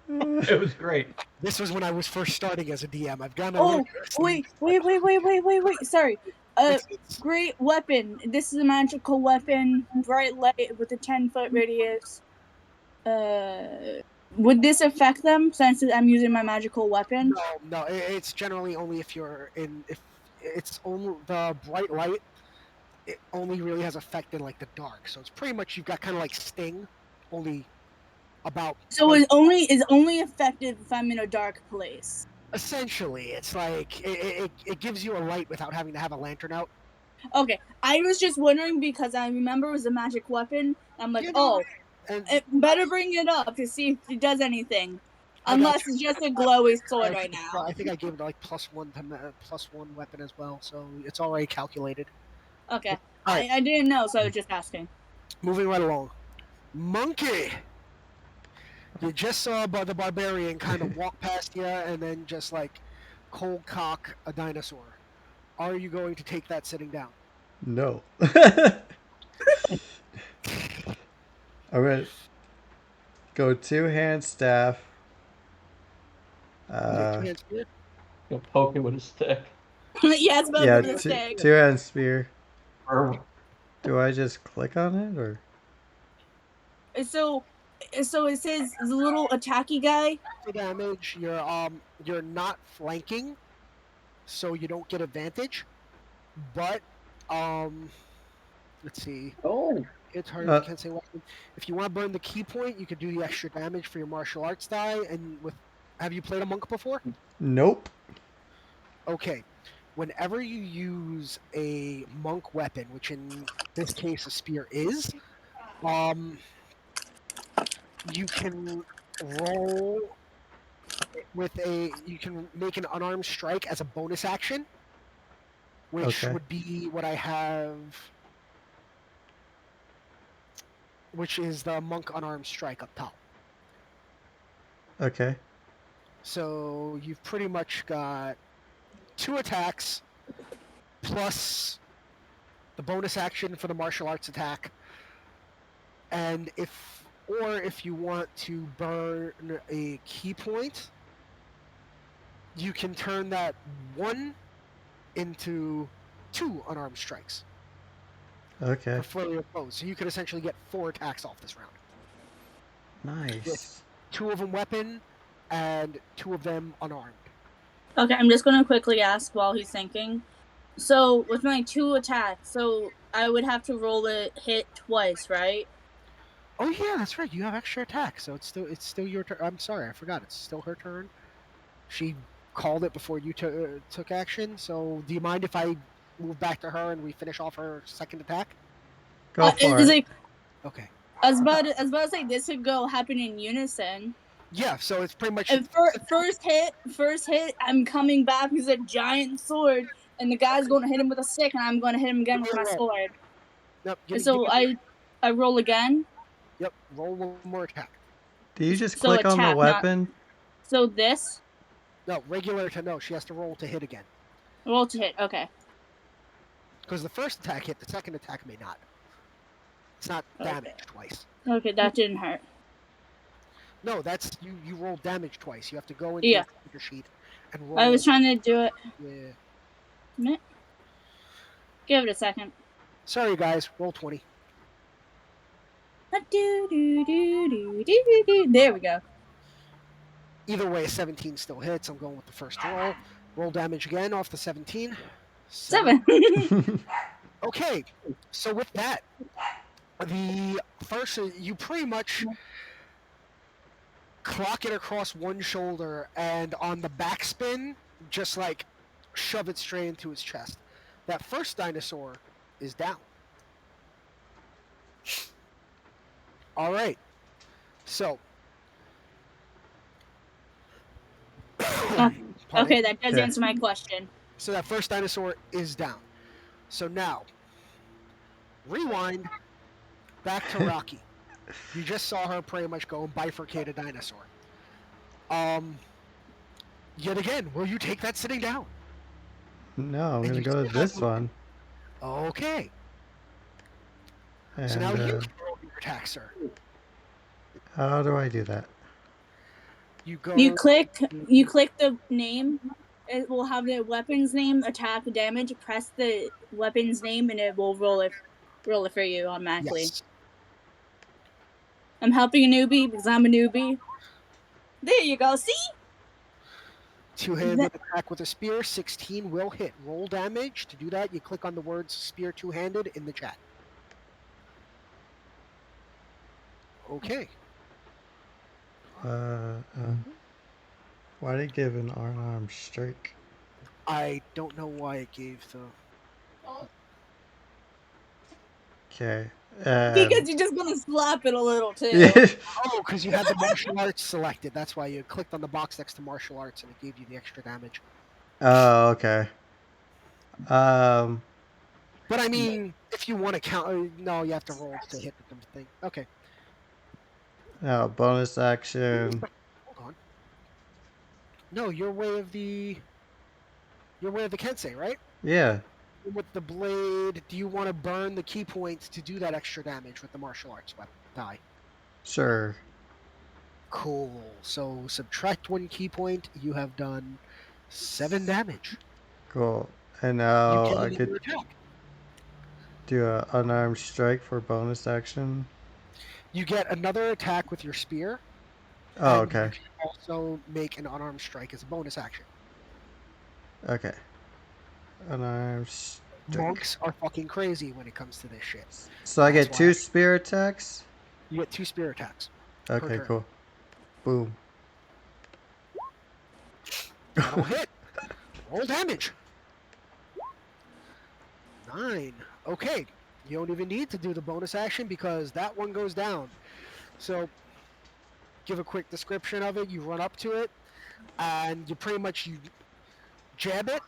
It was great. This was when I was first starting as a DM. I've gotten a oh, little wait. Sorry. It's- Great weapon. This is a magical weapon. Bright light with a 10-foot radius. Would this affect them since I'm using my magical weapon? No, it's generally only if you're in. If it's only the bright light, it only really has effect in like the dark. So it's pretty much you've got kind of like Sting, only about. So it is only effective if I'm in a dark place. Essentially, it's like it gives you a light without having to have a lantern out. Okay, I was just wondering because I remember it was a magic weapon. I'm like, You know, oh, and it better bring it up to see if it does anything. I got Unless it's just a glowy sword right I now. think I gave it like +1 to +1 weapon as well, so it's already calculated. Okay, Alright. I didn't know, so I was just asking. Moving right along. Monkey! You just saw the barbarian kind of walk past you and then just like cold cock a dinosaur. Are you going to take that sitting down? No. I'm gonna go 2-hand staff. Hands here? He'll poke it with a stick. Yeah, it's about Yeah, the mistake. 2-hand spear. Or Do I just click on it or? So it says the little attacky guy. For damage, you're not flanking, so you don't get advantage. But let's see. oh, It's hard. I can't say weapon. If you want to burn the key point, you could do the extra damage for your martial arts die. And with, have you played a monk before? Nope. Okay. Whenever you use a monk weapon, which in this case a spear is, you can roll with you can make an unarmed strike as a bonus action, which Okay. would be what I have, which is the monk unarmed strike up top. Okay. So you've pretty much got 2 attacks plus the bonus action for the martial arts attack, and if you want to burn a key point, you can turn that 1 into 2 unarmed strikes Okay. for flurry of blows. So you could essentially get 4 attacks off this round. Nice. 2 of them weapon, and 2 of them unarmed. Okay, I'm just gonna quickly ask while he's thinking. So with my 2 attacks, so I would have to roll it hit twice, right? Oh yeah, that's right. You have extra attack, so it's still your turn. I'm sorry, I forgot. It's still her turn. She called it before you took action. So do you mind if I move back to her and we finish off her second attack? Go for It's it. like, Okay. I was about to say this could go happen in unison. Yeah. So it's pretty much. And first hit, I'm coming back with a giant sword, and the guy's going to hit him with a stick, and I'm going to hit him again with my sword. Yep. And so I roll again. Yep. Roll 1 more attack. Do you just So click on the attack, not- weapon? So this No, regular to no. She has to roll to hit again. roll to hit. Okay. Because the first attack hit, the second attack may not. It's not damage twice. Okay, that didn't hurt. No, that's you roll damage twice. You have to go into Yeah. your sheet and roll. I was trying to do it. Yeah. Give it a second. Sorry, guys. Roll 20. There we go. Either way, a 17 still hits. I'm going with the first roll. Roll damage again off the 17. 7. Okay, so with that, the first you pretty much clock it across one shoulder, and on the backspin, just like shove it straight into his chest. That first dinosaur is down. All right, so. Okay, that does Okay. answer my question. So that first dinosaur is down. So now, rewind back to Rocky. You just saw her pretty much go and bifurcate a dinosaur. Yet again, will you take that sitting down? No, I'm And gonna you go with still have this one. Okay. And So now you can roll your attack, sir. how do I do that? You go. You click the name. It will have the weapon's name, attack, damage. Press the weapon's name, and it will roll it for you automatically. Yes. I'm helping a newbie because I'm a newbie. There you go. See? Two-handed attack with a spear. 16 will hit. Roll damage. To do that, you click on the words spear two-handed in the chat. Okay. Why did it give an unarmed strike? I don't know why it gave the. Okay. Because you're just gonna slap it a little too. Oh, because you had the martial arts selected. That's why you clicked on the box next to martial arts, and it gave you the extra damage. Oh, okay. But I mean, if you want to count, no, you have to roll to hit the thing. Okay, Oh, bonus action. hold on. No, your way of the Kensei, right? Yeah. With the blade, do you want to burn the key points to do that extra damage with the martial arts weapon die? Sure. Cool. So subtract 1 key point. You have done 7 damage. Cool. And You now get I another could attack. do an unarmed strike for bonus action. You get another attack with your spear. Oh, and okay. You can also make an unarmed strike as a bonus action. Okay. Unarmed strike. Monks are fucking crazy when it comes to this shit. So I That's get 2 why- spear attacks? You get 2 spear attacks. Okay, turn. cool. Boom. That'll hit. Roll damage. 9. Okay. You don't even need to do the bonus action because that one goes down. So, give a quick description of it. You run up to it, and you pretty much you jab it,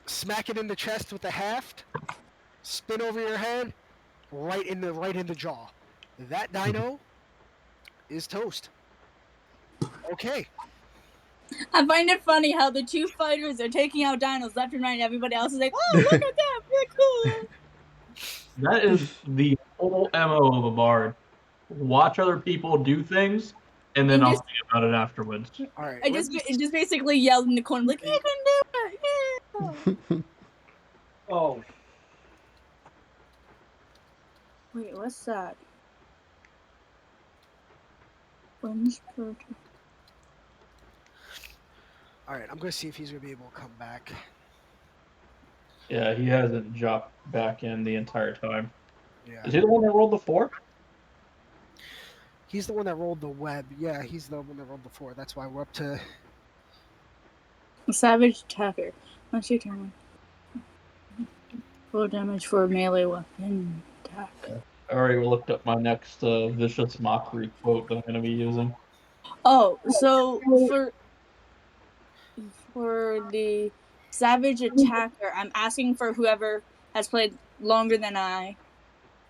smack it in the chest with the haft, spin over your head, right in the jaw. That dino is toast. Okay. I find it funny how the two fighters are taking out dinos left and right, and everybody else is like, "Oh, look at that! We're cool." That is the whole MO of a bard. Watch other people do things, and then And I'll just- think about it afterwards. All right. I just basically yelled in the corner like, "I can do it!" Yeah. Oh. Wait, what's that? Orange protein. All right. I'm gonna see if he's gonna be able to come back. Yeah, he hasn't dropped back in the entire time. Yeah. Is he the one that rolled the 4? He's the one that rolled the web. Yeah, he's the one that rolled the 4. That's why we're up to. Savage attacker. Once your turn. Full damage for a melee weapon attack. I already looked up my next vicious mockery quote that I'm going to be using. Oh, so for the savage attacker, I'm asking for whoever has played longer than I.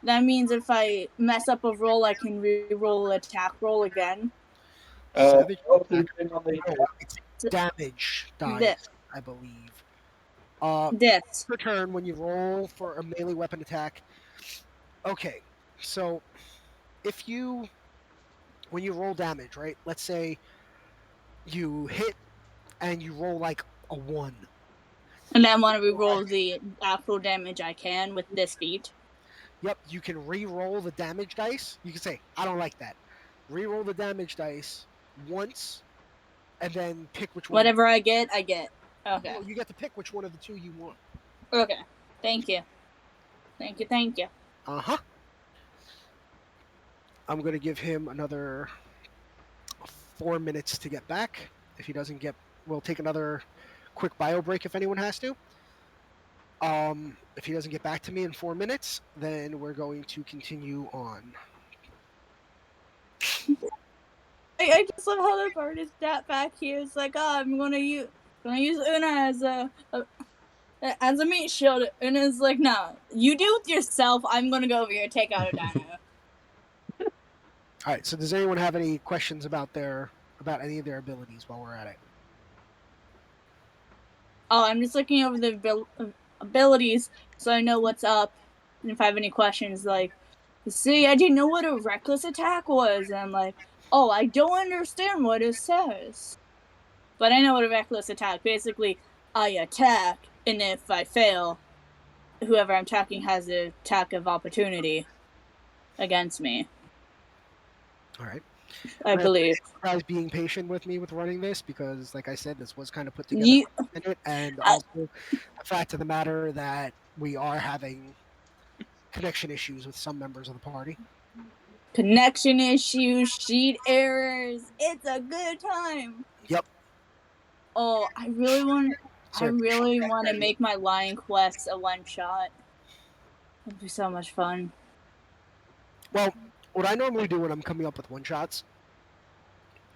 That means if I mess up a roll, I can re-roll attack roll again. Savage what's his attacker. name on the- Oh, it's damage dice, This. I believe. This. Per turn when you roll for a melee weapon attack. Okay, so when you roll damage, right? Let's say you hit and you roll like a 1. And then want to re-roll the actual damage I can with this feat. Yep, you can re-roll the damage dice. You can say, I don't like that. Re-roll the damage dice once, and then pick which one. Whatever I get, I get. Okay. No, you get to pick which one of the 2 you want. Okay. Thank you. Thank you. Uh-huh. I'm going to give him another 4 minutes to get back. If he doesn't get... We'll take another quick bio break if anyone has to. If he doesn't get back to me in 4 minutes, then we're going to continue on. I just love how the bird is that back here. It's like, oh, I'm gonna use Una as a meat shield. Una's like, no, you deal with yourself. I'm gonna go over here and take out a dino. All right. So, does anyone have any questions about any of their abilities while we're at it? Oh, I'm just looking over the abilities so I know what's up. And if I have any questions, like, see, I didn't know what a reckless attack was. And I'm like, oh, I don't understand what it says. But I know what a reckless attack. Basically, I attack, and if I fail, whoever I'm attacking has an attack of opportunity against me. All right. I believe. Guys being patient with me with running this because, like I said, this was kind of put together and also the fact of the matter that we are having connection issues with some members of the party. Connection issues, sheet errors. It's a good time. Yep. Oh, I really want to make my Lion Quest a one-shot. It'd be so much fun. Well, what I normally do when I'm coming up with one-shots,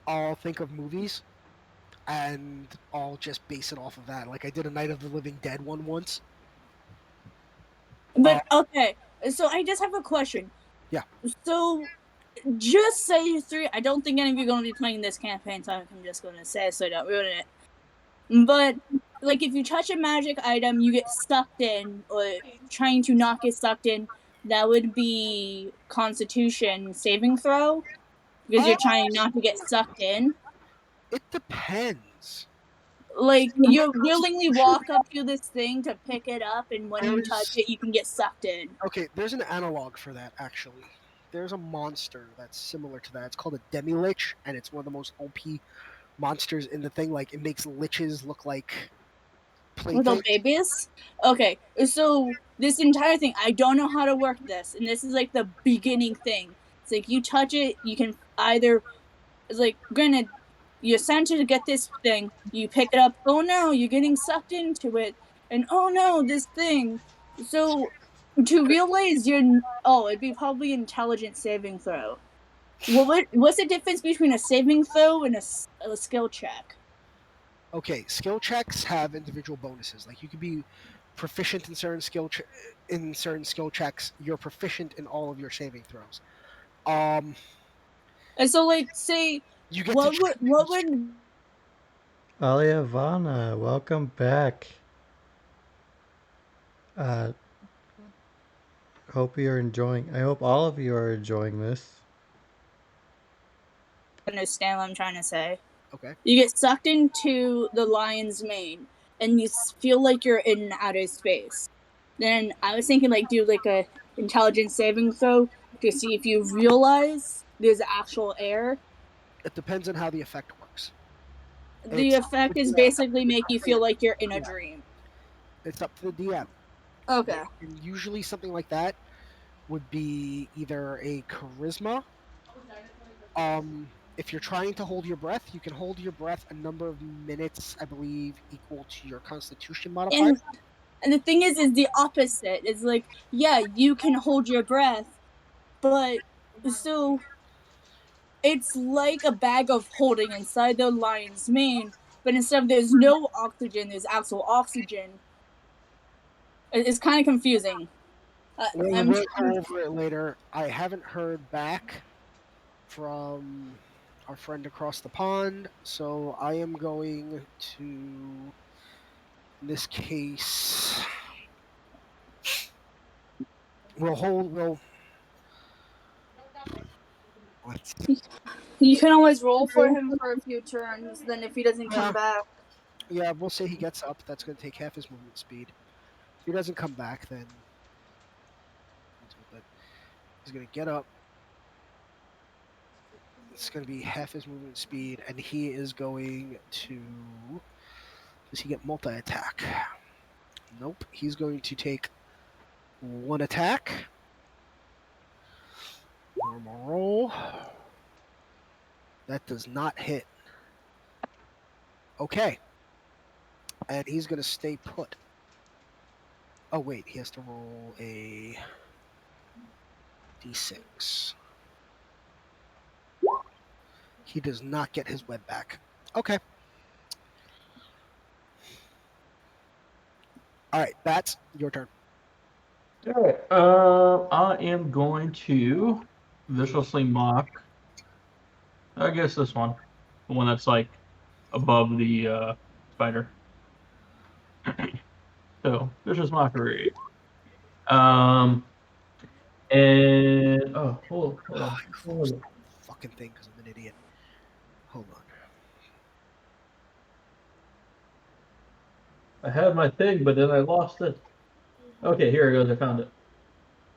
I'll think of movies, and I'll just base it off of that. Like I did a Night of the Living Dead one once. But, okay, so I just have a question. Yeah. So, just say 3, I don't think any of you are going to be playing this campaign, so I'm just going to say it so I don't ruin it. But, like, if you touch a magic item, you get sucked in, or trying to not get sucked in, that would be Constitution saving throw, because you're trying not to get sucked in. It depends. Like, you willingly walk up to this thing to pick it up, and when you touch it, you can get sucked in. Okay, there's an analog for that, actually. There's a monster that's similar to that. It's called a Demi-Lich, and it's one of the most OP monsters in the thing. Like, it makes liches look like Little babies? Okay, so this entire thing, I don't know how to work this, and this is like the beginning thing. It's like, you touch it, you can either... It's like, granted, you're sent to get this thing, you pick it up, oh no, you're getting sucked into it, and oh no, this thing. So, to realize it'd be probably intelligence saving throw. Well, what's the difference between a saving throw and a skill check? Okay, skill checks have individual bonuses. Like, you could be proficient in certain skill checks. You're proficient in all of your saving throws. And so, like, say, you get what would Aliavana, welcome back. Hope you're enjoying. I hope all of you are enjoying this. Understand what I'm trying to say? Okay. You get sucked into the lion's mane, and you feel like you're in outer space. Then I was thinking, like, do like a intelligence saving throw to see if you realize there's actual air. It depends on how the effect works. The effect is basically make you feel like you're in a dream. It's up to the DM. Okay. And usually something like that would be either a charisma. If you're trying to hold your breath, you can hold your breath a number of minutes, I believe, equal to your Constitution modifier. And the thing is the opposite. It's like, yeah, you can hold your breath, but so it's like a bag of holding inside the lion's mane, but instead of there's no oxygen, there's actual oxygen. It's kind of confusing. We'll go over it later. I haven't heard back from our friend across the pond, so I am going to, in this case, we'll you can always roll for him for a few turns, then if he doesn't come back. Yeah, we'll say he gets up. That's going to take half his movement speed. If he doesn't come back, then but he's going to get up. It's going to be half his movement speed, and he is going to. Does he get multi attack? Nope. He's going to take one attack. Normal roll. That does not hit. Okay. And he's going to stay put. Oh, wait. He has to roll a d6. He does not get his web back. Okay. All right, Bats, your turn. All right. I am going to viciously mock. I guess this one, the one that's like above the spider. So vicious mockery. And hold on. Close the fucking thing because I'm an idiot. Hold on. I had my thing, but then I lost it. Okay, here it goes. I found it.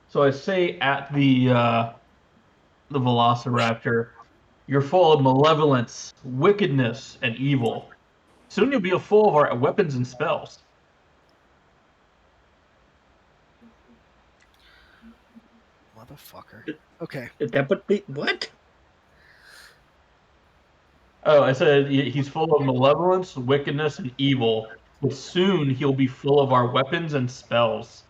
So I say at the Velociraptor, you're full of malevolence, wickedness, and evil. Soon you'll be full of our weapons and spells. Motherfucker. Okay. Is that what the what? Oh, I said he's full of malevolence, wickedness, and evil. But soon he'll be full of our weapons and spells.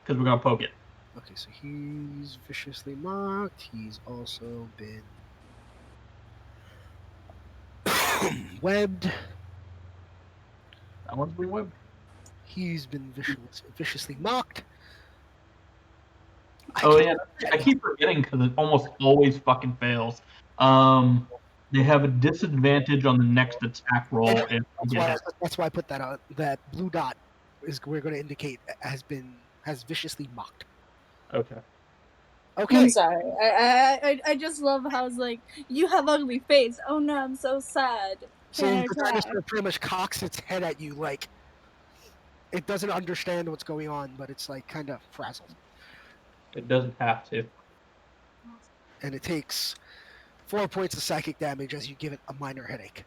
Because we're gonna poke it. Okay, so he's viciously mocked. He's also been webbed. That one's been webbed. He's been viciously mocked. Oh yeah, I keep forgetting because it almost always fucking fails. They have a disadvantage on the next attack roll if they get hit. That's why I put that on. That blue dot is we're going to indicate has viciously mocked. Okay. Okay. I'm sorry. I just love how it's like, you have ugly face. Oh no, I'm so sad. So Can I the try? dinosaur pretty much cocks its head at you like it doesn't understand what's going on, but it's like kind of frazzled. It doesn't have to. And it takes 4 points of psychic damage as you give it a minor headache.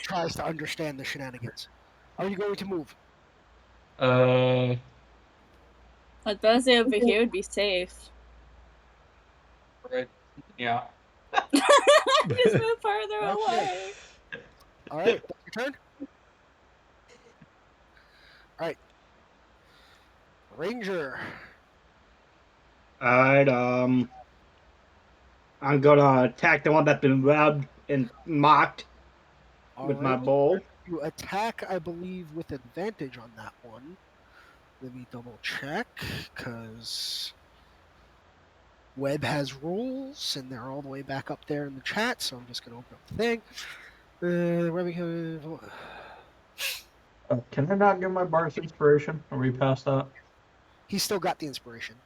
Tries to understand the shenanigans. Are you going to move? Uh, I'd better say over here would be safe. right. Yeah. Just move further Okay. away. All right, that's your turn. All right, Ranger. Alright, I'm gonna attack the one that's been webbed and mocked All with my right. bow. You attack, I believe, with advantage on that one. Let me double check, because Webb has rules, and they're all the way back up there in the chat, so I'm just going to open up the thing. Can I not give my Bard's inspiration? Are we past that? He's still got the inspiration.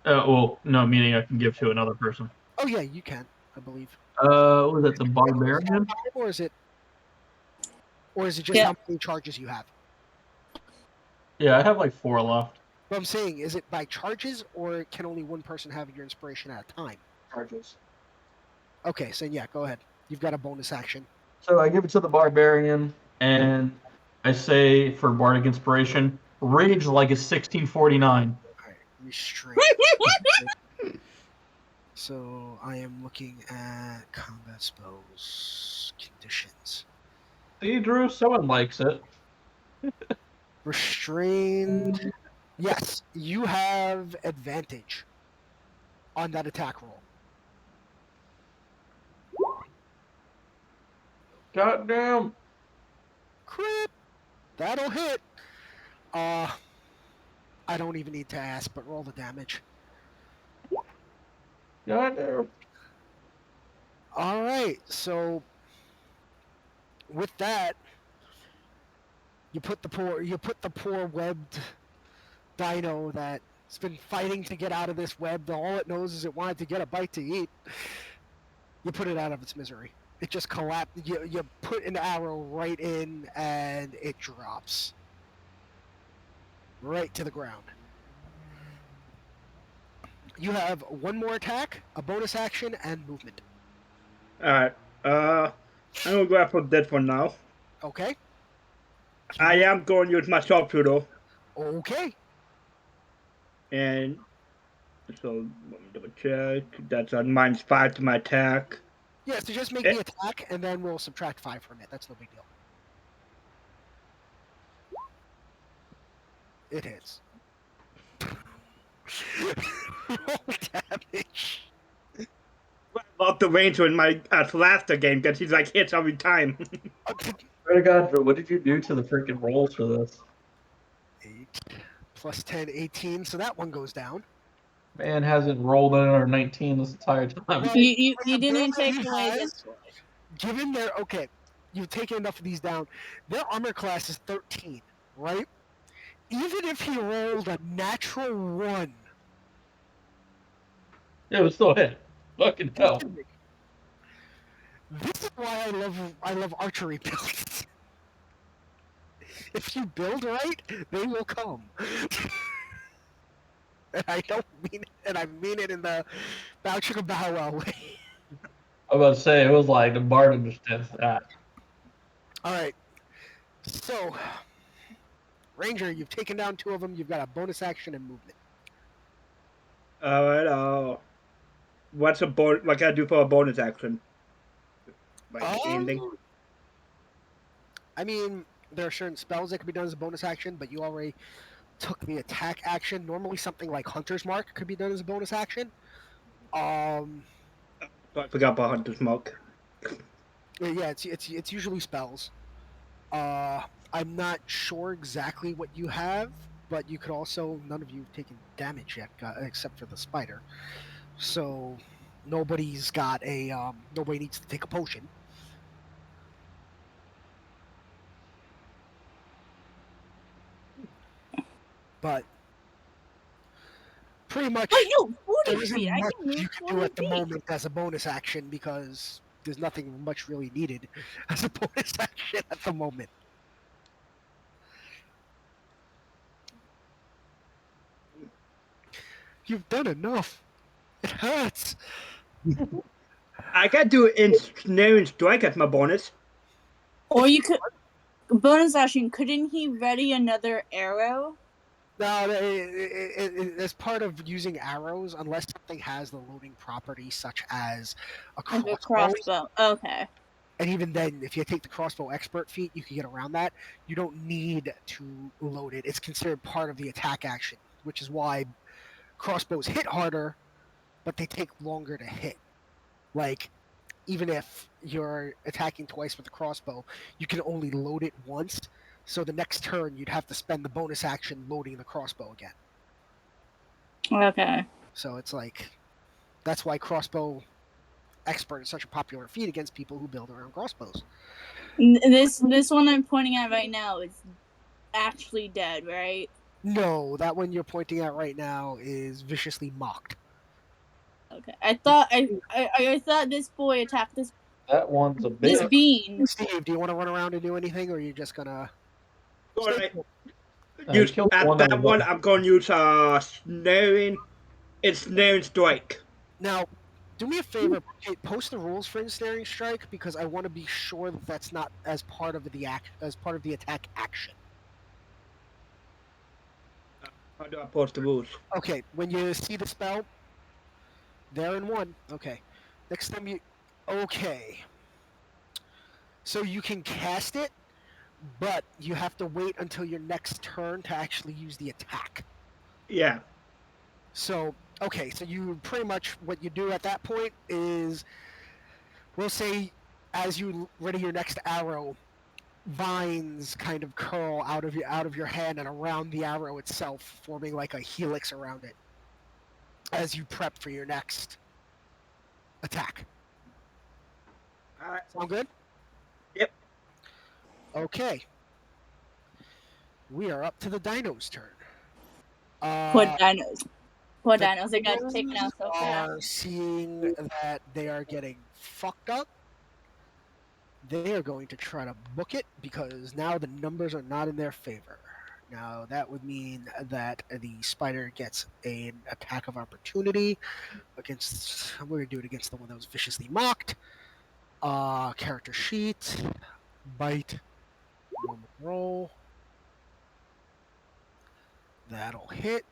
Well, no, meaning I can give to another person. Oh, yeah, you can, I believe. Was it the Barbarian? Or is it just Yeah. how many charges you have? Yeah, I have like 4 left. What I'm saying, is it by charges, or can only one person have your inspiration at a time? Charges. Okay, so yeah, go ahead. You've got a bonus action. So I give it to the Barbarian, and I say for Bardic Inspiration, rage like a 1649. Alright, restraint. So I am looking at combat spells conditions. See, Drew, someone likes it. Restrained. Yes, you have advantage on that attack roll. Goddamn. Crit. That'll hit. I don't even need to ask, but roll the damage. Goddamn. All right, so with that, you put the poor webbed dino that's been fighting to get out of this web. All it knows is it wanted to get a bite to eat. You put it out of its misery. It just collapses. You put an arrow right in, and it drops right to the ground. You have one more attack, a bonus action, and movement. Alright. I'm gonna go for that one now. Okay. I am going to use my sharpshooter. Okay. And so, let me double check. That's a -5 to my attack. Yeah, so just make Eh. the attack, and then we'll subtract 5 from it. That's no big deal. It hits. Roll damage. I love the ranger in my Thalasta game because he's like hits every time. Swear to God, Drew, what did you do to the freaking rolls for this? 8 plus 10, 18. So that one goes down. Man hasn't rolled in or 19 this entire time. Well, You the didn't ability take he away has, this. Given their you've taken enough of these down. Their armor class is 13, right? Even if he rolled a natural 1, Yeah, but still hit. Fucking hell. this is why I love archery builds. If you build right, they will come. And I don't mean it, and I mean it in the Bow Chicka Bow Wow way. I was about to say, it was like the Bard understands that. Alright. So, Ranger, you've taken down 2 of them. You've got a bonus action and movement. Alright, what's a bonus? What can I do for a bonus action? Like anything? I mean, there are certain spells that can be done as a bonus action, but you already took the attack action. Normally, something like Hunter's Mark could be done as a bonus action. I forgot about Hunter's Mark. Yeah, it's usually spells. I'm not sure exactly what you have, but you could also, none of you have taken damage yet, except for the spider. So nobody's got a nobody needs to take a potion. But pretty much Oh, no, 40 there isn't feet. I much can move you can 40 do at the feet. moment as a bonus action because there's nothing much really needed as a bonus action at the moment. You've done enough. It hurts. I can do ensnaring strike as my bonus. Or you could bonus action. Couldn't he ready another arrow? No, as part of using arrows, unless something has the loading property such as a Like a crossbow, crossbow. Okay. and even then, if you take the crossbow expert feat, you can get around that. You don't need to load it. It's considered part of the attack action, which is why crossbows hit harder, but they take longer to hit. Like, even if you're attacking twice with the crossbow, you can only load it once. So the next turn, you'd have to spend the bonus action loading the crossbow again. Okay. So it's like, that's why crossbow expert is such a popular feat against people who build around crossbows. This one I'm pointing at right now is actually dead, right? No, that one you're pointing at right now is viciously mocked. Okay. I thought this boy attacked this That one's a this bit. bean. Steve, do you want to run around and do anything, or are you just gonna? Alright. He Use killed at one that of one. them. I'm going to use snaring. It's snaring strike. Now, do me a favor. Post the rules for ensnaring strike because I want to be sure that that's not as part of the attack action. How do I post the rules? Okay, when you see the spell, there in 1. Okay, next time you. Okay. So you can cast it, but you have to wait until your next turn to actually use the attack. Yeah. So, okay, so you pretty much, what you do at that point is, we'll say, as you ready your next arrow, vines kind of curl out of your hand and around the arrow itself, forming like a helix around it, as you prep for your next attack. Alright. Sound good? Yep. Okay. We are up to the dino's turn. Poor dinos. Poor the dinos. They got taken out so are fast. seeing that they are getting fucked up, they are going to try to book it because now the numbers are not in their favor. Now that would mean that the spider gets an attack of opportunity against. We're gonna do it against the one that was viciously mocked. Character sheet, bite, normal roll. That'll hit.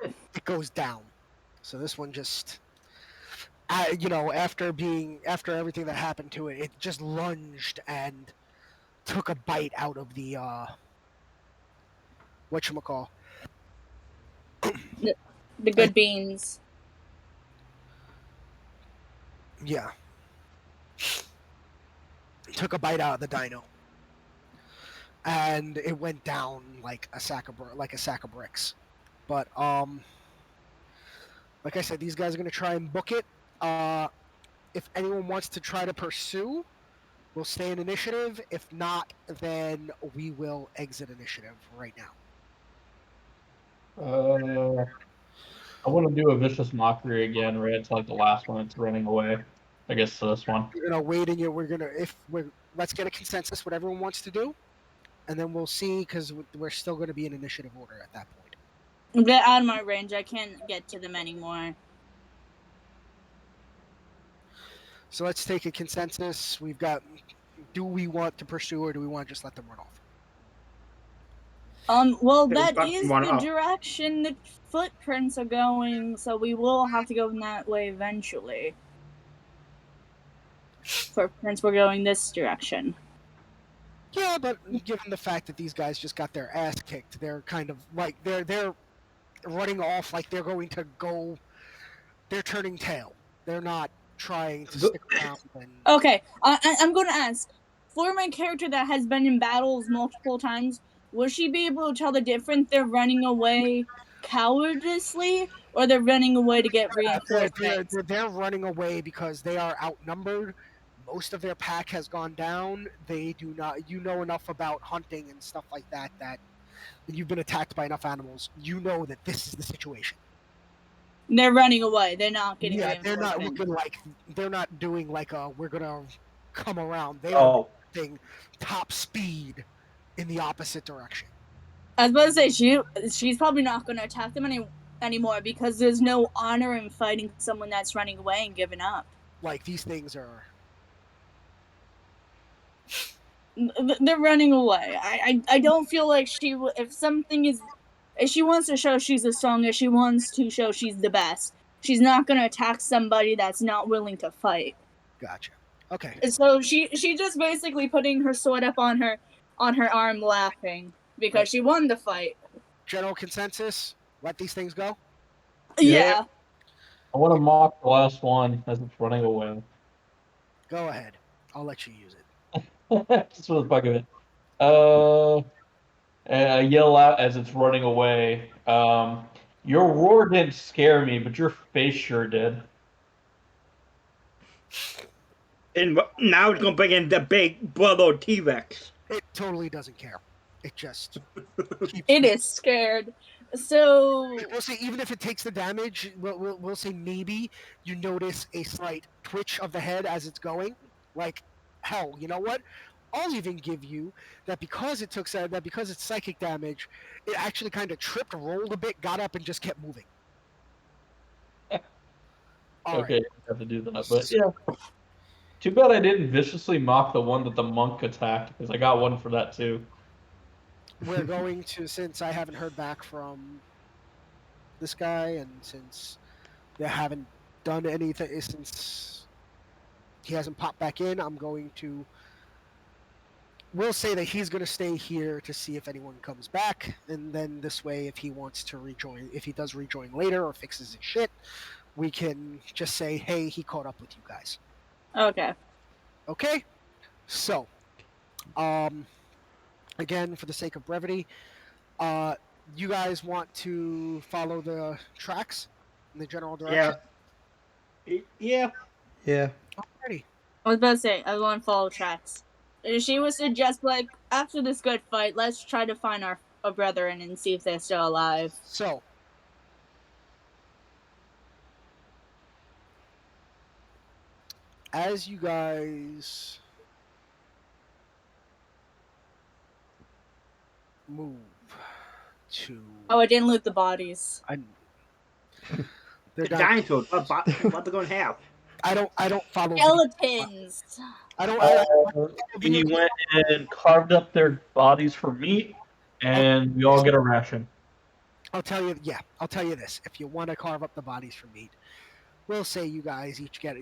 It goes down. So this one just, after everything that happened to it, it just lunged and took a bite out of the whatchamacall. The good beans. Yeah. Took a bite out of the dino. And it went down like a sack of bricks. But like I said, these guys are gonna try and book it. If anyone wants to try to pursue, we'll stay in initiative. If not, then we will exit initiative right now. I want to do a vicious mockery again, right? It's like the last one. It's running away. I guess this one. We're gonna wait and let's get a consensus what everyone wants to do, and then we'll see because we're still gonna be in initiative order at that point. Get out of my range. I can't get to them anymore. So let's take a consensus. We've got. Do we want to pursue or do we want to just let them run off? Well, Yeah, that is one the up. direction the footprints are going, so we will have to go in that way eventually. Footprints were going this direction. Yeah, but given the fact that these guys just got their ass kicked, they're kind of like they're running off like they're going to go. They're turning tail. They're not trying to stick around. Okay, I'm going to ask. For my character that has been in battles multiple times, will she be able to tell the difference? They're running away cowardice, or they're running away to get reinforcements? They're running away because they are outnumbered. Most of their pack has gone down. They do not. You know enough about hunting and stuff like that that you've been attacked by enough animals. You know that this is the situation. They're running away. They're not getting Yeah, they're not reinforcements. looking like they're not doing like a we're gonna come around. They are moving top speed in the opposite direction. I was about to say she's probably not going to attack them anymore because there's no honor in fighting someone that's running away and giving up. Like these things are. They're running away. I don't feel like if she wants to show she's the strongest, she wants to show she's the best. She's not going to attack somebody that's not willing to fight. Gotcha. Okay. So she just basically putting her sword up on her arm, laughing because she won the fight. General consensus: let these things go. Yeah. I want to mock the last one as it's running away. Go ahead. I'll let you use it. Just for the fuck of it. And I yell out as it's running away. Your roar didn't scare me, but your face sure did. And now it's gonna bring in the big brother T-Rex. It totally doesn't care. It just. It is scared. So We'll say even if it takes the damage, we'll say maybe you notice a slight twitch of the head as it's going. Like, hell, you know what? I'll even give you that because it took because it's psychic damage, it actually kind of tripped, rolled a bit, got up, and just kept moving. All Okay, right. I have to do that, but yeah. Too bad I didn't viciously mock the one that the monk attacked because I got one for that too. We're going to, since I haven't heard back from this guy, and since they haven't done anything, since he hasn't popped back in, we'll say that he's going to stay here to see if anyone comes back, and then this way, if he wants to rejoin, if he does rejoin later or fixes his shit, we can just say, hey, he caught up with you guys. okay. Okay? So, again, for the sake of brevity, you guys want to follow the tracks in the general direction? Yeah. Yeah. Alrighty. I was about to say, I want to follow tracks. If she was to just like, after this good fight, let's try to find our brethren and see if they're still alive. So, as you guys move to, Oh, I didn't loot the bodies. I, The they're not. dinosaurs. What they're gonna have? I don't follow. Skeletons. I don't. He went and carved up their bodies for meat, and we all get a ration. I'll tell you. Yeah, I'll tell you this. If you want to carve up the bodies for meat, we'll say you guys each get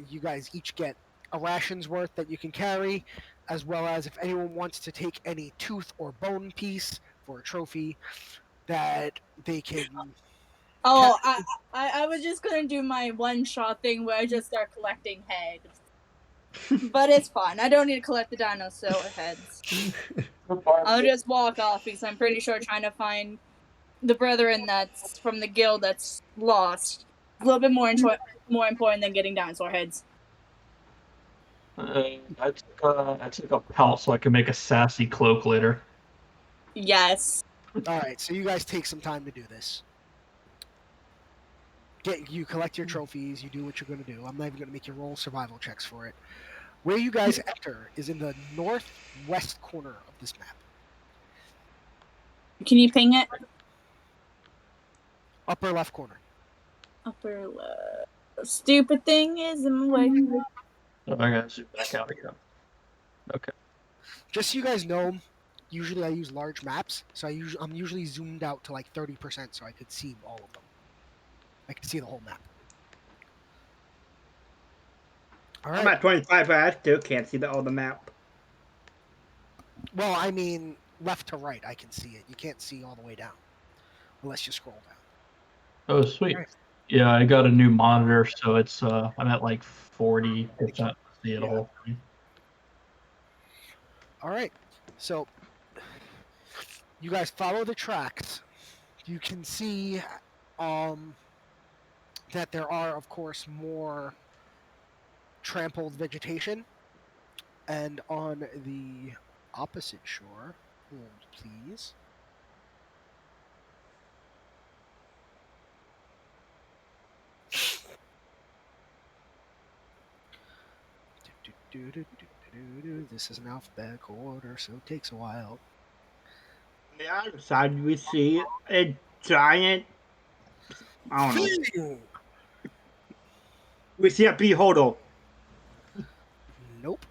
a ration's worth that you can carry, as well as if anyone wants to take any tooth or bone piece for a trophy, that they can. Oh, I was just gonna do my one-shot thing where I just start collecting heads. But it's fine. I don't need to collect the dinosaur heads. I'll just walk off because I'm pretty sure trying to find the brethren that's from the guild that's lost a little bit more important than getting dinosaur heads. I took a pelt so I can make a sassy cloak later. Yes. All right, so you guys take some time to do this. You collect your trophies. You do what you're going to do. I'm not even going to make you roll survival checks for it. Where you guys enter is in the northwest corner of this map. Can you ping it? Upper left corner. Upper left. Stupid thing is in my way. Oh, I gotta zoom back out again. Okay. Just so you guys know, usually I use large maps, so I'm usually zoomed out to like 30% so I could see all of them. I can see the whole map. All right. I'm at 25, but I still can't see all the map. Well, I mean, left to right, I can see it. You can't see all the way down, unless you scroll down. Oh, sweet. Right. Yeah, I got a new monitor, so it's I'm at like 40% see it all. All right. So you guys follow the tracks. You can see that there are, of course, more trampled vegetation, and on the opposite shore, hold please. This is an alphabetical order, so it takes a while. On the other side, we see a giant. I don't know. We see a beholder. Nope.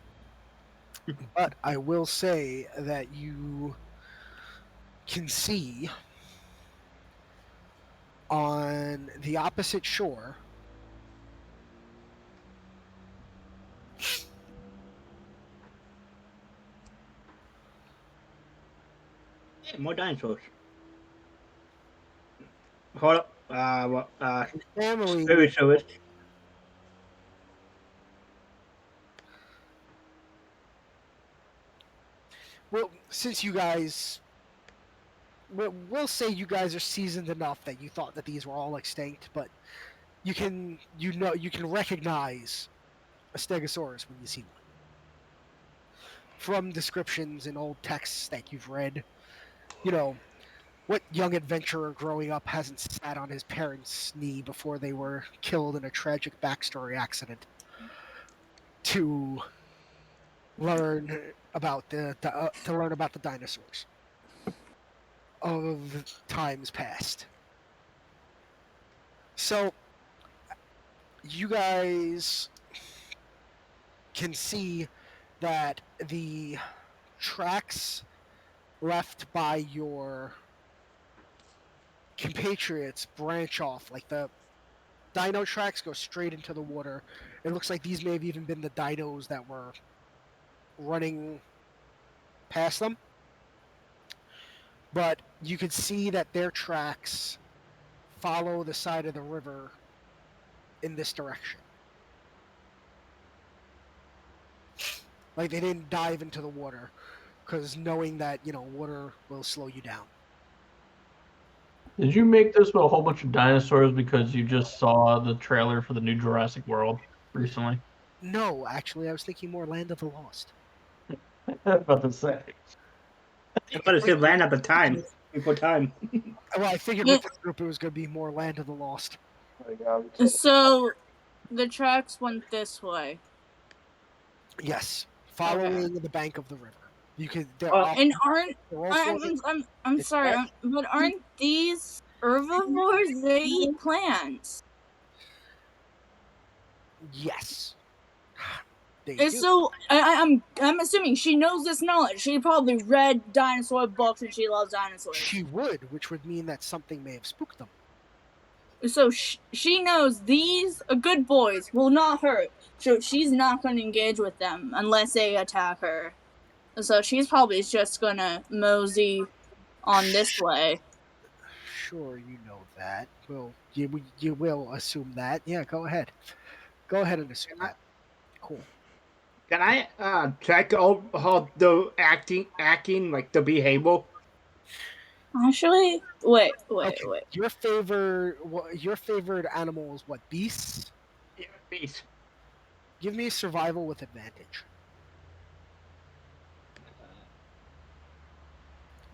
But I will say that you can see on the opposite shore More dinosaurs. Hold up. family. Spirit service. Well, since you guys, we'll say you guys are seasoned enough that you thought that these were all extinct, but you can recognize a Stegosaurus when you see one. From descriptions and old texts that you've read, you know, what young adventurer growing up hasn't sat on his parents' knee before they were killed in a tragic backstory accident to learn about the dinosaurs of times past. So you guys can see that the tracks left by your compatriots branch off. Like the dino tracks go straight into the water. It looks like these may have even been the dinos that were running past them. But you could see that their tracks follow the side of the river in this direction. Like they didn't dive into the water, because knowing that, water will slow you down. Did you make this with a whole bunch of dinosaurs because you just saw the trailer for the new Jurassic World recently? No, actually, I was thinking more Land of the Lost. About to say. But it's land at the time. Before time. Well, I figured with this group it was going to be more Land of the Lost. So, the tracks went this way. Yes, following the bank of the river. You could. And aren't they're also I'm it's sorry, that- but aren't these herbivores? They eat plants. yes. They And do. so I'm assuming she knows this knowledge. She probably read dinosaur books and she loves dinosaurs. She would, which would mean that something may have spooked them. So she knows these good boys will not hurt. So she's not going to engage with them unless they attack her. So she's probably just going to mosey on this way. Sure, you know that. Well, you will assume that. Yeah, go ahead. Go ahead and assume that. Cool. Can I check out how the acting, like the behavior? Actually, wait. Okay. Your favored animal is what? Beasts? Yeah, please. Give me survival with advantage.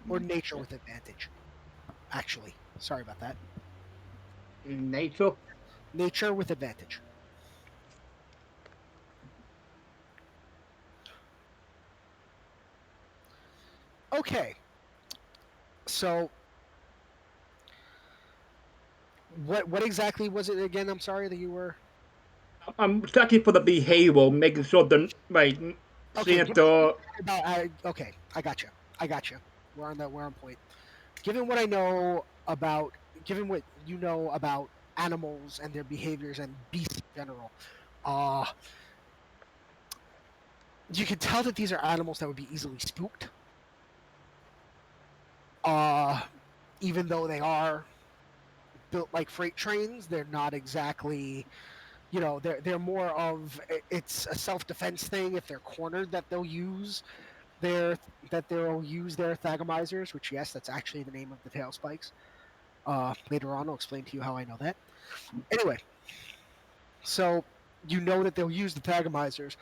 Or nature with advantage. Actually, sorry about that. Nature. Nature with advantage. Okay. So, what exactly was it again? I'm sorry that you were. I'm checking for the behavior, making sure the like Okay, seeing the. okay, I got you. We're on point. Given what I know about, given what you know about animals and their behaviors and beasts in general, you can tell that these are animals that would be easily spooked. Even though they are built like freight trains, they're not exactly. They're more of it's a self-defense thing. If they're cornered, they'll use their thagomizers, which yes, that's actually the name of the tail spikes. Later on, I'll explain to you how I know that. Anyway, so you know that they'll use the thagomizers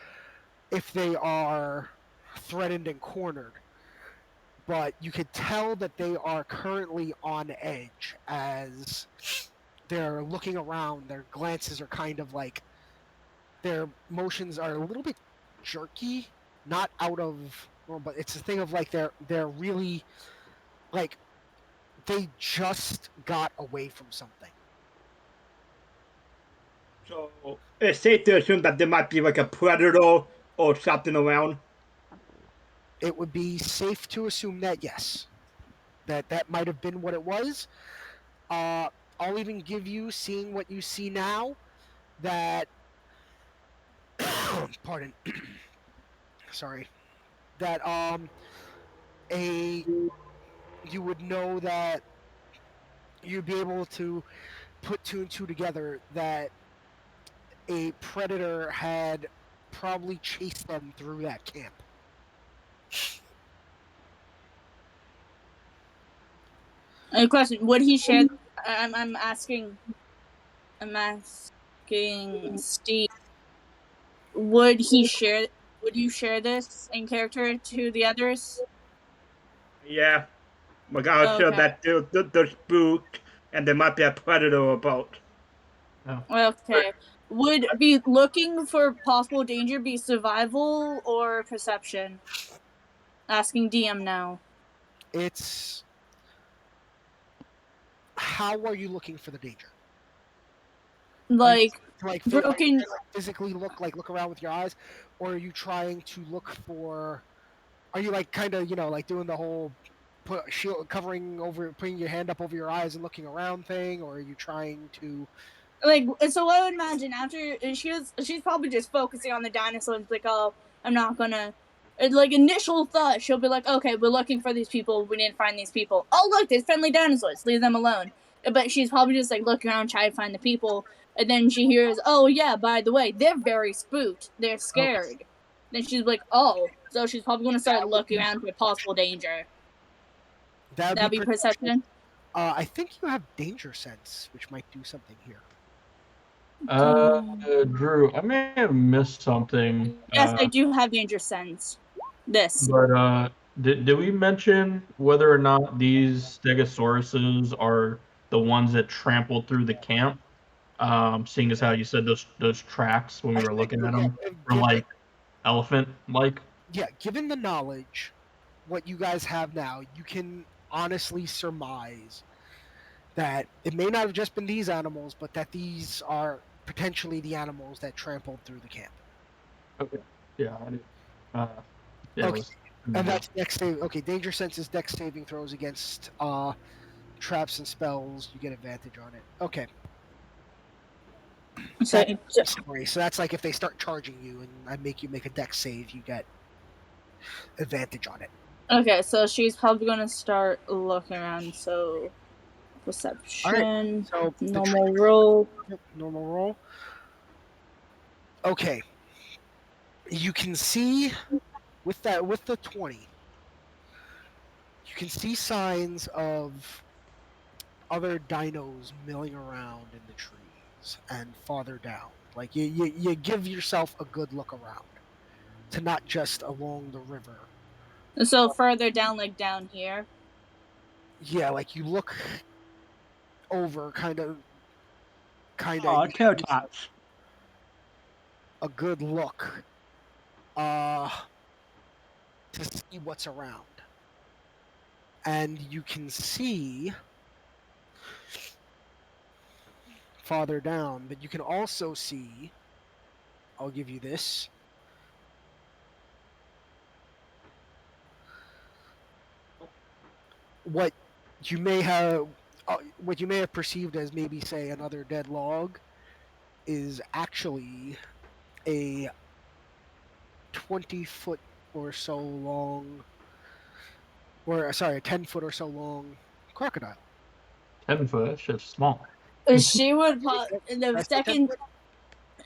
if they are threatened and cornered. But you could tell that they are currently on edge as they're looking around. Their glances are kind of like their motions are a little bit jerky, not out of but it's a thing of like they're really like they just got away from something. So it's safe to assume that there might be like a predator or something around. It would be safe to assume that yes, that might have been what it was. I'll even give you, seeing what you see now, that pardon, sorry, that you would know that you'd be able to put two and two together that a predator had probably chased them through that camp. A question: would he share? I'm asking Steve. Would he share? Would you share this in character to the others? Yeah. Like I'm sure that they're spooked and there might be a predator about. Oh. Okay. Would be looking for possible danger be survival or perception? Asking DM now. It's how are you looking for the danger? Like broken. Physically look around with your eyes, or are you trying to look for? Are you like kind of like doing the whole covering over, putting your hand up over your eyes and looking around thing, or are you trying to? Like, so I would imagine after she's probably just focusing on the dinosaurs. Like, oh, I'm not gonna. Like initial thought, she'll be like, okay, we're looking for these people. We need to find these people. Oh look, there's friendly dinosaurs. Leave them alone. But she's probably just like looking around, trying to find the people. And then she hears, oh yeah, by the way, they're very spooked. They're scared. Okay. Then she's like, oh, so she's probably gonna start looking around for possible danger. That'd be perception. I think you have danger sense, which might do something here. Drew, I may have missed something. Yes, I do have danger sense. But did we mention whether or not these Stegosauruses are the ones that trampled through the camp? Seeing as how you said those tracks when we were looking at them were like elephant-like. Yeah, given the knowledge, what you guys have now, you can honestly surmise that it may not have just been these animals, but that these are potentially the animals that trampled through the camp. Okay. Yeah. I did. Yeah. Okay. It was, And that's dex save. Okay, danger sense is dex saving throws against traps and spells. You get advantage on it. Okay. So, Sorry. So that's like if they start charging you and I make you make a dex save, you get advantage on it. okay, so she's probably gonna start looking around. So, perception, So the normal roll. normal roll. Okay. You can see with the 20, you can see signs of other dinos milling around in the trees and farther down. Like you give yourself a good look around to not just along the river. So further down, like down here. Yeah, like you look over kind of Oh, Terratops. a good look to see what's around. And you can see farther down, but you can also see, I'll give you this. What you may have perceived as maybe say another dead log is actually a 20-foot or so long, or sorry, a 10-foot or so long crocodile. 10-foot. That's just small. She would in the second,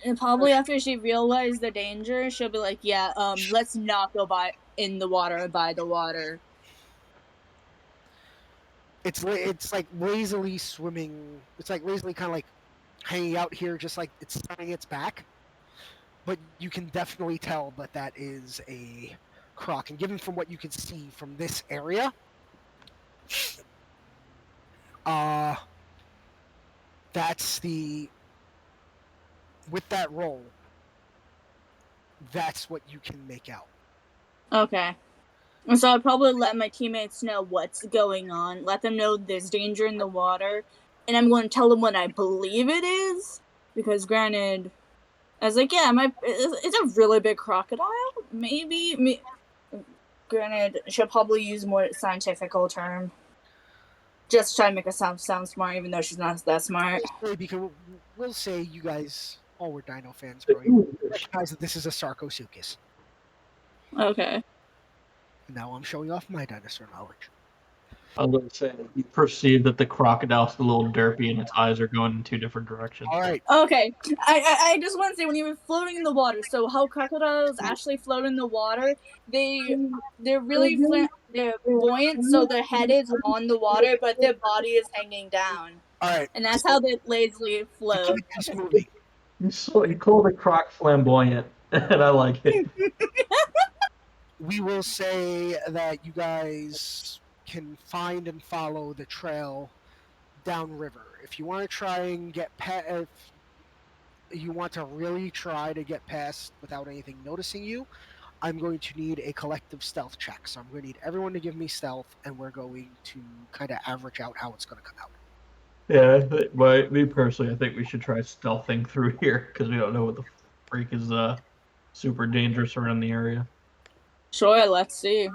and probably after she realized the danger, she'll be like, "Yeah, let's not go in the water by the water." It's like lazily swimming. It's like lazily kind of like hanging out here, just like it's turning its back. But you can definitely tell that is a croc, and given from what you can see from this area, that's with that roll, that's what you can make out. Okay. And so I'd probably let my teammates know what's going on, let them know there's danger in the water, and I'm going to tell them what I believe it is, because granted, I was like, yeah, it's a really big crocodile, maybe. Granted, she'll probably use more scientific term, just try to make her sound smart, even though she's not that smart. Because we'll say you guys all were dino fans growing up. Recognize that this is a Sarcosuchus. Okay. Now I'm showing off my dinosaur knowledge. I was going to say, you perceive that the crocodile's a little derpy and its eyes are going in two different directions. All right. Okay. I just want to say, when you were floating in the water, so how crocodiles actually float in the water, they're really they're buoyant, so their head is on the water, but their body is hanging down. All right. And that's how they lazily float. Keep moving. You call the croc flamboyant, and I like it. We will say that you guys can find and follow the trail downriver. If you want to try and get past, if you want to really try to get past without anything noticing you, I'm going to need a collective stealth check. So I'm going to need everyone to give me stealth, and we're going to kind of average out how it's going to come out. Yeah, me personally, I think we should try stealthing through here, because we don't know what the freak is super dangerous around the area. Sure, let's see.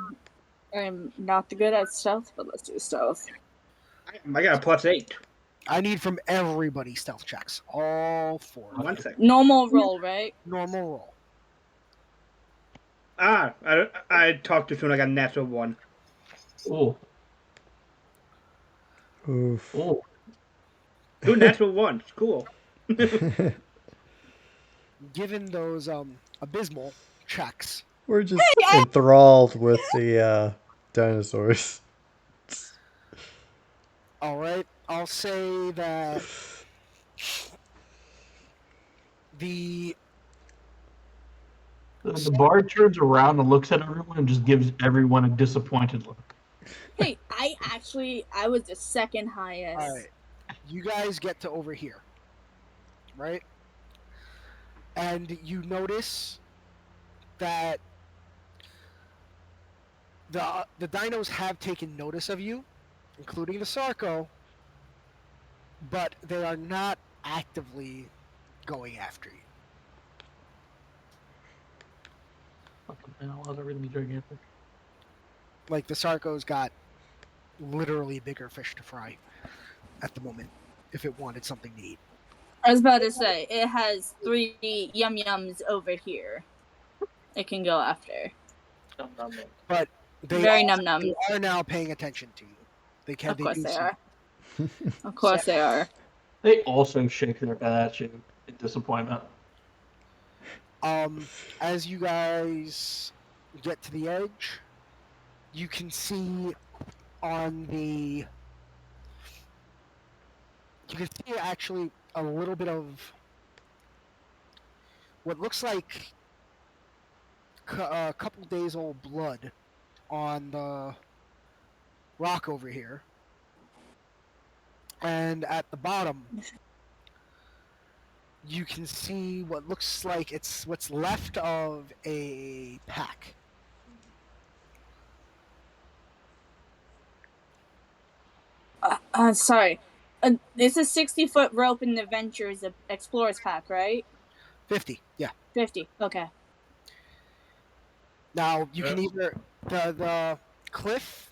I'm not good at stealth, but let's do stealth. I got a +8. I need from everybody stealth checks. All four. 1 second. Normal roll, right? Normal roll. I talked too soon. I got a natural 1. Oh. Oof. Oh. 2 natural 1s. Cool. Given those abysmal checks. We're just enthralled with the dinosaurs. All right, I'll say that the bard turns around and looks at everyone and just gives everyone a disappointed look. Hey, I was the second highest. All right, you guys get to over here, right? And you notice that the dinos have taken notice of you, including the Sarco, but they are not actively going after you. Fucking hell, how's everything gigantic? Like the Sarco's got literally bigger fish to fry at the moment if it wanted something to eat. I was about to say, it has 3 yum yums over here. It can go after. But they Very are, num num. they are now paying attention to you. Of course do they see are. Of course they are. They also shake their head at you in disappointment. As you guys get to the edge, you can see on the. You can see actually a little bit of what looks like a couple days old blood on the rock over here. And at the bottom, you can see what looks like it's what's left of a pack. Sorry. It's a 60-foot rope in the Adventures Explorers pack, right? 50, yeah. 50. Okay. Now you can either the cliffs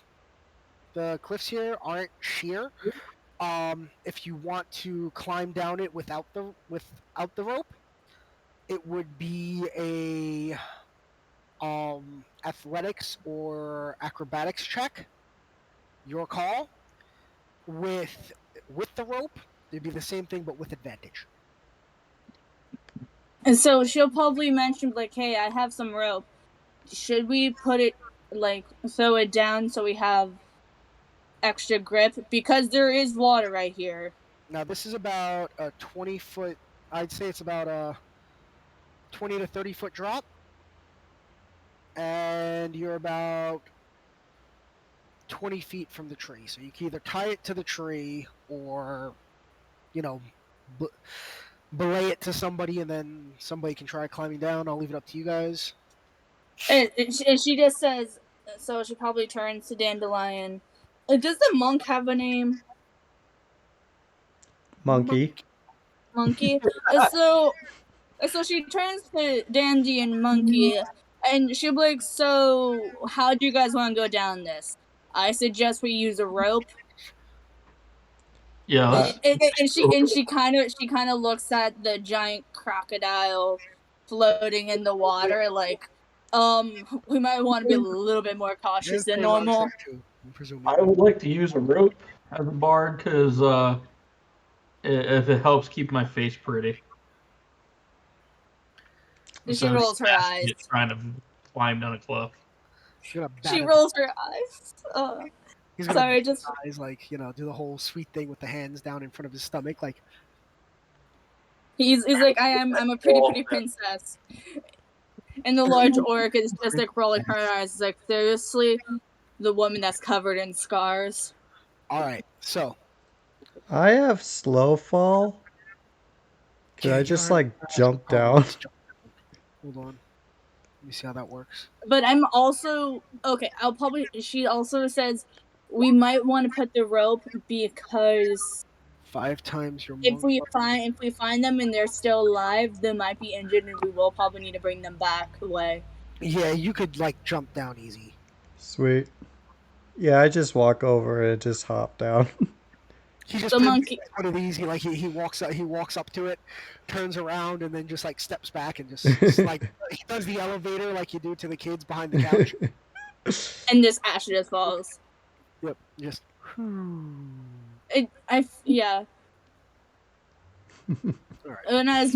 here aren't sheer. If you want to climb down it without the rope, it would be a athletics or acrobatics check. Your call. With the rope, it'd be the same thing but with advantage. And so she'll probably mention, like, hey, I have some rope. Should we put it, like, throw it down so we have extra grip? Because there is water right here. Now, this is about a 20-foot, I'd say it's about a 20 to 30-foot drop. And you're about 20 feet from the tree. So you can either tie it to the tree or, belay it to somebody and then somebody can try climbing down. I'll leave it up to you guys. And she just says, so she probably turns to Dandelion. Does the monk have a name? Monkey. Monkey? So she turns to Dandy and Monkey, and she'll be like, so how do you guys want to go down this? I suggest we use a rope. Yeah. And she kind of looks at the giant crocodile floating in the water, like, we might want to be a little bit more cautious than normal. I would like to use a rope as a bard because if it helps keep my face pretty. She rolls her eyes. Trying to climb down a cliff. She rolls her eyes. He's gonna sorry, just eyes, like, do the whole sweet thing with the hands down in front of his stomach, like. He's like, I'm a pretty princess. And the large orc is just like rolling her eyes. It's like, seriously, the woman that's covered in scars. All right, so I have slow fall. Can I just like jump down? Hold on. Let me see how that works. But I'm also okay. She also says we might want to put the rope because 5 times your. If we find them and they're still alive, they might be injured, and we will probably need to bring them back away. Yeah, you could like jump down easy. Sweet. Yeah, I just walk over and just hop down. He just the monkey. One of these. He walks up to it, turns around, and then just like steps back and just like he does the elevator like you do to the kids behind the couch. And this Asher just falls. Yep, just. Yeah. Right. Una's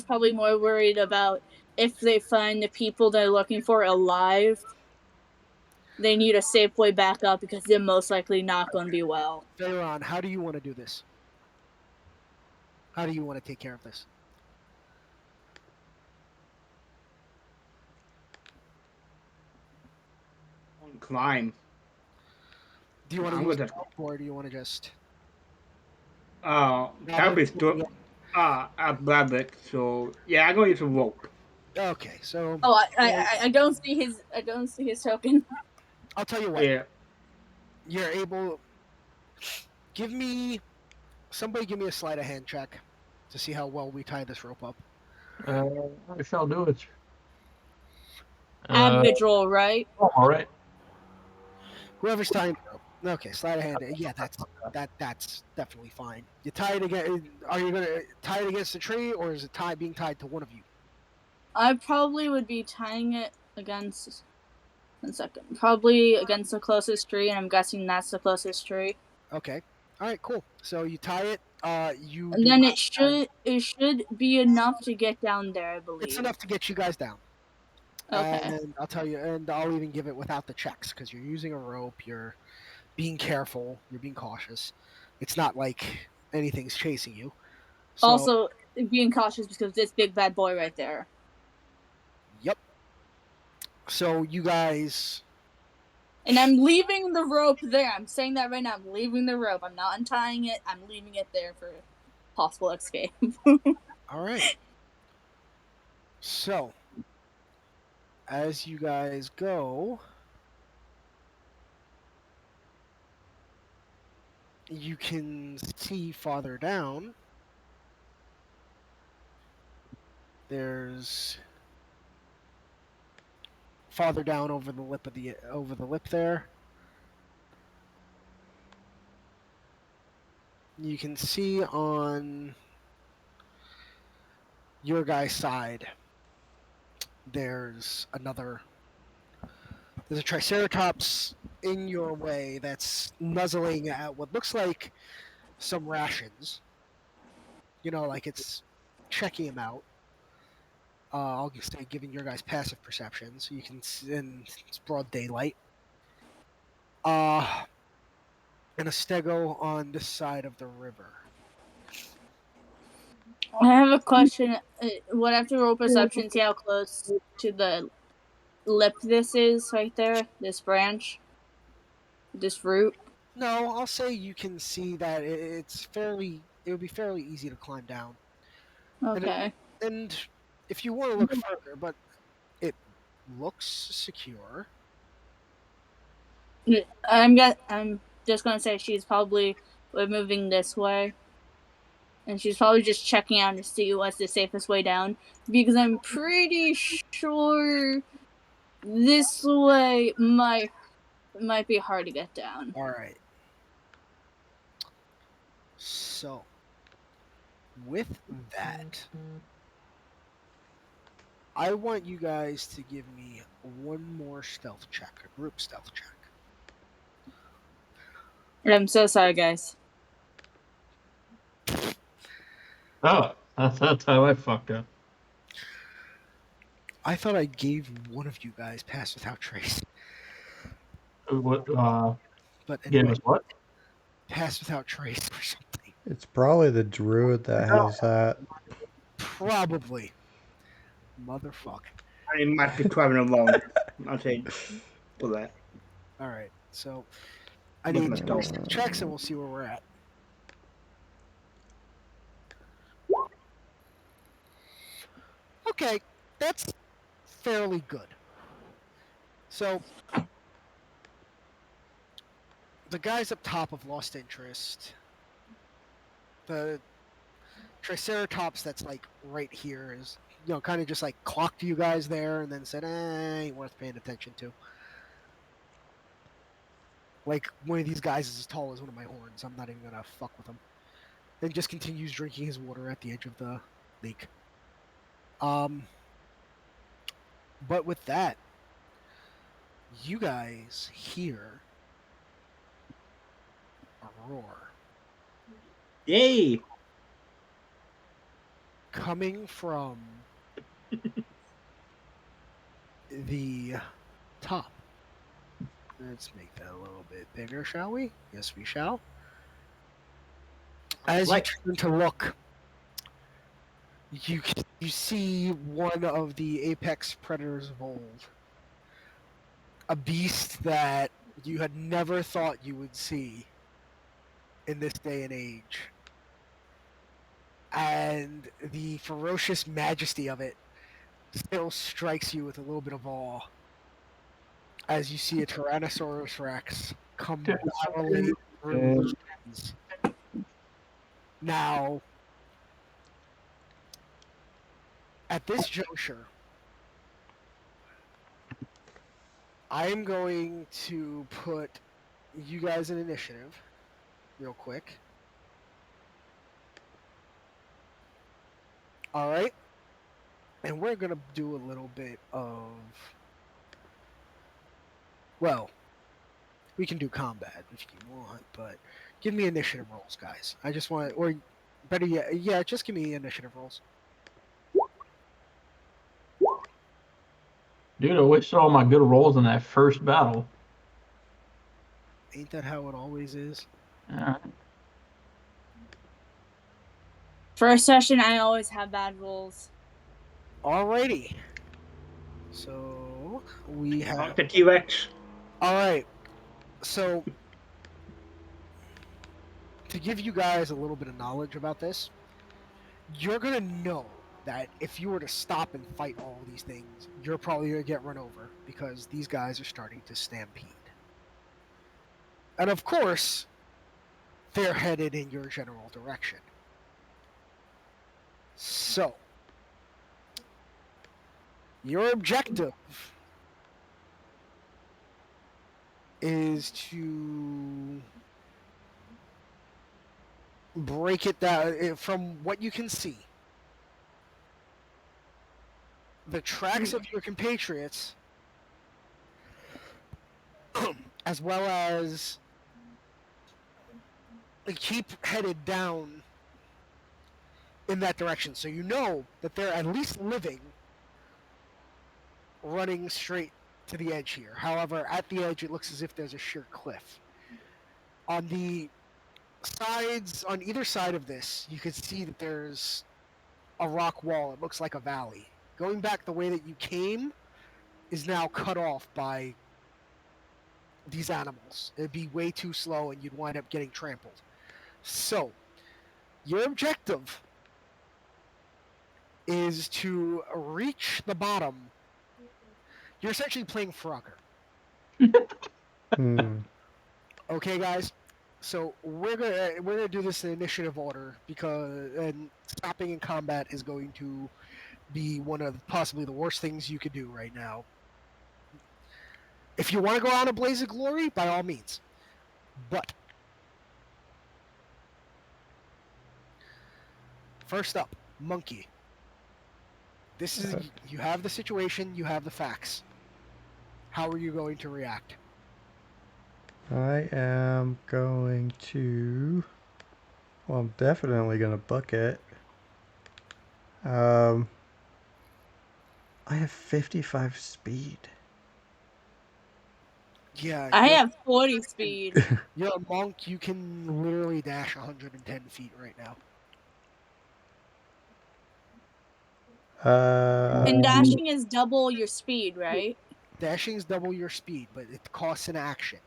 probably more worried about if they find the people they're looking for alive. They need a safe way back up because they're most likely not going to be well. Veyron, how do you want to do this? How do you want to take care of this? Climb. Do you want to use the rope or do you want to just? Probably still athletic. So yeah, I'm gonna use a rope. Okay, so Oh, I don't see his token. I'll tell you what. Yeah. You're able. Somebody give me a sleight of hand check to see how well we tie this rope up. I shall do it. Average roll, right? All right. Whoever's tying the rope. Okay, sleight of hand. Yeah, that's definitely fine. You tie it again. Are you gonna tie it against the tree, or is it being tied to one of you? I probably would be tying it against. 1 second. Probably against the closest tree, and I'm guessing that's the closest tree. Okay. All right. Cool. So you tie it. You And do then not it should be enough to get down there, I It's believe. enough to get you guys down. Okay. And I'll tell you, and I'll even give it without the checks because you're using a rope. You're being careful. You're being cautious. It's not like anything's chasing you. So, Also, being cautious because this big bad boy right there. yep. So you guys, And I'm leaving the rope there. I'm saying that right now. I'm leaving the rope. I'm not untying it. I'm leaving it there for possible escape. all right. So as you guys go, you can see farther down. There's farther down over the lip there. You can see on your guy's side there's a triceratops in your way that's nuzzling at what looks like some rations. You know, like it's checking him out. I'll just say giving your guys passive perception, so you can see, and it's broad daylight. And a stego on this side of the river. I have a question. Would I have to roll perception, see how close to the lip this is right there? This branch? This root? No, I'll say you can see that it would be fairly easy to climb down. Okay. And if you want to look further, but it looks secure. I'm just gonna say she's probably moving this way. And she's probably just checking out to see what's the safest way down. Because I'm pretty sure this way might be hard to get down. Alright. So, with that, I want you guys to give me one more stealth check, a group stealth check. I'm so sorry, guys. Oh, that's how I fucked up. I thought I gave one of you guys pass without trace. What? But Gave anyway, us what? pass without trace or something. It's probably the druid that has that. Probably. Motherfuck. I might be traveling alone. I'll say for that. Alright, so I With need my 2 more stealth. checks and we'll see where we're at. Okay, that's fairly good. So, the guys up top have lost interest. The Triceratops that's like right here is, kind of just like clocked you guys there and then said, ain't worth paying attention to. Like, one of these guys is as tall as one of my horns. I'm not even gonna fuck with him. And just continues drinking his water at the edge of the lake. But with that, you guys hear a roar Yay! coming from the top. Let's make that a little bit bigger, shall we? Yes, we shall. As you turn to look, you see one of the apex predators of old. A beast that you had never thought you would see in this day and age. And the ferocious majesty of it still strikes you with a little bit of awe as you see a Tyrannosaurus Rex come barreling through the trees. Now, at this juncture, I'm going to put you guys in initiative real quick. All right? And we're going to do a little bit of... Well, we can do combat if you want, but give me initiative rolls, guys. I just want... Or better yet, yeah, just give me initiative rolls. Dude, I wasted all my good rolls in that first battle. Ain't that how it always is? Yeah. First session, I always have bad rolls. Alrighty. So, we have... Talk to T-Rex. Alright. So, to give you guys a little bit of knowledge about this, you're going to know that if you were to stop and fight all these things, you're probably going to get run over because these guys are starting to stampede. And of course, they're headed in your general direction. So, your objective is to break it down. From what you can see, the tracks of your compatriots, as well as keep headed down in that direction. So you know that they're at least living, running straight to the edge here. However, at the edge, it looks as if there's a sheer cliff. On the sides, on either side of this, you can see that there's a rock wall. It looks like a valley. Going back the way that you came is now cut off by these animals. It'd be way too slow and you'd wind up getting trampled. So, your objective is to reach the bottom. You're essentially playing Frogger. Okay, guys. So we're gonna do this in initiative order and stopping in combat is going to be one of possibly the worst things you could do right now. If you want to go on a blaze of glory, by all means. But first up, Monkey. This is you have the situation, you have the facts. How are you going to react? I am going to... Well, I'm definitely going to bucket. I have 55 speed. Yeah. I have 40 speed. You're a monk, you can literally dash 110 feet right now. And dashing is double your speed, right? Dashing is double your speed, but it costs an action.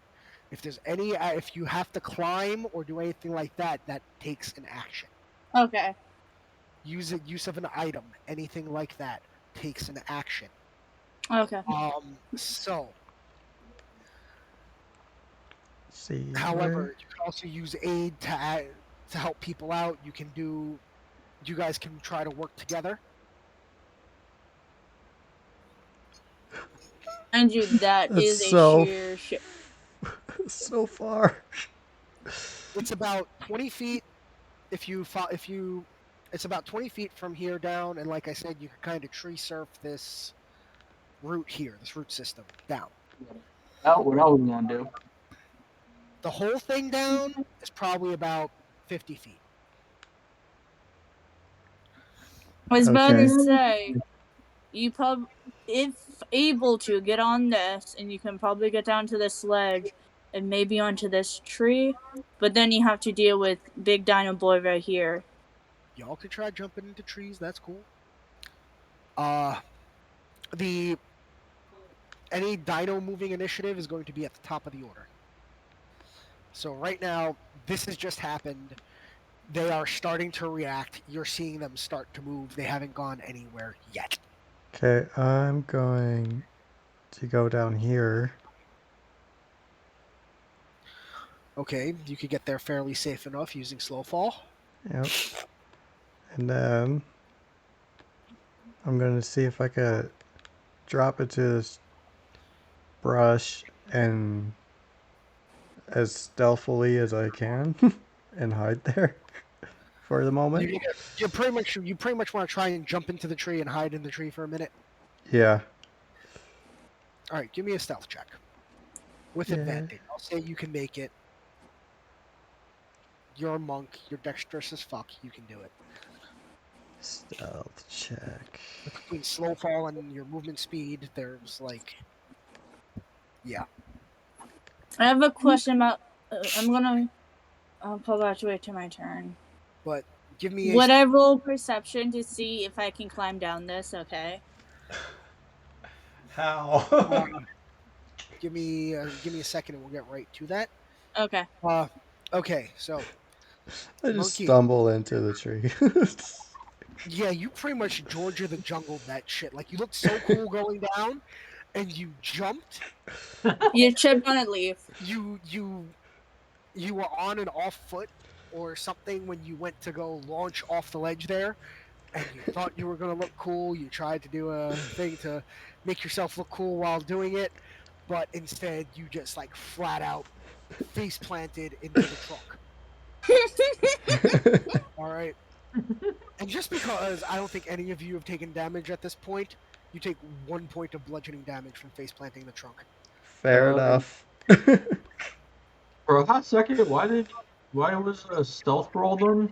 If there's any, if you have to climb or do anything like that, that takes an action. Okay. Use of an item, anything like that, takes an action. Okay. So. See. However, you can also use aid to help people out. You can do. You guys can try to work together. Andrew, that That's is so- a sheer shit. So far. It's about 20 feet. It's about 20 feet from here down, and like I said, you can kind of tree surf this route here, this route system down. That's what I was gonna do. The whole thing down is probably about 50 feet. I was about to Okay. say, you if able to, get on this, and you can probably get down to this ledge, and maybe onto this tree, but then you have to deal with Big Dino Boy right here. Y'all can try jumping into trees. That's cool. Any dino moving initiative is going to be at the top of the order. So right now, this has just happened. They are starting to react. You're seeing them start to move. They haven't gone anywhere yet. Okay, I'm going to go down here. Okay, you could get there fairly safe enough using slow fall. Yep. And then I'm going to see if I could drop it to this brush and as stealthily as I can and hide there for the moment. You pretty much want to try and jump into the tree and hide in the tree for a minute. Yeah. All right, give me a stealth check with Yeah. advantage. I'll say you can make it. You're a monk. You're dexterous as fuck. You can do it. Stealth check. Between slow fall and your movement speed, there's like, yeah. I have a question about. I'll probably wait till my turn. But give me Would I roll perception to see if I can climb down this? Okay. How? give me a second and we'll get right to that. Okay. Okay, so I just Monkey. stumble into the tree. yeah, you pretty much Georgia the jungle that shit. Like you looked so cool going down, and you jumped. You tripped on a leaf. You were on an off foot or something when you went to go launch off the ledge there, and you thought you were gonna look cool. You tried to do a thing to make yourself look cool while doing it, but instead you just like flat out face planted into the truck. All right. And just because I don't think any of you have taken damage at this point, you take 1 point of bludgeoning damage from face planting the trunk. Fair enough. For a hot second, why was a stealth roll done?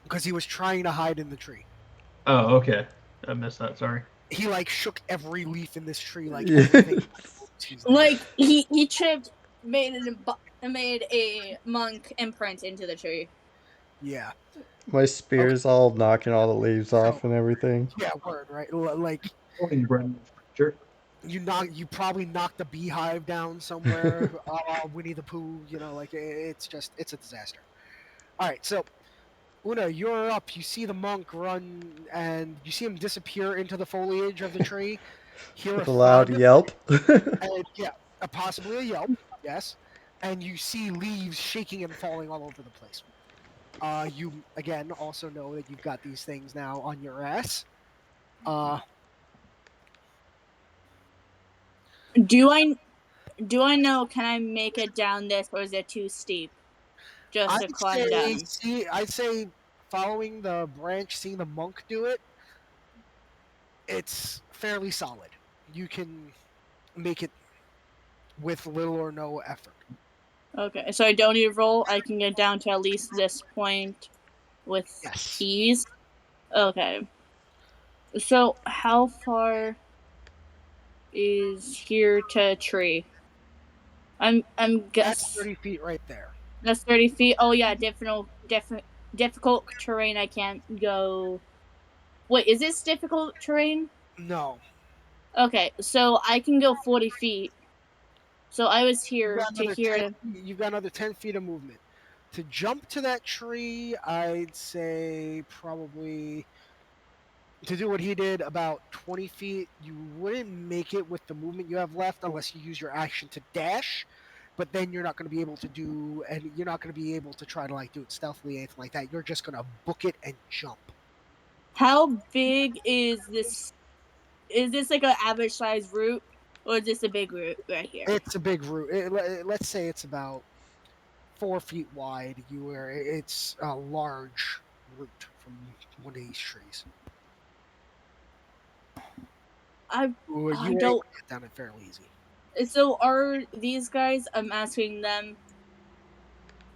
Because he was trying to hide in the tree. Oh, okay. I missed that. Sorry. He like shook every leaf in this tree, like Yeah. everything. Like he tripped, made a monk imprint into the tree. Yeah. My spear's all knocking all the leaves off and everything. Yeah, word, right? Like Sure. you probably knocked a beehive down somewhere. Winnie the Pooh, like it's a disaster. All right, so Una, you're up. You see the monk run, and you see him disappear into the foliage of the tree. Hear With a loud thud, yelp. and, yeah, possibly a yelp. Yes, and you see leaves shaking and falling all over the place. You again also know that you've got these things now on your ass. Do I know? Can I make it down this, or is it too steep? Just to climb down. I'd say following the branch, seeing the monk do it, it's fairly solid. You can make it with little or no effort. Okay, so I don't need to roll. I can get down to at least this point with ease. Okay. So how far is here to tree? I'm guessing That's 30 feet right there. That's 30 feet. Oh yeah, difficult terrain. I can't go. Wait, is this difficult terrain? No. Okay, so I can go 40 feet. So I was here to here. You've got another 10 feet of movement. To jump to that tree, I'd say probably to do what he did, about 20 feet. You wouldn't make it with the movement you have left unless you use your action to dash. But then you're not going to be able to you're not going to be able to try to like do it stealthily, anything like that. You're just going to book it and jump. How big is this? Is this like an average size route, or is this a big route right here? It's a big route. Let's say it's about 4 feet wide. It's a large route from one of these trees. I don't get down it fairly easy. So are these guys? I'm asking them.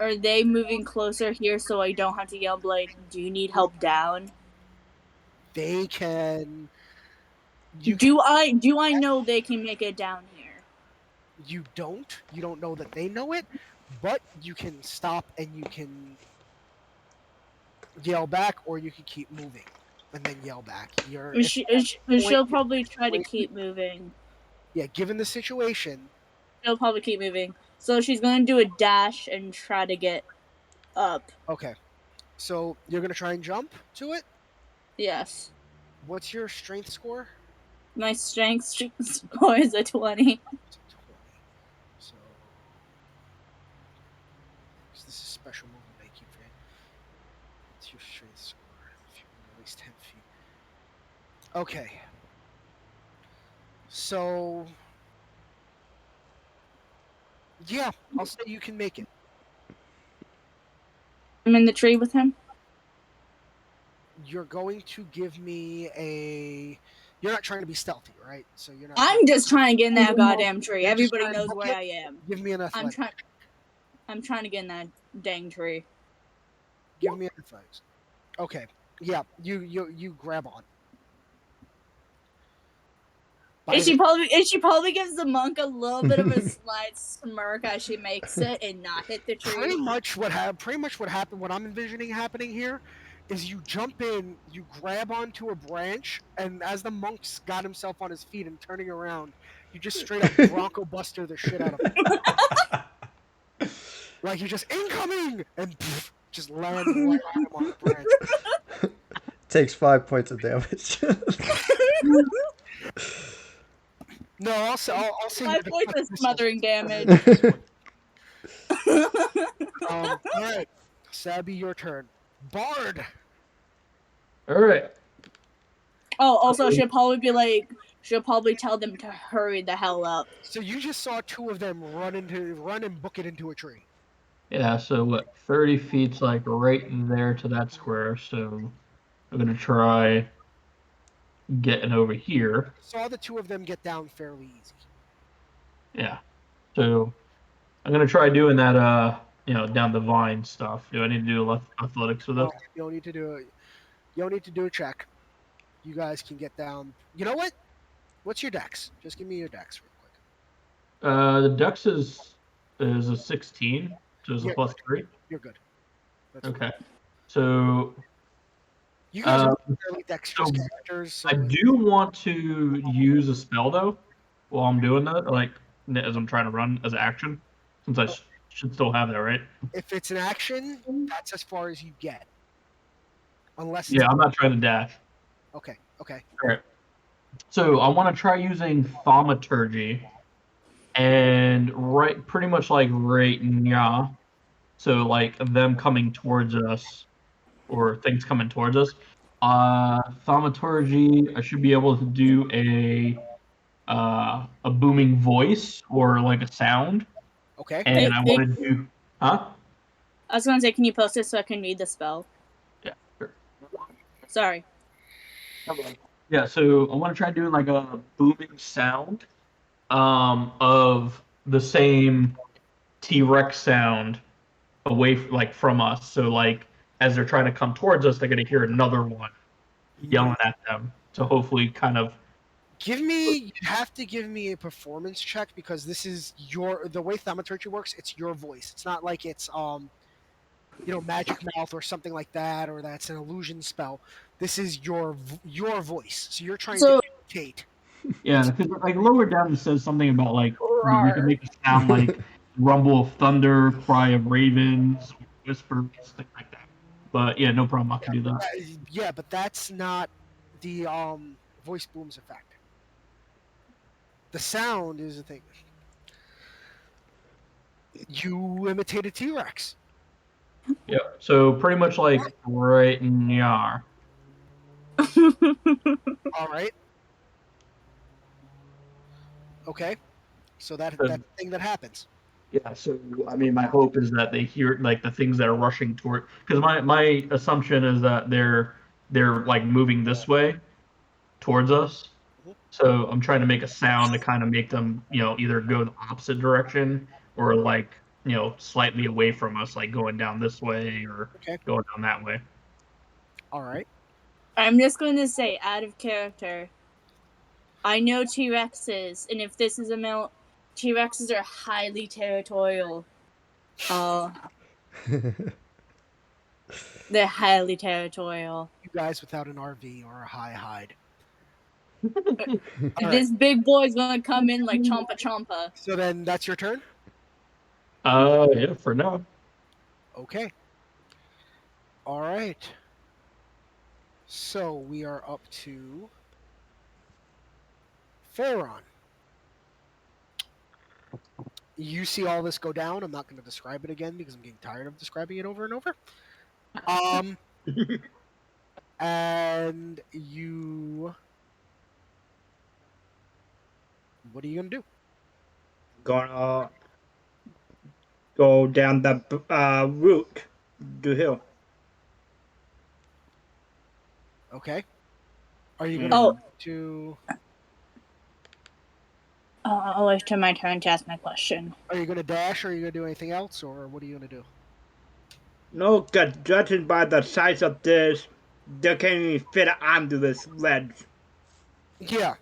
Are they moving closer here so I don't have to yell like, "Do you need help down?" They can. Do I know they can make it down here? You don't. You don't know that they know it, but you can stop and you can yell back, or you can keep moving and then yell back. She'll probably try to keep moving. Yeah, given the situation, she'll probably keep moving. So she's going to do a dash and try to get up. Okay. So you're going to try and jump to it? Yes. What's your strength score? My strength score is a 20. It's a 20. So this is a special movement they keep for you. It's your strength score if you move at least 10 feet. Okay. So yeah, I'll say you can make it. I'm in the tree with him. You're going to give me a. You're not trying to be stealthy, right? So you're not. I'm just trying to get in that goddamn tree. You're just Everybody trying to knows book where it? I am. Give me an athletic. I'm trying to get in that dang tree. Give me an athletics. Okay. Yeah. You grab on. And she probably gives the monk a little bit of a slight smirk as she makes it and not hit the tree. Pretty much what happened. What I'm envisioning happening here is you jump in, you grab onto a branch, and as the monk's got himself on his feet and turning around, you just straight up Bronco Buster the shit out of him. Like you just incoming and pff, just land right on him on the branch. Takes 5 points of damage. No, I'll say 5 points of smothering damage. All right, Sabby, your turn. Bard. All right. Oh, also she'll probably tell them to hurry the hell up. So you just saw two of them run and book it into a tree. Yeah. So what? 30 feet's like right in there to that square. So I'm gonna try getting over here. Saw the two of them get down fairly easy. Yeah. So I'm gonna try doing that. Down the vine stuff. Do I need to do athletics with it? You don't need to do it. You don't need to do a check. You guys can get down. You know what? What's your dex? Just give me your dex real quick. The dex is a 16, so it's a Yeah. +3. You're good. That's Okay. So You guys are Um, fairly dexterous so characters. So I do want to use a spell though while I'm doing that, like as I'm trying to run as an action, since I should still have that, right? if it's an action, that's as far as you get. Unless it's Yeah, I'm not trying to dash. Okay. All right. So I want to try using thaumaturgy, and pretty much like right now. So like them coming towards us, or things coming towards us. Thaumaturgy, I should be able to do a booming voice or like a sound, Okay. and I want to do, huh? I was gonna say, can you post it so I can read the spell? Yeah, sure. Sorry. Yeah, so I want to try doing like a booming sound, of the same T-Rex sound away from us. So like as they're trying to come towards us, they're gonna hear another one yelling at them. So hopefully, kind of. You have to give me a performance check because this is the way thaumaturgy works. It's your voice. It's not like it's magic mouth or something like that, or that's an illusion spell. This is your voice. So you're trying to imitate. Yeah, because like lower down it says something about like you can make it sound like rumble of thunder, cry of ravens, whispers, things like that. But yeah, no problem. I can do that. Yeah, but that's not the voice booms effect. The sound is the thing. You imitate a T-Rex. Yeah. So pretty much like right now. All right. Okay. So that's the thing that happens. Yeah. So I mean, my hope is that they hear like the things that are rushing toward. Because my assumption is that they're like moving this way towards us. So I'm trying to make a sound to kind of make them, either go the opposite direction or like, slightly away from us, like going down this way or going down that way. All right. I'm just going to say, out of character, I know T-Rexes, and if this is a male, T-Rexes are highly territorial. They're highly territorial. You guys without an RV or a high hide. This big boy's gonna come in like chompa chompa. So then that's your turn? Yeah, for now. Okay. All right. So we are up to Pharaon, you see all this go down. I'm not going to describe it again because I'm getting tired of describing it over and over. And you, what are you going to do? Gonna go down the route to hill. Okay. Are you going Oh. to? I'll wait till my turn to ask my question. Are you going to dash, or are you going to do anything else, or what are you going to do? No, cause judging by the size of this, they can't even fit onto this ledge. Yeah.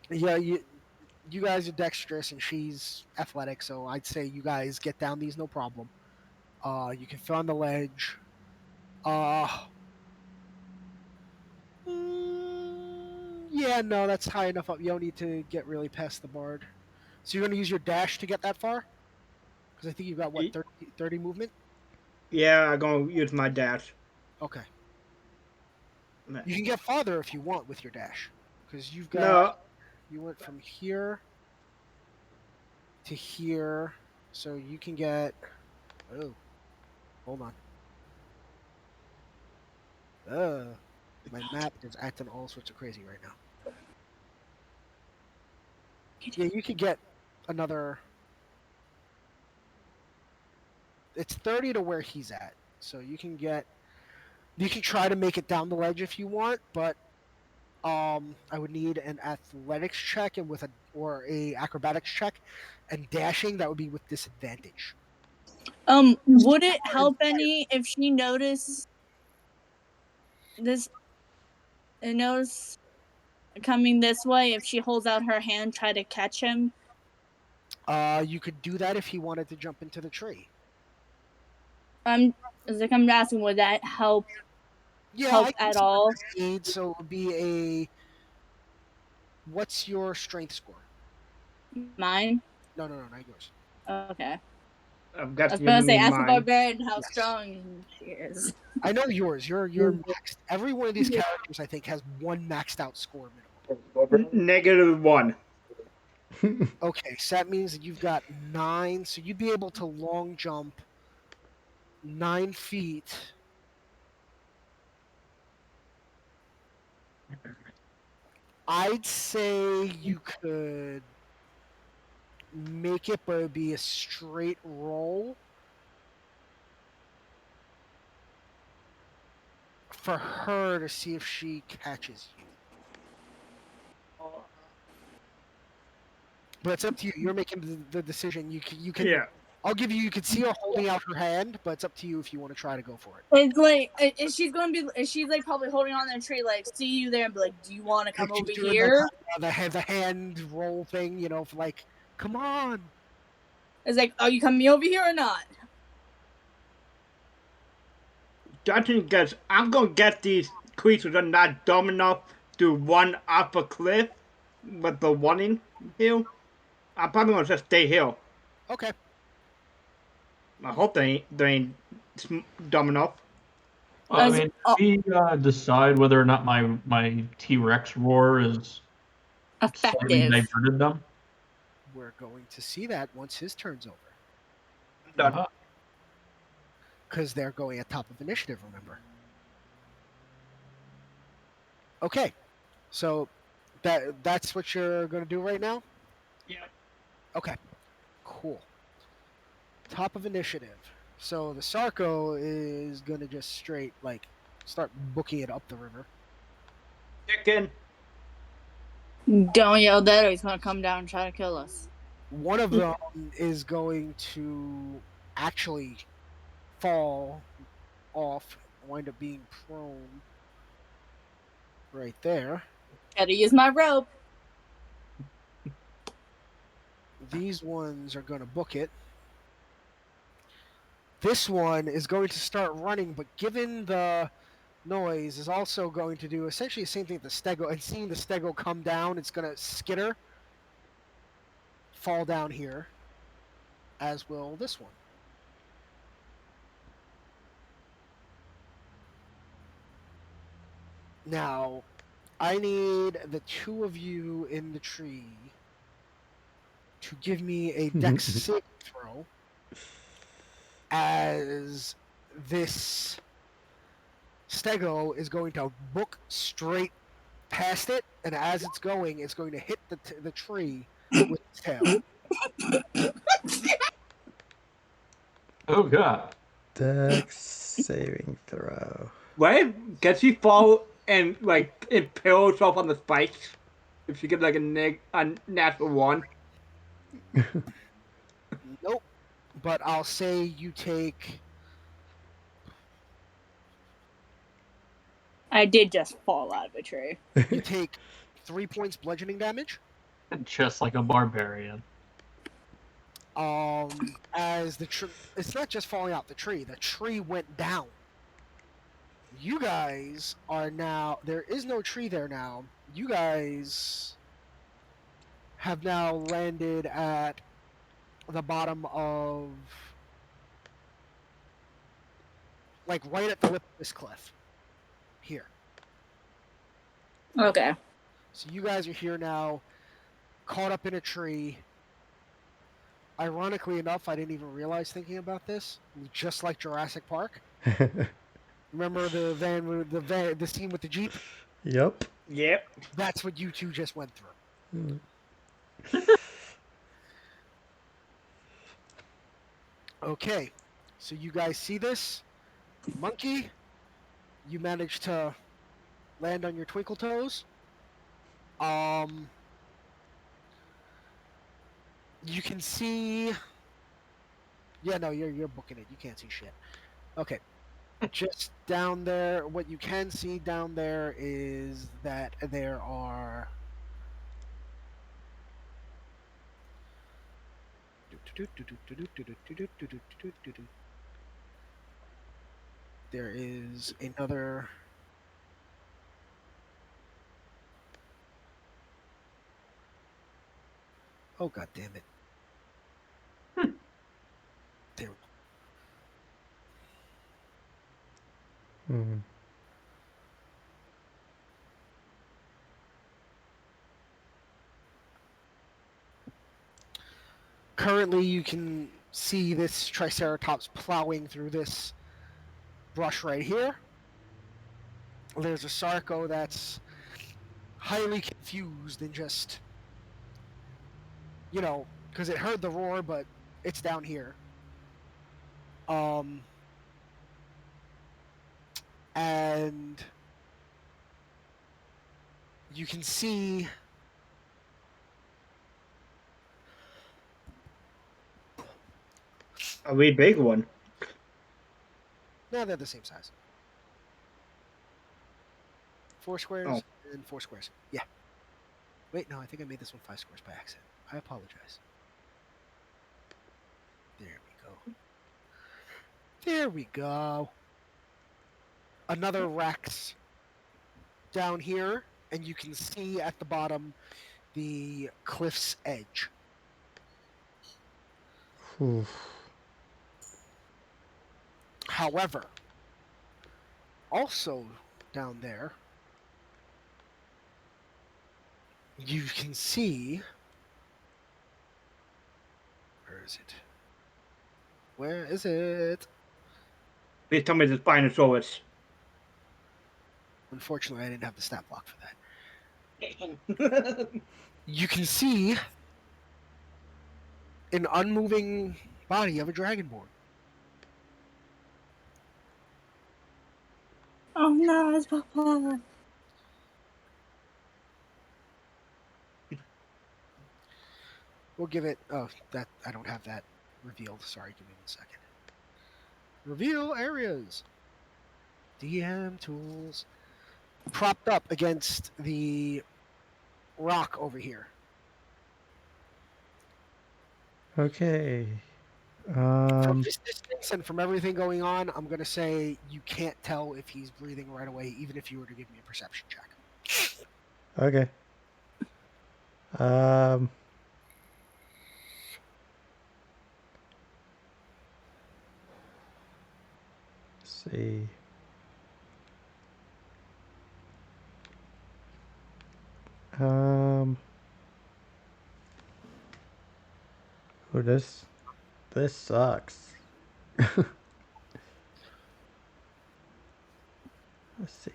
You guys are dexterous, and she's athletic, so I'd say you guys get down these no problem. You can fit on the ledge. Yeah, no, that's high enough up. You don't need to get really past the bard. So you're going to use your dash to get that far? Because I think you've got, what, 30 movement? Yeah, I'm gonna use my dash. Okay. You can get farther if you want with your dash. Because you've got... No, You went from here to here. So you can get... Oh. Hold on. My map is acting all sorts of crazy right now. Yeah, you could get another... It's 30 to where he's at. So you can get... You can try to make it down the ledge if you want, but I would need an athletics check and or a acrobatics check, and dashing that would be with disadvantage. Would it help any if she noticed this? Knows coming this way. If she holds out her hand, try to catch him. You could do that if he wanted to jump into the tree. I'm asking, would that help? Yeah, help at all? Aid, so it would be a. What's your strength score? Mine. No, not yours. Okay. I've I got was you gonna say, ask the mine. barbarian how Yes. strong she is. I know yours. You're maxed. Every one of these characters, I think, has one maxed out score minimum. -1. Okay, so that means that you've got 9. So you'd be able to long jump 9 feet. I'd say you could make it, but it'd be a straight roll for her to see if she catches you. But it's up to you. You're making the decision. You can. Yeah. I'll give you. You can see her holding out her hand, but it's up to you if you want to try to go for it. It's like, she's like probably holding on to the tree, like, see you there, and be like, do you want to come Like, over she's doing here? the hand roll thing, for like, come on. It's like, are you coming over here or not? Judging because I'm gonna get these creatures are not dumb enough to run off a cliff with the running hill. I'm probably gonna just stay here. Okay. I hope they ain't dumb enough. I mean, did we decide whether or not my T-Rex roar is slightly Effective. diverted them? We're going to see that once his turn's over. Done. Because they're going at top of initiative, remember. Okay. So that's what you're going to do right now? Yeah. Okay. Cool. Top of initiative. So the Sarco is going to just straight, start booking it up the river. Chicken. Don't yell that, or he's gonna come down and try to kill us. One of them is going to actually fall off, wind up being prone right there. Gotta use my rope. These ones are going to book it. This one is going to start running, but given the noise, is also going to do essentially the same thing with the stego. And seeing the stego come down, it's going to skitter, fall down here, as will this one. Now, I need the two of you in the tree to give me a dex saving throw as this stego is going to book straight past it, and as it's going to hit the tree with its tail. Oh god. Dex saving throw. Right? Does she fall and like impale herself on the spikes? If she gets like a natural one. Nope. But I'll say you take. I did just fall out of a tree. You take 3 points bludgeoning damage. Just like a barbarian. As the tree, it's not just falling out the tree went down. You guys are now, there is no tree there now. You guys have now landed at the bottom of, like, right at the lip of this cliff. Here. Okay. So you guys are here now, caught up in a tree. Ironically enough, I didn't even realize thinking about this. Just like Jurassic Park. Remember the scene with the Jeep? Yep. Yep. That's what you two just went through. Okay, so you guys see this? Monkey, you managed to land on your twinkle toes. You can see. Yeah, no, you're booking it. You can't see shit. Okay, just down there. What you can see down there is that there are. There is another. Oh, god damn it. There. Hmm. Currently, you can see this Triceratops plowing through this brush right here. There's a Sarco that's highly confused and just, because it heard the roar, but it's down here. And you can see A really big one. no, they're the same size. 4 squares and 4 squares. Yeah. Wait, no, I think I made this one 5 squares by accident. I apologize. There we go. There we go. Another Rex down here, and you can see at the bottom the cliff's edge. Oof. However, also down there, you can see. Where is it? Where is it? Please tell me the Spinosaurus. Unfortunately, I didn't have the stat block for that. You can see an unmoving body of a dragonborn. Oh no, it's Papa. We'll give it. Oh, that I don't have that revealed. Sorry, give me 1 second. Reveal areas. DM tools. Propped up against the rock over here. Okay. From this distance and from everything going on, I'm gonna say you can't tell if he's breathing right away, even if you were to give me a perception check. Okay. Let's see. Oh, this sucks. Let's see.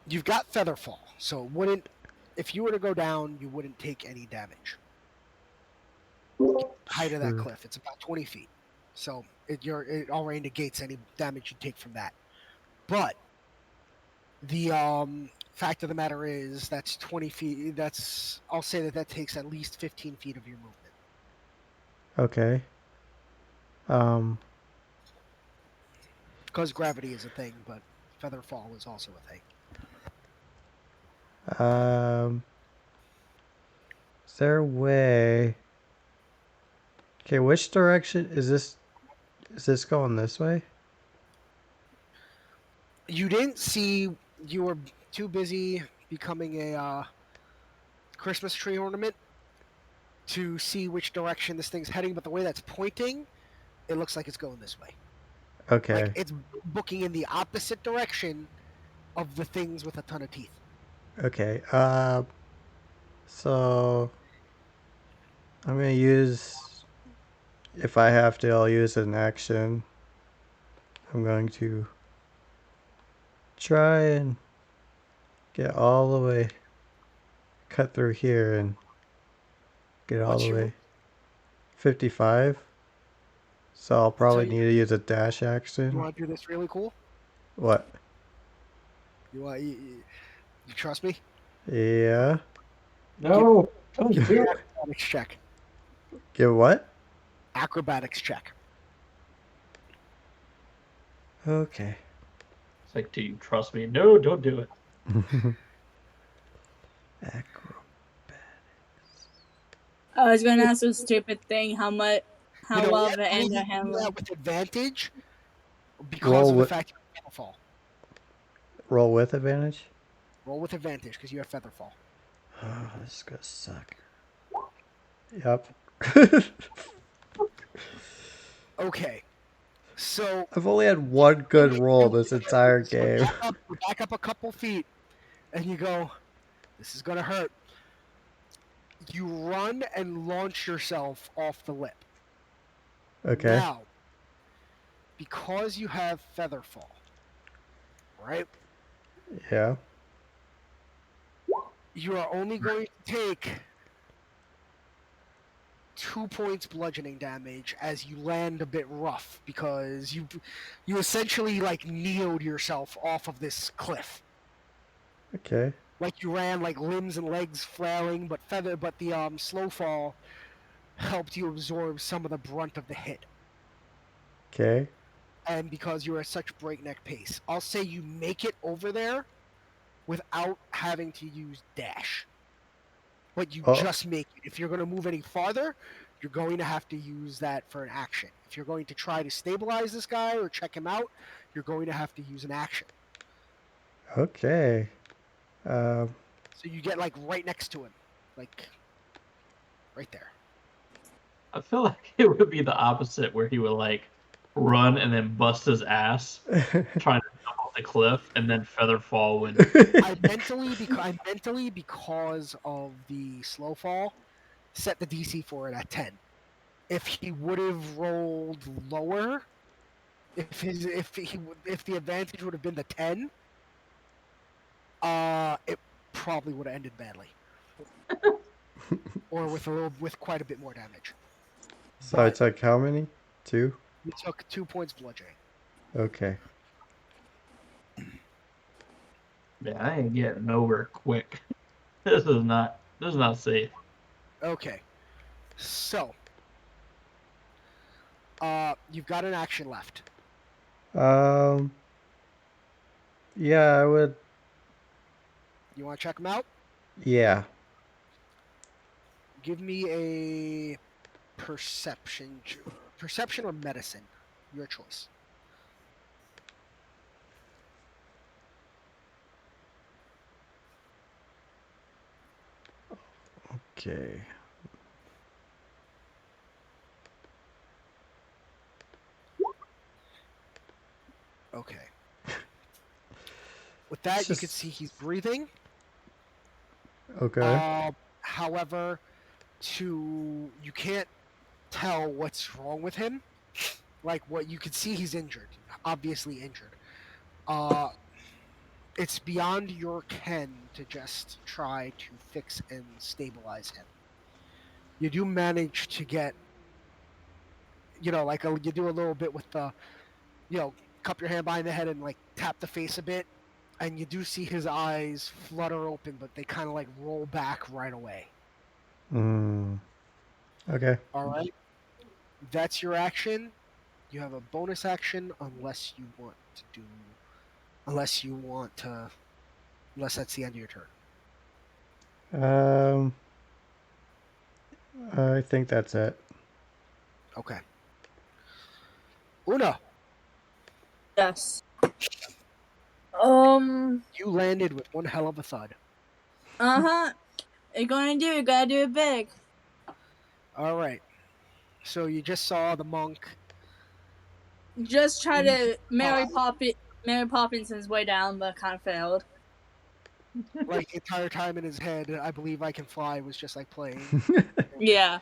You've got Featherfall, so it wouldn't. If you were to go down, you wouldn't take any damage. Height of that Sure. cliff, it's about 20 feet. So it already negates any damage you take from that. But the fact of the matter is that's 20 feet. I'll say that takes at least 15 feet of your movement. Okay. Um, Because gravity is a thing, but Featherfall is also a thing. is there a way? Okay, which direction is this? Is this going this way? You didn't see. You were too busy becoming a Christmas tree ornament to see which direction this thing's heading. But the way that's pointing, it looks like it's going this way. Okay. Like it's booking in the opposite direction of the things with a ton of teeth. Okay. So I'm gonna use, if I have to, I'll use an action. I'm going to try and get all the way, cut through here and get all What's the your- way 55. So I'll probably you- need to use a dash You action. want to do this really cool? What? You trust me? Yeah. No, don't Give do me an it. acrobatics check. Give what? Acrobatics check. Okay. It's like, do you trust me? No, don't do it. Acro. I was gonna ask a stupid thing. How well what? of Only an end you I do handle. that with advantage because Roll of the with- fact you have Featherfall. Roll with advantage. Roll with advantage because you have Featherfall. Oh, this is gonna suck. Yep. Okay. So I've only had one good roll this entire game. back up a couple feet, and you go, "This is gonna hurt." You run and launch yourself off the lip. Okay. Now, because you have Featherfall, right? Yeah. You are only going to take 2 points bludgeoning damage as you land a bit rough because you essentially like neoed yourself off of this cliff. Okay. Like you ran like limbs and legs flailing, but the slow fall helped you absorb some of the brunt of the hit. Okay. And because you're at such breakneck pace, I'll say you make it over there without having to use dash. But you Oh. just make it. If you're going to move any farther, you're going to have to use that for an action. If you're going to try to stabilize this guy or check him out, you're going to have to use an action. Okay. So you get like right next to him, like right there. I feel like it would be the opposite, where he would like run and then bust his ass trying to jump off the cliff, and then Featherfall would. I mentally because of the slow fall, set the DC for it at 10. If he would have rolled lower, if the advantage would have been the 10, it probably would have ended badly, or with quite a bit more damage. So I took how many? 2? You took 2 points bludgeoning. Okay. Yeah, I ain't getting over quick. This is not safe. Okay, so you've got an action left. Yeah, I would. You want to check him out? Yeah. Give me a perception or medicine, your choice. Okay. With that, It's you can just- see he's breathing. Okay. However, you can't tell what's wrong with him. Like what you can see, he's injured, obviously injured. It's beyond your ken to just try to fix and stabilize him. You do manage to get, like you do a little bit with the, cup your hand behind the head and like tap the face a bit, and you do see his eyes flutter open, but they kind of like roll back right away. Okay. All right, that's your action. You have a bonus action unless that's the end of your turn. I think that's it. Okay. Una, Yes. you landed with one hell of a thud. You gotta do it big. All right. So you just saw the monk. Just try to Mary Poppinson's way down, but kind of failed. Like the entire time in his head, I believe I can fly was just like playing. Yeah.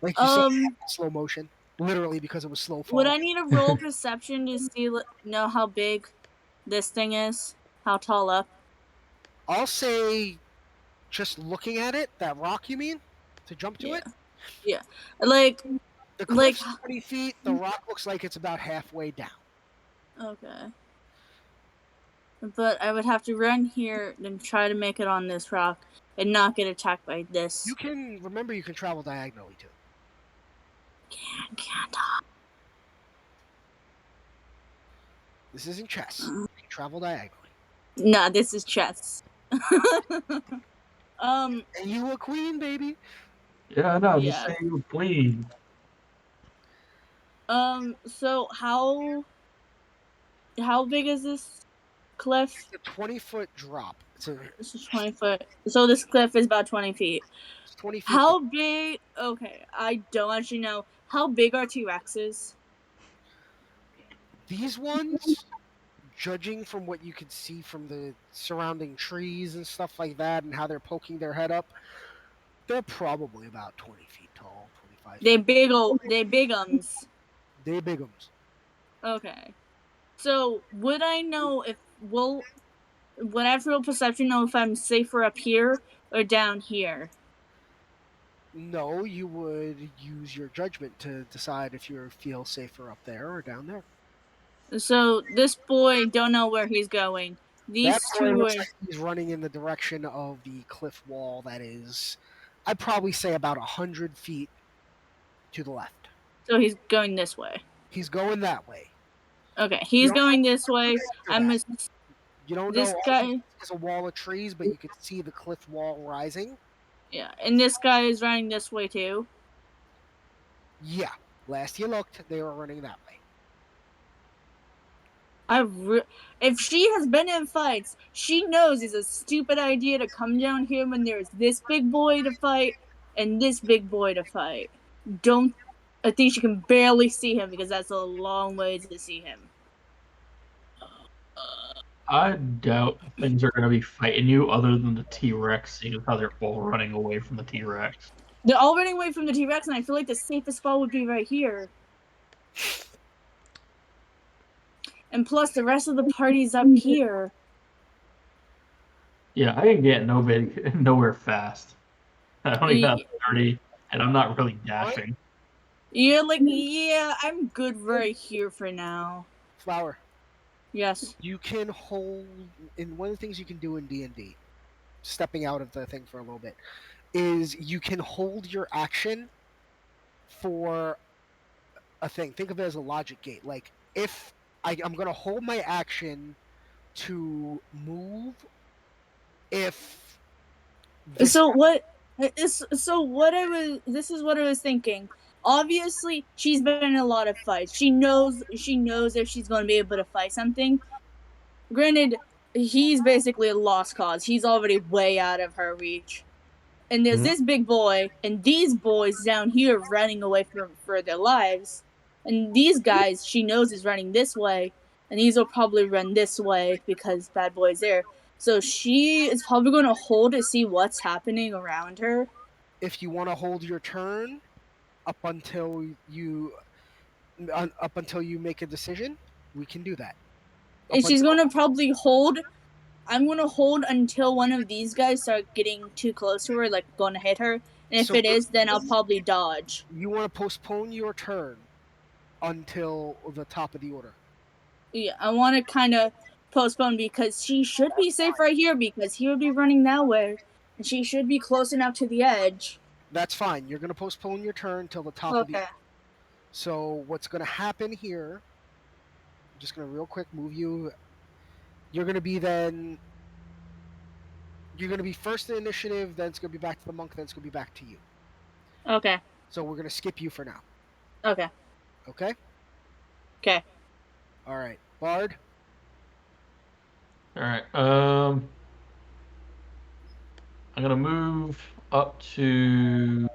Like you saw it in slow motion, literally because it was slow fall. Would I need a roll perception to know how big this thing is? How tall up? I'll say, just looking at it, that rock you mean, to jump to it. Yeah. Like The cliff's 20 feet. The rock looks like it's about halfway down. Okay. But I would have to run here and try to make it on this rock and not get attacked by this. You can travel diagonally too. Can't. This isn't chess. You can travel diagonally. Nah, this is chess. And you a queen, baby. Yeah, no, just say you queen. So how big is this cliff? It's a 20-foot drop. This is 20 foot. So this cliff is about 20 feet. It's 20 feet. How big? Okay, I don't actually know. How big are T-Rexes? These ones, judging from what you could see from the surrounding trees and stuff like that, and how they're poking their head up, they're probably about 20 feet tall, 25 feet. They bigums. They bigums. Okay. So would I know would I have real perception know if I'm safer up here or down here? No, you would use your judgment to decide if you feel safer up there or down there. So this boy don't know where he's going. These That boy two looks are. like he's running in the direction of the cliff wall that is, I'd probably say about 100 feet to the left. So he's going this way. He's going that way. Okay, he's going this way. You don't This know guy. there's a wall of trees, but you can see the cliff wall rising. Yeah, and this guy is running this way too. Yeah, last you looked, they were running that way. If she has been in fights, she knows it's a stupid idea to come down here when there's this big boy to fight and this big boy to fight. I think she can barely see him because that's a long way to see him. I doubt things are going to be fighting you other than the T-Rex, seeing as how they're all running away from the T-Rex. They're all running away from the T-Rex, and I feel like the safest spot would be right here. And plus, the rest of the party's up here. Yeah, I can get nowhere fast. I only got 30, and I'm not really dashing. I'm good right here for now. Flower. Yes. You can hold, and one of the things you can do in D&D, stepping out of the thing for a little bit, is you can hold your action for a thing. Think of it as a logic gate. Like, if I'm going to hold my action to move, if... This is what I was thinking. Obviously, she's been in a lot of fights. She knows if she's going to be able to fight something. Granted, he's basically a lost cause. He's already way out of her reach. And there's this big boy, and these boys down here running away for their lives. And these guys, she knows is running this way. and these will probably run this way because Bad Boy's there. So she is probably going to hold to see what's happening around her. If you want to hold your turn up until you make a decision, we can do that. And she's going to probably hold. I'm going to hold until one of these guys start getting too close to her, like going to hit her. And if So- it is, then I'll probably dodge. You want to postpone your turn until the top of the order. Yeah, I want to kind of postpone because she should be safe right here because he would be running that way. And she should be close enough to the edge. That's fine. You're going to postpone your turn till the top of the Okay. order. So what's going to happen here, I'm just going to real quick move you. You're going to be first in initiative, then it's going to be back to the monk, then it's going to be back to you. Okay. So we're going to skip you for now. Okay. Okay? Okay. All right. Bard? All right. I'm gonna move up to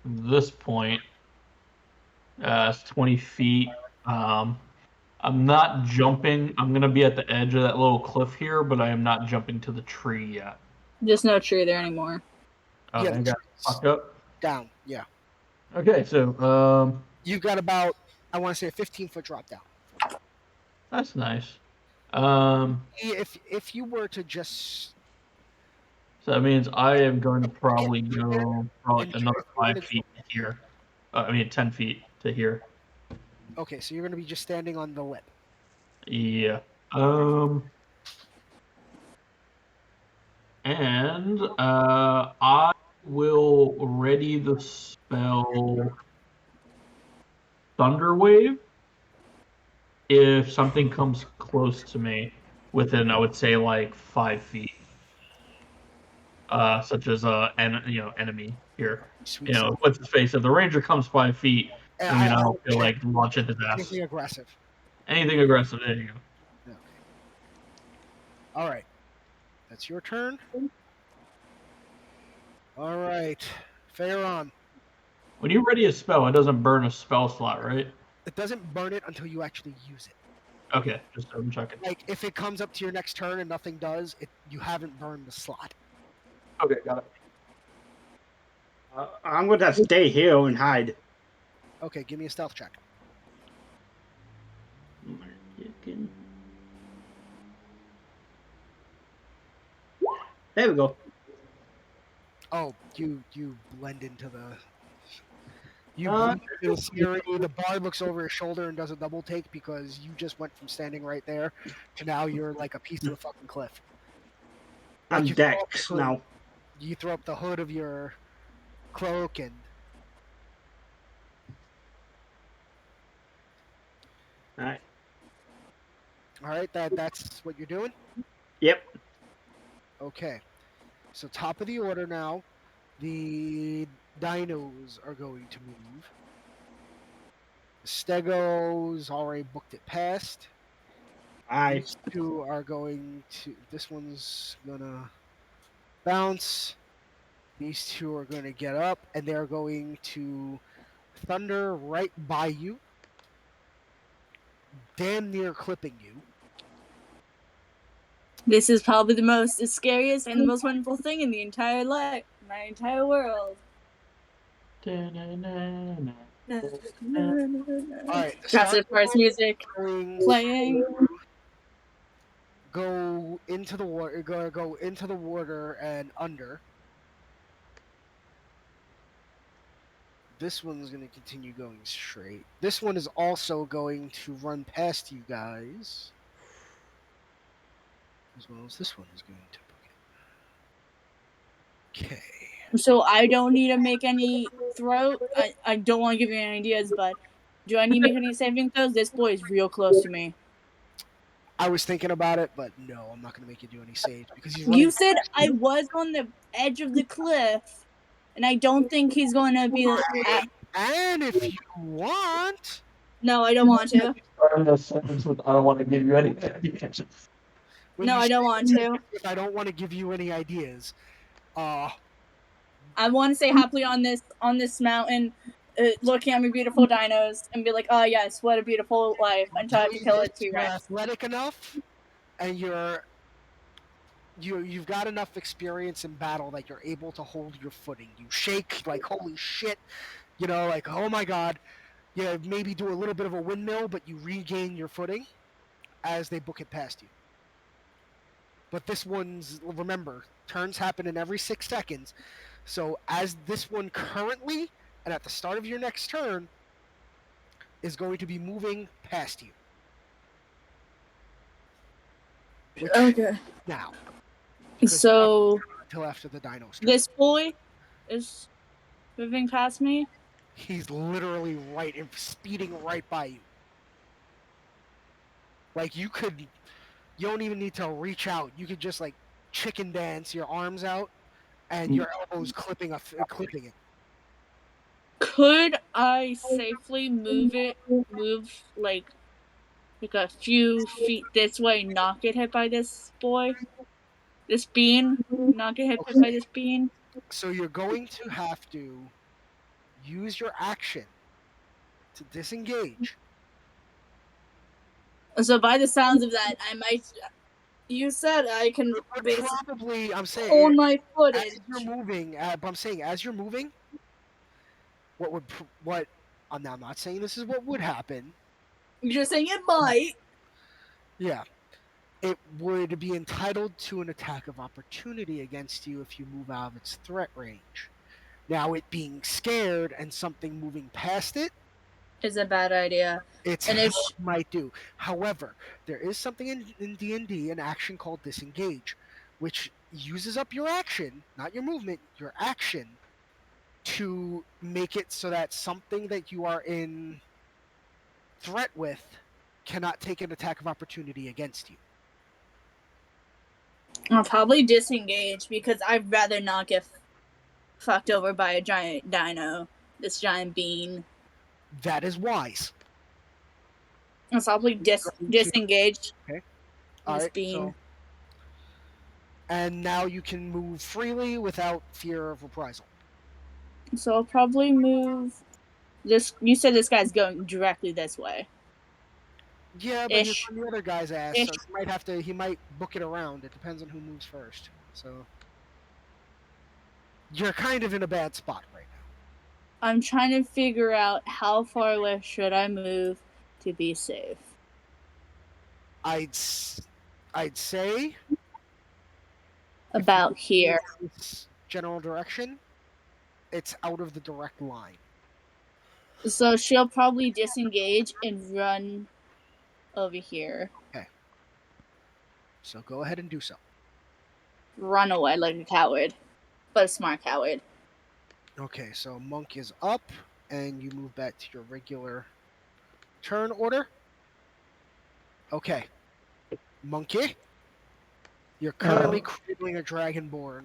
this point. It's 20 feet. I'm not jumping. I'm gonna be at the edge of that little cliff here, but I am not jumping to the tree yet. There's no tree there anymore. Okay, Yeah, I got fucked up. down. Yeah. Okay, so You've got about, I want to say, a 15-foot drop down. that's nice. If you were to just So that means I am going to probably go probably And another you're gonna 5 feet to here. 10 feet to here. okay, so you're going to be just standing on the lip. Yeah. And I will ready the spell Thunder Wave if something comes close to me within, I would say, like 5 feet. Such as enemy here. Sweet. You know, what's his face? If the ranger comes 5 feet, I'll feel like launch at his ass. Anything aggressive. Anything aggressive, there you go. Okay. All right. That's your turn. All right. Faron. When you ready a spell, it doesn't burn a spell slot, right? It doesn't burn it until you actually use it. Okay, just double checking. Like, if it comes up to your next turn and nothing does, you haven't burned the slot. Okay, got it. I'm going to stay here and hide. Okay, give me a stealth check. There we go. Oh, you blend into the... You blend into the scenery. The bard looks over his shoulder and does a double take because you just went from standing right there to now you're like a piece of the fucking cliff. Like, I'm you throw up Dex the hood- now. You throw up the hood of your cloak and... Alright. Alright, that's what you're doing? Yep. Okay. So top of the order now. The dinos are going to move. The Stegos already booked it past. Aye. These two are going to... This one's gonna bounce. These two are gonna get up, and they're going to thunder right by you. Damn near clipping you. This is probably the scariest and the most wonderful thing in the entire my entire world. Alright. Passive Forest music going playing. go into the water. Go into the water and under. This one's going to continue going straight. This one is also going to run past you guys, as well as this one is going to book it. Okay. So I don't need to make any throw. I don't want to give you any ideas, but do I need to make any saving throws? This boy is real close to me. I was thinking about it, but no, I'm not going to make you do any saves because he's running. You said I was on the edge of the cliff, and I don't think he's going to be. And if you want, No, I don't want to. I don't want to give you any ideas. when No, you I don't say want to. if I don't want to give you any ideas. I want to stay happily on this mountain, looking at my beautiful dinos and be like, "Oh yes, what a beautiful life," until I have to kill a You're T-Rex. athletic enough, and you've got enough experience in battle that you're able to hold your footing. You shake like holy shit, like oh my god. You maybe do a little bit of a windmill, but you regain your footing as they book it past you. But this one's, remember, turns happen in every 6 seconds. So as this one currently, and at the start of your next turn, is going to be moving past you. Which, Okay. now. So Until after the dino's turn. this boy is moving past me. He's literally speeding right by you. Like you don't even need to reach out. You could just like chicken dance your arms out and your elbows clipping it. Could I safely move like a few feet this way, not get hit by this boy? This bean? Not get hit by this bean? So you're going to have to use your action to disengage. So by the sounds of that, I might. You said I can Probably, I'm saying, hold my footage. as you're moving. But I'm saying, as you're moving, I'm not saying this is what would happen. You're saying it might. Yeah. It would be entitled to an attack of opportunity against you if you move out of its threat range. Now, it being scared and something moving past it is a bad idea. Might do. However, there is something in D&D, an action called disengage, which uses up your action, not your movement, your action, to make it so that something that you are in threat with cannot take an attack of opportunity against you. I'll probably disengage because I'd rather not get fucked over by a giant dino, this giant bean. That is wise. I'll probably disengage. Okay. This bean. So, and now you can move freely without fear of reprisal. So I'll probably move this. You said this guy's going directly this way. Yeah, but he's on the other guy's ass, so he might book it around. It depends on who moves first. So you're kind of in a bad spot right now. I'm trying to figure out how far away should I move to be safe. I'd say about here. General direction. It's out of the direct line. So she'll probably disengage and run over here. Okay. So go ahead and do so. Run away like a coward, but a smart coward. Okay, so Monk is up, and you move back to your regular turn order. Okay. Monkey, you're currently cradling a Dragonborn.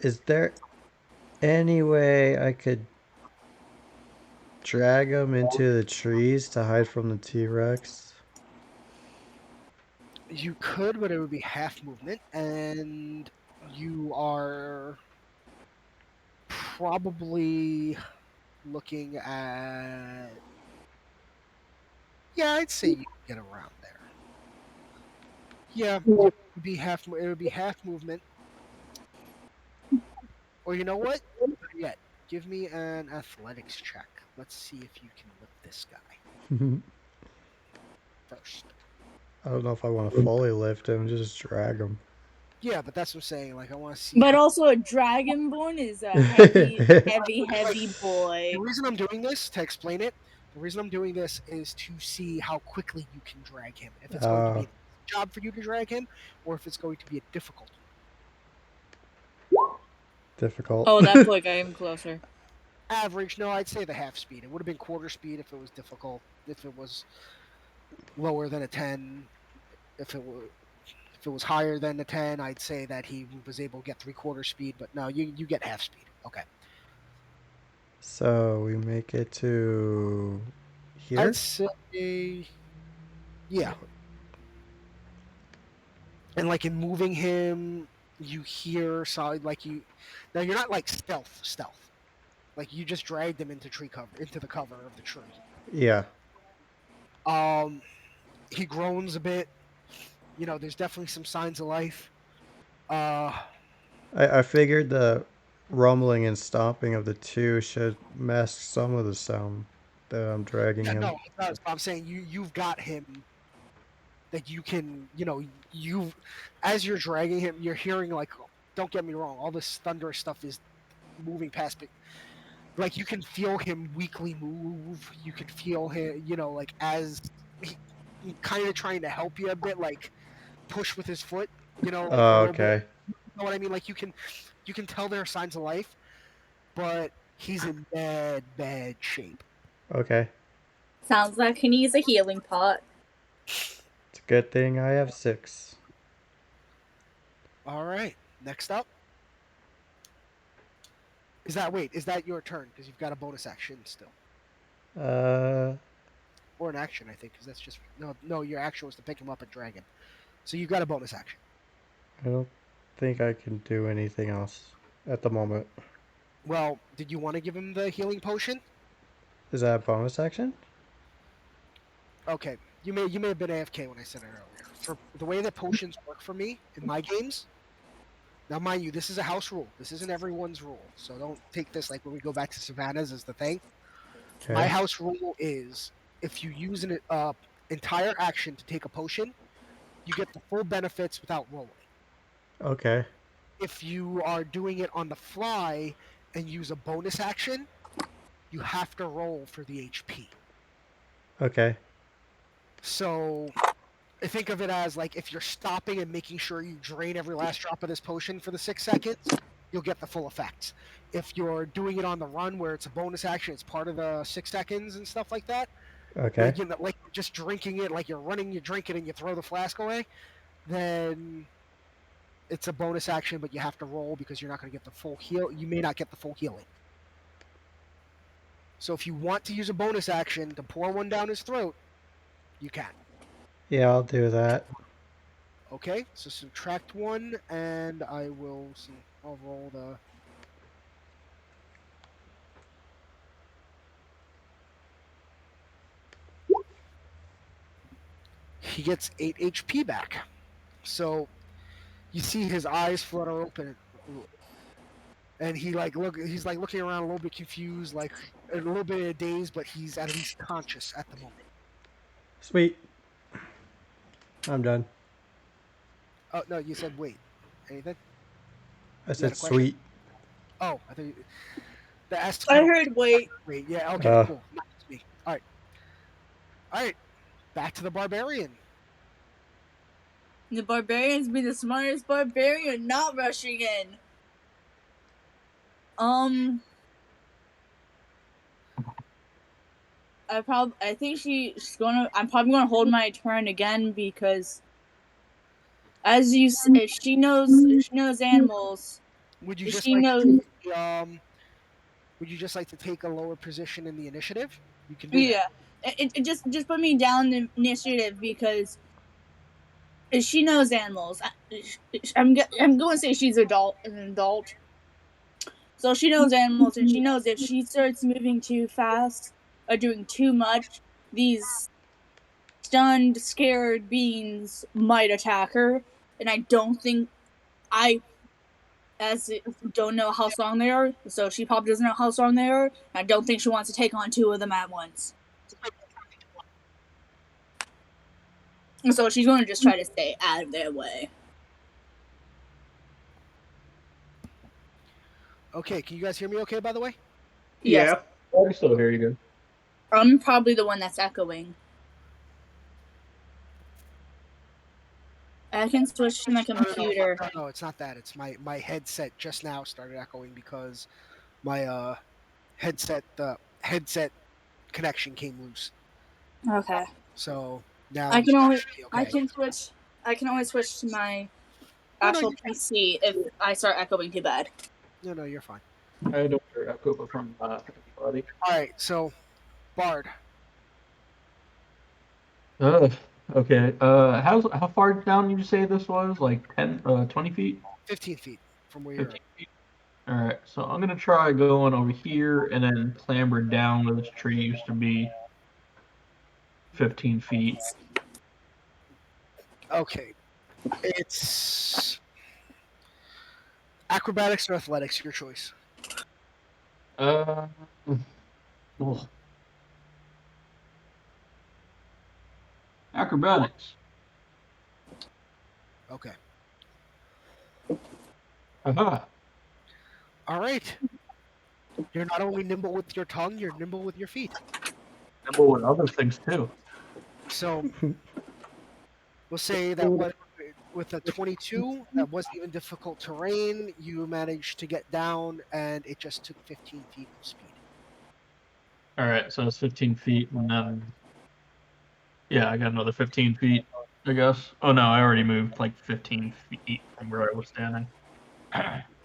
Is there any way I could drag him into the trees to hide from the T-Rex? You could, but it would be half movement, and you are probably looking at... Yeah, I'd say you can get around there. Yeah, it would be half movement. Or you know what? Better yet, give me an athletics check. Let's see if you can lift this guy first. I don't know if I want to fully lift him, just drag him. Yeah, but that's what I'm saying. Like, I want to see. But also, a Dragonborn is a heavy boy. The reason I'm doing this, to explain it, is to see how quickly you can drag him. If it's going to be a job for you to drag him, or if it's going to be a difficult one. Difficult. Oh, that boy got even closer. Average, no, I'd say the half speed. It would have been quarter speed if it was difficult. If it was lower than a 10, if it was higher than a 10, I'd say that he was able to get 3/4 speed. But no, you get half speed. Okay. So we make it to here? I'd say, yeah. And like in moving him you hear solid like you. Now you're not like stealth. Like you just dragged him into the cover of the tree. Yeah. He groans a bit. You know, there's definitely some signs of life. Uh, I figured the rumbling and stomping of the two should mask some of the sound that I'm dragging yeah, him. no, it does. I'm saying you've got him. That you can, as you're dragging him, you're hearing like, don't get me wrong, all this thunderous stuff is moving past, but like you can feel him weakly move. You can feel him, like as he kind of trying to help you a bit, like push with his foot, like a Oh, little bit. okay. You know what I mean? Like you can tell there are signs of life, but he's in bad shape. Okay. Sounds like he needs a healing pot. It's a good thing I have 6. All right, next up. Is that your turn? Because you've got a bonus action still. Or an action, I think, because that's just no. Your action was to pick him up and drag him, so you got a bonus action. I don't think I can do anything else at the moment. Well, did you want to give him the healing potion? Is that a bonus action? Okay, you may have been AFK when I said it earlier. For the way that potions work for me in my games. Now, mind you, this is a house rule. This isn't everyone's rule, so don't take this like when we go back to Savannah's as the thing. Okay. My house rule is if you use an entire action to take a potion, you get the full benefits without rolling. Okay. If you are doing it on the fly and use a bonus action, you have to roll for the HP. Okay. So I think of it as like if you're stopping and making sure you drain every last drop of this potion for the 6 seconds, you'll get the full effects. If you're doing it on the run where it's a bonus action, it's part of the 6 seconds and stuff like that. Okay. Like just drinking it, like you're running, you drink it, and you throw the flask away, then it's a bonus action, but you have to roll because you're not going to get the full heal. You may not get the full healing. So if you want to use a bonus action to pour one down his throat, you can. Yeah, I'll do that. Okay, so subtract 1, and I will see. I'll roll the. He gets 8 HP back. So you see his eyes flutter open, and he's like looking around a little bit confused, like a little bit in a daze, but he's at least conscious at the moment. Sweet. I'm done. Oh no, you said wait. Anything? I said a question? sweet. Oh, I think the I heard wait. Wait, yeah, okay, cool. Not just me. All right. Back to the barbarian. The barbarians be the smartest barbarian, not rushing in. I think she's gonna. I'm probably gonna hold my turn again because, as you said, she knows animals. Would you just She like knows. would you just like to take a lower position in the initiative? You can do Yeah, it just put me down the initiative because she knows animals. I'm going to say she's an adult. So she knows animals, and she knows if she starts moving too fast or doing too much, these stunned, scared beings might attack her. And I don't think don't know how strong they are, so she probably doesn't know how strong they are. I don't think she wants to take on 2 of them at once. So she's going to just try to stay out of their way. Okay, can you guys hear me okay, by the way? Yes. Yeah. I can still hear you good. I'm probably the one that's echoing. I can switch to my computer. No, it's not that. It's my headset just now started echoing because my headset connection came loose. Okay. So now I can always okay. I can always switch to my actual PC if I start echoing too bad. No, you're fine. I don't hear echo from anybody. All right, so Bard. Okay. How far down did you say this was? Like 10, 20 feet? 15 feet from where you're 15 feet. All right, so I'm gonna try going over here and then clamber down where this tree used to be. 15 feet. Okay. It's acrobatics or athletics, your choice. Oh. Acrobatics. Okay. Aha. All right. You're not only nimble with your tongue, you're nimble with your feet. Nimble with other things too. So we'll say that with a 22, that wasn't even difficult terrain. You managed to get down, and it just took 15 feet of speed. All right, so it's 15 feet, and then yeah, I got another 15 feet, I guess. Oh no, I already moved like 15 feet from where I was standing.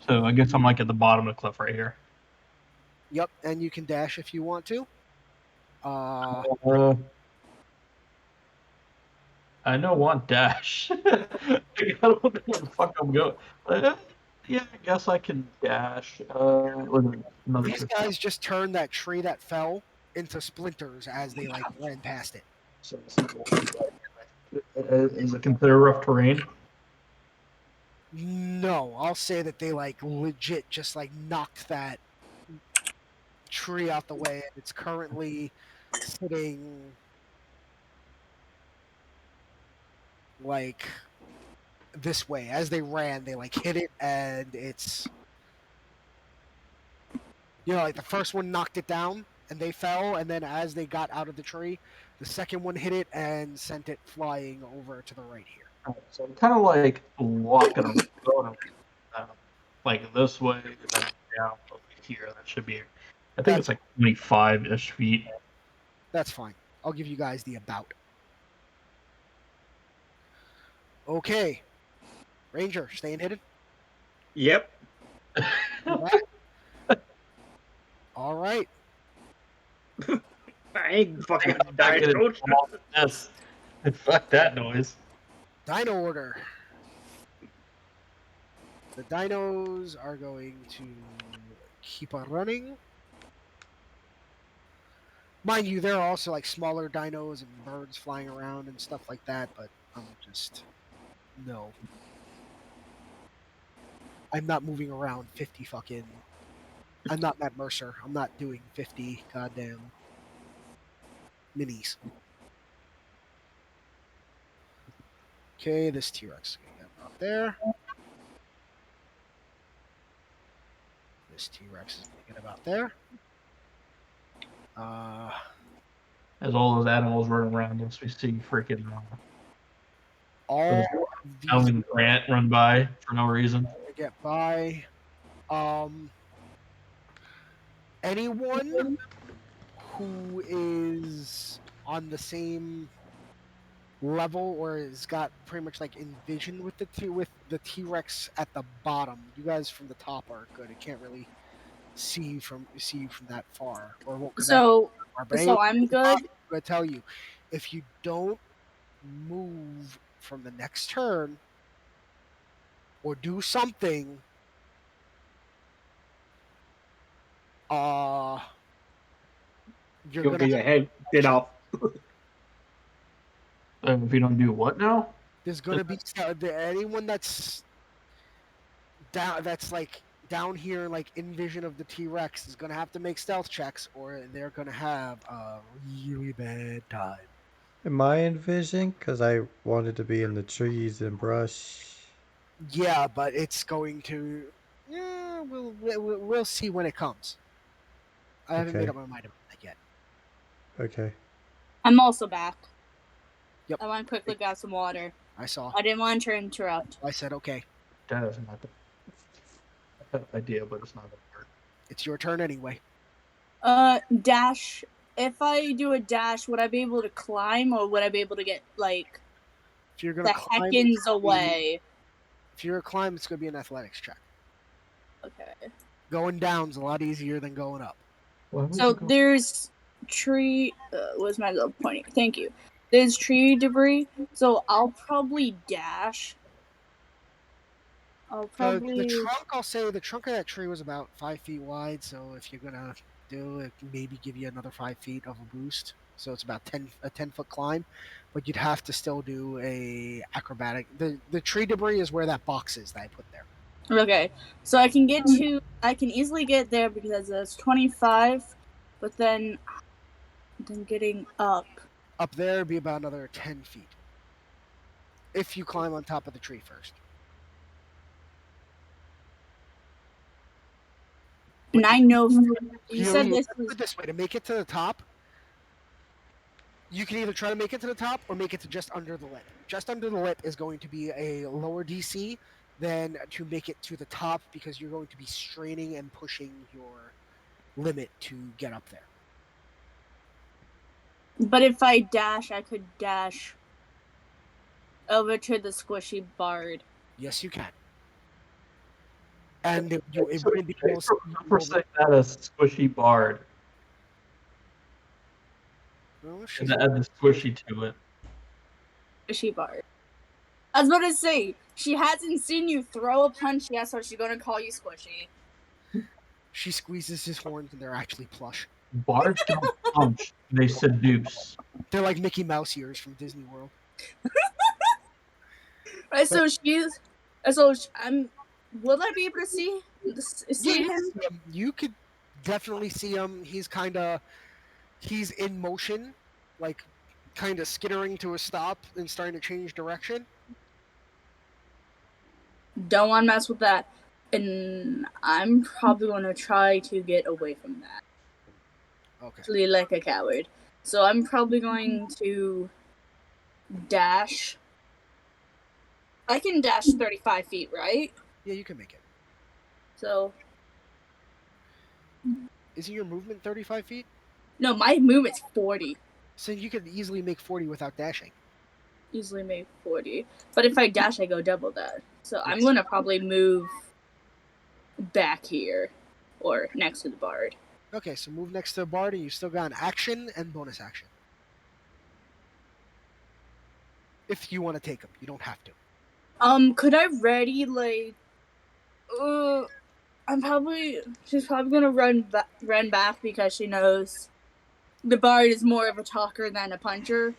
So I guess I'm like at the bottom of the cliff right here. Yep, and you can dash if you want to. I know one dash. I don't know where the fuck I'm going. Yeah, I guess I can dash. Another These guys just turned that tree that fell into splinters as they like ran past it. Is it considered rough terrain? No, I'll say that they like legit just like knocked that tree out the way, and it's currently sitting like this way. As they ran, they like hit it, and it's like the first one knocked it down and they fell, and then as they got out of the tree, the second one hit it and sent it flying over to the right here. So I'm kind of like walking around, like this way, and then down over here. That should be, I think it's like 25-ish feet. That's fine. I'll give you guys the about. Okay. Ranger, staying hidden? Yep. All right. I ain't fucking dinosaurs. Yes. Fuck that noise. Dino order. The dinos are going to keep on running. Mind you, there are also like smaller dinos and birds flying around and stuff like that, but I'm just no. I'm not moving around 50 fucking. I'm not Matt Mercer. I'm not doing 50 goddamn minis. Okay, this T-Rex is gonna get about there. This T-Rex is gonna get about there. As all those animals run around us, we see freaking all of these Alan Grant run by for no reason. get by. Anyone who is on the same level or has got pretty much like envisioned with the T-Rex at the bottom. You guys from the top are good. I can't really see you from that far. Or won't come So that far, but I'm good. I'm gonna tell you, if you don't move from the next turn or do something, You'll get your head bit off. If you don't do what now? there's gonna be anyone that's down. That's like down here, like in vision of the T-Rex, is gonna have to make stealth checks, or they're gonna have a really bad time. Am I in vision? Because I wanted to be in the trees and brush. Yeah, but it's going to. Yeah, we'll see when it comes. I haven't made Okay. up my mind about that yet. Okay. I'm also back. Yep. I want to quickly grab some water. I saw. I didn't want to interrupt. I said okay. That is not the I have an idea, but it's not gonna work. It's your turn anyway. Dash. If I do a dash, would I be able to climb, or would I be able to get like If you're gonna the climb, heckins away? if you're gonna climb, it's gonna be an athletics check. Okay. Going down's a lot easier than going up. So there's tree. Where's my little pointing? Thank you. There's tree debris, so I'll probably dash. I'll The probably. trunk, I'll say the trunk of that tree was about 5 feet wide. So if you're gonna do it, maybe give you another 5 feet of a boost. So it's about a 10-foot climb, but you'd have to still do a acrobatic. The tree debris is where that box is that I put there. Okay, so I can easily get there because it's 25, but then getting up. Up there would be about another 10 feet. If you climb on top of the tree first. And I know you You said know, this put was it this way, to make it to the top, you can either try to make it to the top or make it to just under the lip. Just under the lip is going to be a lower DC than to make it to the top because you're going to be straining and pushing your limit to get up there. But if I dash, I could dash over to the squishy bard. Yes, you can. And it wouldn't be able to For saying that a squishy bard. Well, And add the squishy to it. Squishy bard. I was about to say, she hasn't seen you throw a punch yet, so she's gonna call you squishy. She squeezes his horns and they're actually plush. Bards don't punch, they seduce. They're like Mickey Mouse ears from Disney World. Right, so will I be able to see him? You could definitely see him. He's in motion, like kind of skittering to a stop and starting to change direction. Don't want to mess with that. And I'm probably going to try to get away from that. Okay. Actually, like a coward. So I'm probably going to dash. I can dash 35 feet, right? Yeah, you can make it. So. Isn't your movement 35 feet? No, my movement's 40. So you could easily make 40 without dashing. Easily make 40. But if I dash, I go double that. So I'm going to probably move back here. Or next to the bard. Okay, so move next to the bard and you still got an action and bonus action. If you want to take them, you don't have to. Could I ready, like... she's probably gonna run back because she knows the bard is more of a talker than a puncher.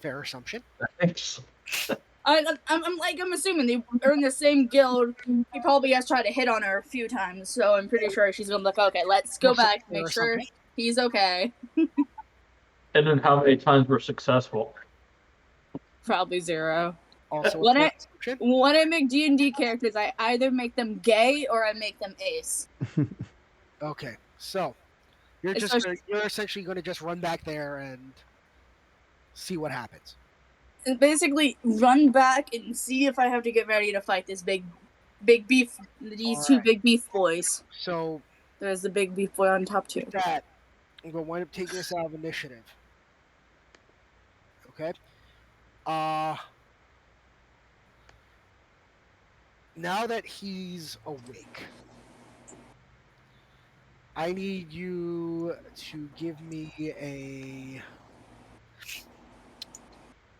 Fair assumption. I think so. I'm assuming they're in the same guild. He probably has tried to hit on her a few times, so I'm pretty sure she's gonna be like, okay, let's go back, make sure he's okay. And then how many times we're successful? Probably 0. Also, when I make D&D characters, I either make them gay or I make them ace. Okay, so you're essentially going to just run back there and see what happens. And basically run back and see if I have to get ready to fight this big beef. These two big beef boys. So there's the big beef boy on top too. With that, I'm going to wind up taking this out of initiative. Okay. Now that he's awake, I need you to give me a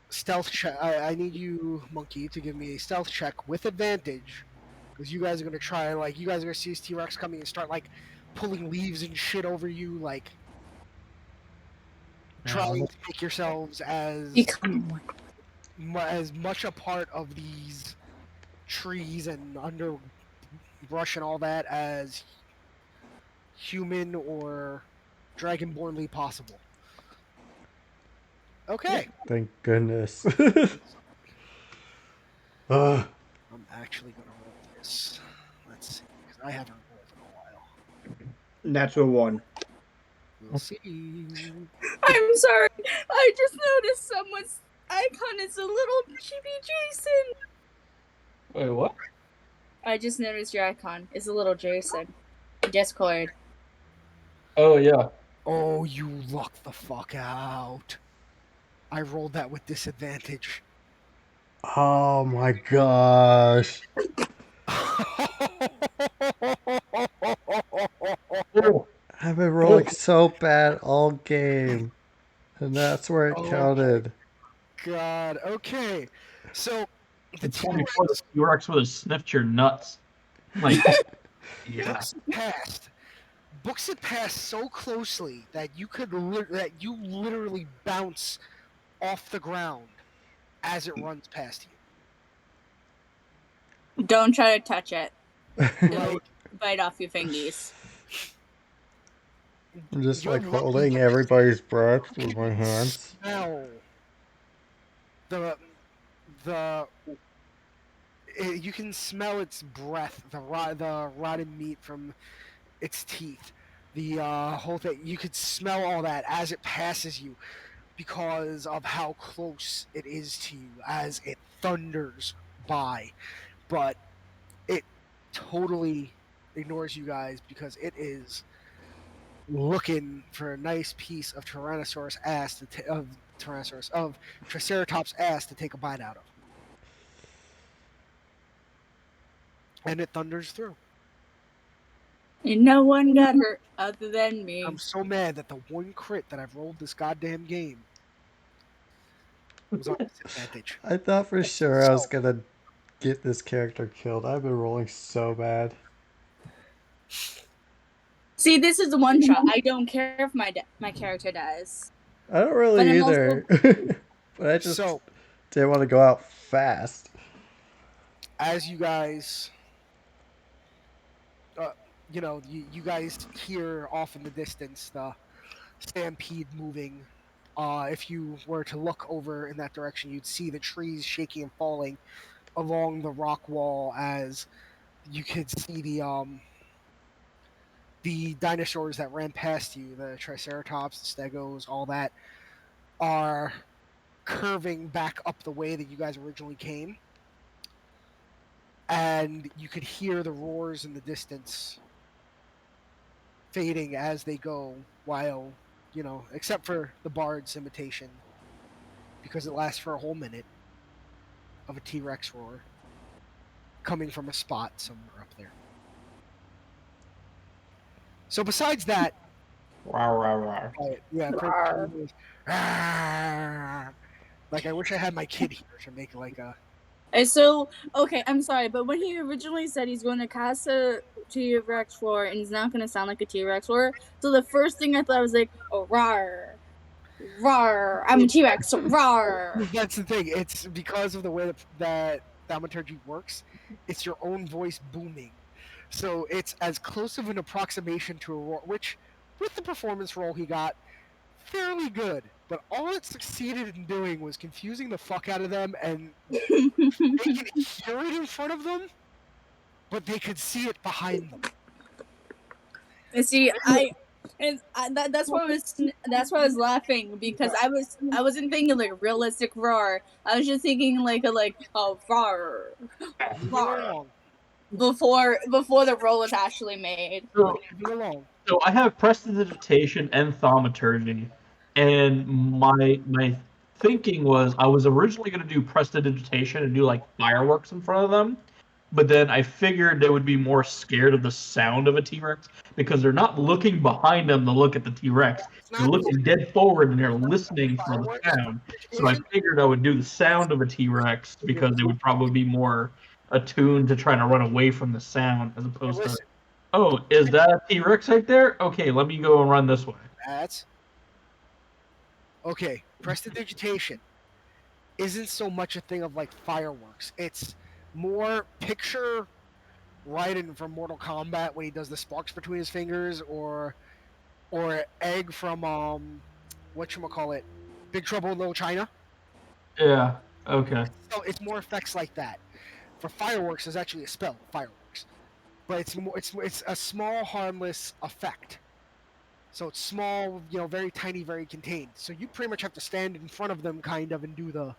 stealth check. I need you, Monkey, to give me a stealth check with advantage, because you guys are gonna try, like, you guys are gonna see this T-Rex coming and start, like, pulling leaves and shit over you, like, trying to make yourselves as much a part of these trees and underbrush and all that as human or dragonbornly possible. Okay. Thank goodness. I'm actually gonna roll this. Let's see, because I haven't rolled in a while. Natural 1. We'll see. I'm sorry. I just noticed someone's icon is a little chibi Jason. Wait, what? I just noticed your icon is a little Jason. Discord. Oh, yeah. Oh, you lucked the fuck out. I rolled that with disadvantage. Oh my gosh. I've been rolling so bad all game. And that's where it counted. God, okay. So, The It's only before the T-Rex T-Rex would have sniffed your nuts. Like, yeah. books it past so closely that you could that you literally bounce off the ground as it runs past you. Don't try to touch it. It'll Like, bite off your fingies. I'm just you're like lucky holding you everybody's breath can with my hands. smell the you can smell its breath, the rotten meat from its teeth, the whole thing. You could smell all that as it passes you because of how close it is to you as it thunders by. But it totally ignores you guys because it is looking for a nice piece of Tyrannosaurus ass of Triceratops ass to take a bite out of. And it thunders through. And no one got hurt other than me. I'm so mad that the one crit that I've rolled this goddamn game was on disadvantage. I thought for sure I was So- gonna get this character killed. I've been rolling so bad. See, this is a one shot. I don't care if my character dies. I don't really But I'm either. But I just So, didn't want to go out fast. as you guys, you guys hear off in the distance the stampede moving. If you were to look over in that direction, you'd see the trees shaking and falling along the rock wall as you could see the dinosaurs that ran past you, the Triceratops, the Stegos, all that, are curving back up the way that you guys originally came. And you could hear the roars in the distance fading as they go, while, except for the Bard's imitation, because it lasts for a whole minute, of a T-Rex roar coming from a spot somewhere up there. So besides that, Rawr, rawr, rawr. yeah, like I wish I had my kid here to make like a. And so, okay, I'm sorry, but when he originally said he's going to cast a T-Rex roar and he's not going to sound like a T-Rex roar, so the first thing I thought was like, oh, rawr, rawr, I'm a T-Rex, rawr. That's the thing. It's because of the way that thaumaturgy works. It's your own voice booming, so it's as close of an approximation to a roar. Which, with the performance roll he got, fairly good. But all it succeeded in doing was confusing the fuck out of them, and they can hear it in front of them, but they could see it behind them. And see, that's why I was laughing, because I wasn't thinking like a realistic roar. I was just thinking like a roar, roar before the roll was actually made. So I have prestidigitation and thaumaturgy, and my thinking was I was originally going to do prestidigitation and do like fireworks in front of them, but then I figured they would be more scared of the sound of a T-Rex because they're not looking behind them to look at the T-Rex. They're looking dead forward and they're listening for the sound. So I figured I would do the sound of a T-Rex because they would probably be more attuned to trying to run away from the sound as opposed to, oh, is that a T-Rex right there? Okay, let me go and run this way. That's okay. Prestidigitation isn't so much a thing of like fireworks. It's more picture Raiden from Mortal Kombat when he does the sparks between his fingers, or Egg from whatchamacallit, Big Trouble in Little China. Yeah. Okay. So it's more effects like that. For fireworks, there's actually a spell, fireworks, but it's a small, harmless effect. So it's small, very tiny, very contained. So you pretty much have to stand in front of them, kind of, and do the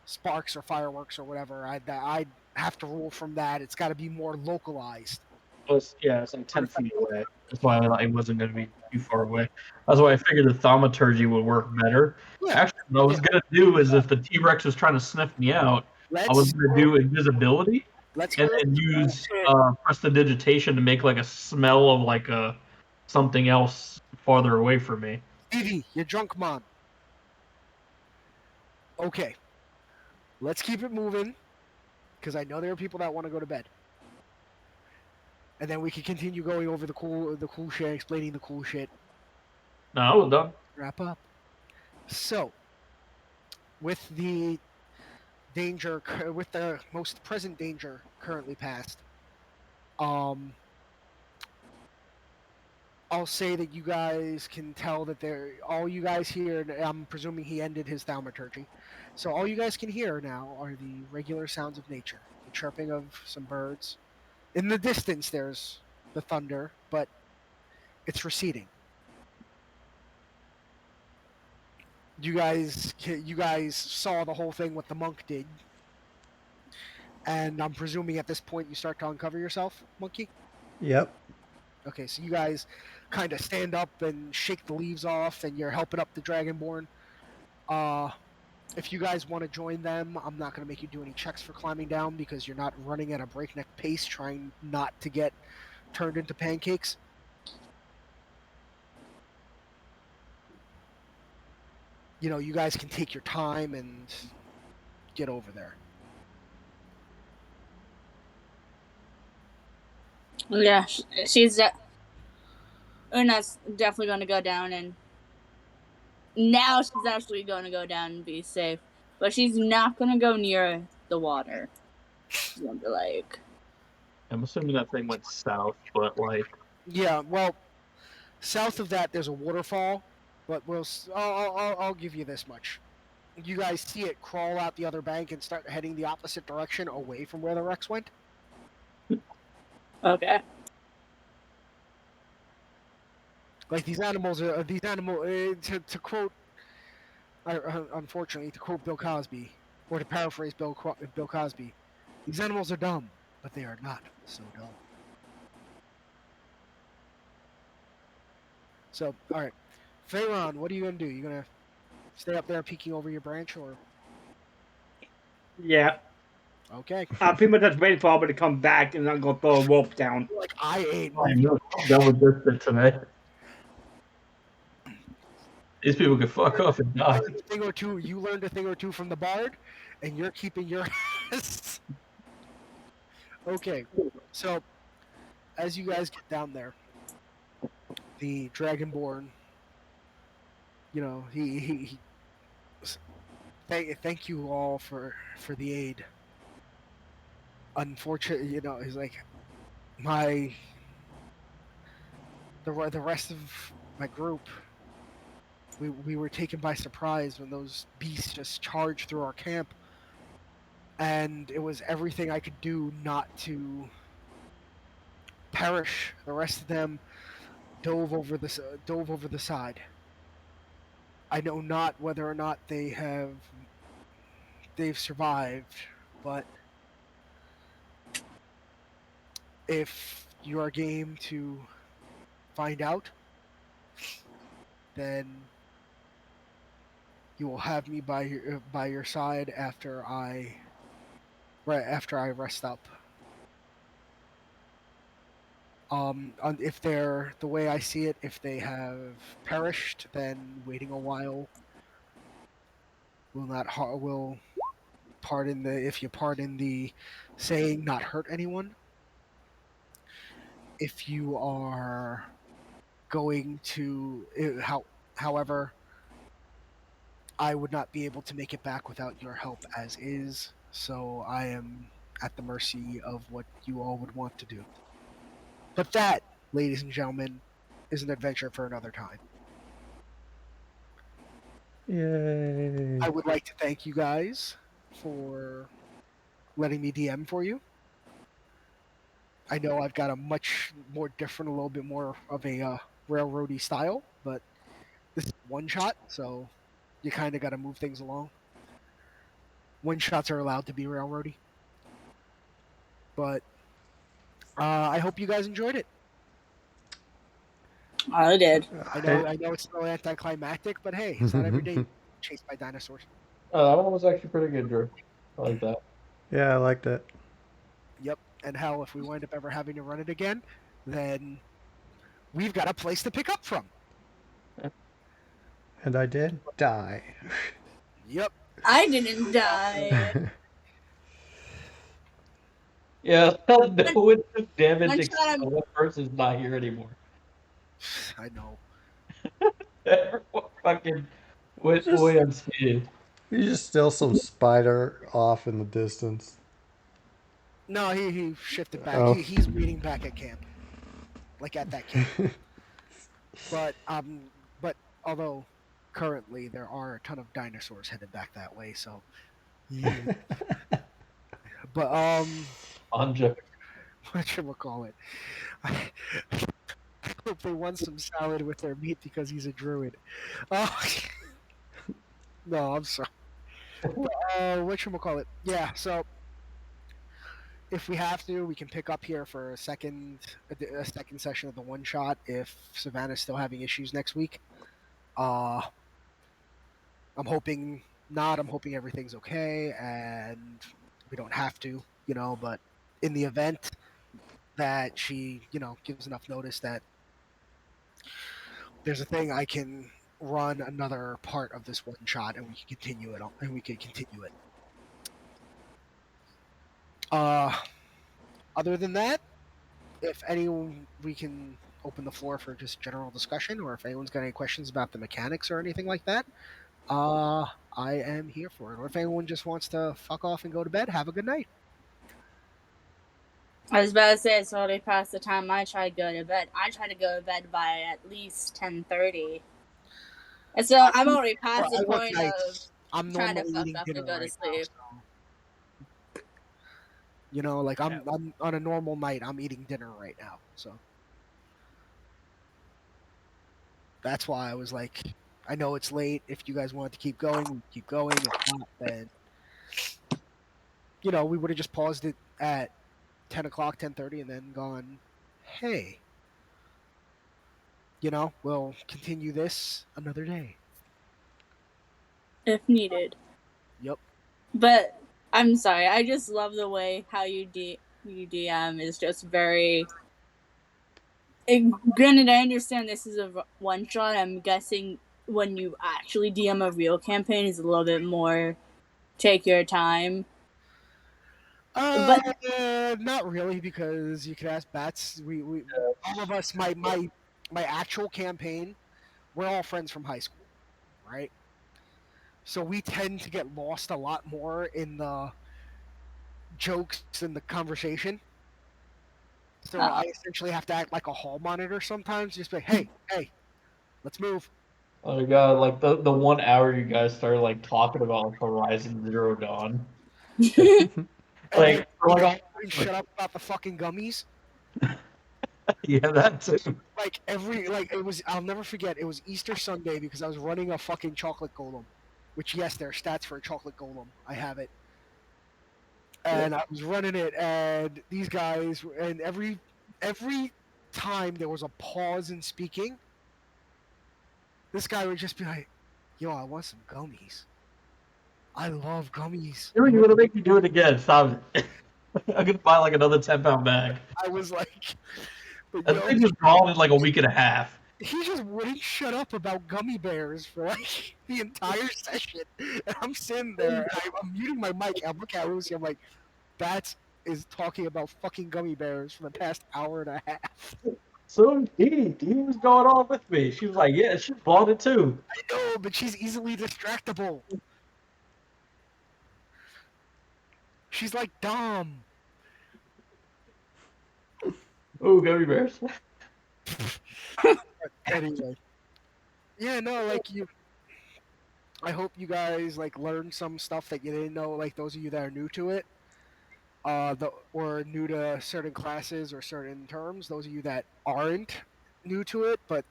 sparks or fireworks or whatever. I'd have to rule from that. It's got to be more localized. It's like 10 feet away. That's why I thought it wasn't going to be too far away. That's why I figured the thaumaturgy would work better. Yeah. Actually, what I was going to do is if the T-Rex was trying to sniff me out, I was going to do invisibility and then use prestidigitation to make like a smell of like something else farther away from me. Stevie, you're drunk, Mom. Okay. let's keep it moving, because I know there are people that want to go to bed. And then we can continue going over the cool shit, explaining the cool shit. No, I was done. Wrap up. So, with the with the most present danger currently past, I'll say that you guys can tell that all you guys hear, and I'm presuming he ended his thaumaturgy, so all you guys can hear now are the regular sounds of nature, the chirping of some birds. In the distance, there's the thunder, but it's receding. You guys saw the whole thing what the monk did, and I'm presuming at this point you start to uncover yourself, Monkey? Yep. Okay, so you guys kind of stand up and shake the leaves off, and you're helping up the Dragonborn. If you guys want to join them, I'm not going to make you do any checks for climbing down because you're not running at a breakneck pace trying not to get turned into pancakes. You know, you guys can take your time and get over there. Yeah, she's Una's definitely going to go down, and now she's actually going to go down and be safe. But she's not going to go near the water. She's going to be like... I'm assuming that thing went south, but like. Yeah, well, south of that there's a waterfall, but I'll give you this much. You guys see it crawl out the other bank and start heading the opposite direction away from where the Rex went? Okay. Like these animals are to quote, unfortunately, to quote Bill Cosby, or to paraphrase Bill Cosby, these animals are dumb, but they are not so dumb. So, all right, Pharaon, what are you gonna do? You gonna stay up there peeking over your branch, or Yeah. okay? Pretty much just waiting for Albert to come back, and I'm gonna throw a rope down. Like I ain't I moving. know. Double distance today. These people can fuck off and die. You learned a thing or two from the bard, and you're keeping your ass. Okay, so as you guys get down there, the Dragonborn, you know, he thank you all for the aid. Unfortunately, you know, he's like the rest of my group. We were taken by surprise when those beasts just charged through our camp, and it was everything I could do not to perish. The rest of them dove over the side. I know not whether or not they've survived, but if you are game to find out, then you will have me by your side after I rest up. If they're the way I see it, if they have perished, then waiting a while will if you pardon the saying, not hurt anyone. If you are going to, however, I would not be able to make it back without your help as is, so I am at the mercy of what you all would want to do. But that, ladies and gentlemen, is an adventure for another time. Yay. I would like to thank you guys for letting me DM for you. I know I've got a much more different, a little bit more of a railroady style, but this is one shot, so you kind of got to move things along. One shots are allowed to be railroady. But I hope you guys enjoyed it. I did. I know it's so anticlimactic, but hey, it's not every day chased by dinosaurs. That one was actually pretty good, Drew. I like that. Yeah, I liked it. Yep, and hell, if we wind up ever having to run it again, then we've got a place to pick up from. And I did die. Yep. I didn't die. Yeah, no one took damage One except shot. the one person's not here anymore. I know. Everyone fucking went Just- away unscathed. You just still some spider off in the distance. No, he shifted back. Oh. He's waiting back at camp, like at that camp. But although currently there are a ton of dinosaurs headed back that way, so. Yeah. But Anja. whatchamacallit? I hope they want some salad with their meat because he's a druid. Oh, no, I'm sorry. Whatchamacallit? Yeah, so if we have to, we can pick up here for a second session of the one shot if Savannah's still having issues next week. I'm hoping not. I'm hoping everything's okay and we don't have to, but in the event that she, gives enough notice that there's a thing, I can run another part of this one shot and we can continue it. Other than that, if anyone, we can open the floor for just general discussion, or if anyone's got any questions about the mechanics or anything like that, I am here for it. Or if anyone just wants to fuck off and go to bed, have a good night. I was about to say it's already past the time I try to go to bed. I try to go to bed by at least 10:30. And so I'm already past Well, the I work point of nights. I'm trying to normally fuck eating up dinner and go to right sleep. now, so. Like I'm on a normal night. I'm eating dinner right now, so that's why I was like, I know it's late. If you guys want to keep going, we keep going. If not, then we would have just paused it at 10 o'clock, 10:30, and then gone, hey, we'll continue this another day. If needed. Yep. But I'm sorry, I just love the way how you DM is just very. Granted, I understand this is a one shot. I'm guessing when you actually DM a real campaign is a little bit more take your time. But Not really, because you could ask Bats. We all of us, my actual campaign, we're all friends from high school, right? So we tend to get lost a lot more in the jokes and the conversation. So I essentially have to act like a hall monitor sometimes. Just be like, hey, let's move. Oh my god, like the 1 hour you guys started like talking about Horizon Zero Dawn. And Like, then shut up about the fucking gummies. yeah, that too. Like it was, I'll never forget, it was Easter Sunday because I was running a fucking chocolate golem. Which, yes, there are stats for a chocolate golem. I have it. And I was running it, and these guys, and every time there was a pause in speaking, this guy would just be like, yo, I want some gummies. I love gummies. You're gonna make me do it again. Stop it. I'm gonna buy like another 10-pound bag. I was like, but That thing was gone in like a week and a half. he just wouldn't shut up about gummy bears for like the entire session. And I'm sitting there, and I'm muting my mic. I'm looking at Lucy. I'm like, Bats is talking about fucking gummy bears for the past hour and a half. So Dee was going on with me. She was like, yeah, she bought it too. I know, but she's easily distractible. She's like Dom. Oh, gummy bears. Anyway. Yeah, no, like I hope you guys like learned some stuff that you didn't know, like those of you that are new to it. Or new to certain classes or certain terms, those of you that aren't new to it, but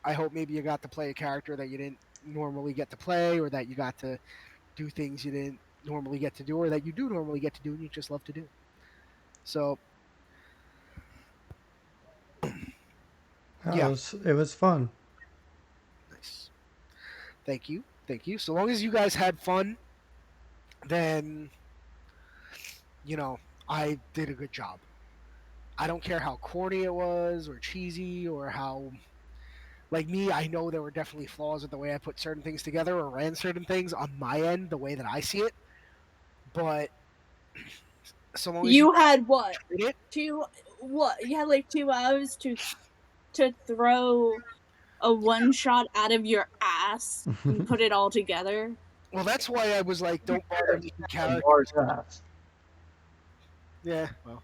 I hope maybe you got to play a character that you didn't normally get to play, or that you got to do things you didn't normally get to do, or that you do normally get to do and you just love to do. So yeah. It was fun. Nice. Thank you. So long as you guys had fun, then I did a good job. I don't care how corny it was or cheesy or how Like me, I know there were definitely flaws with the way I put certain things together or ran certain things on my end, the way that I see it. But so long as you You had what? treat it, You had like 2 hours to throw a one shot out of your ass and put it all together. well, that's why I was like, don't bother making A characters. large ass. Yeah, well,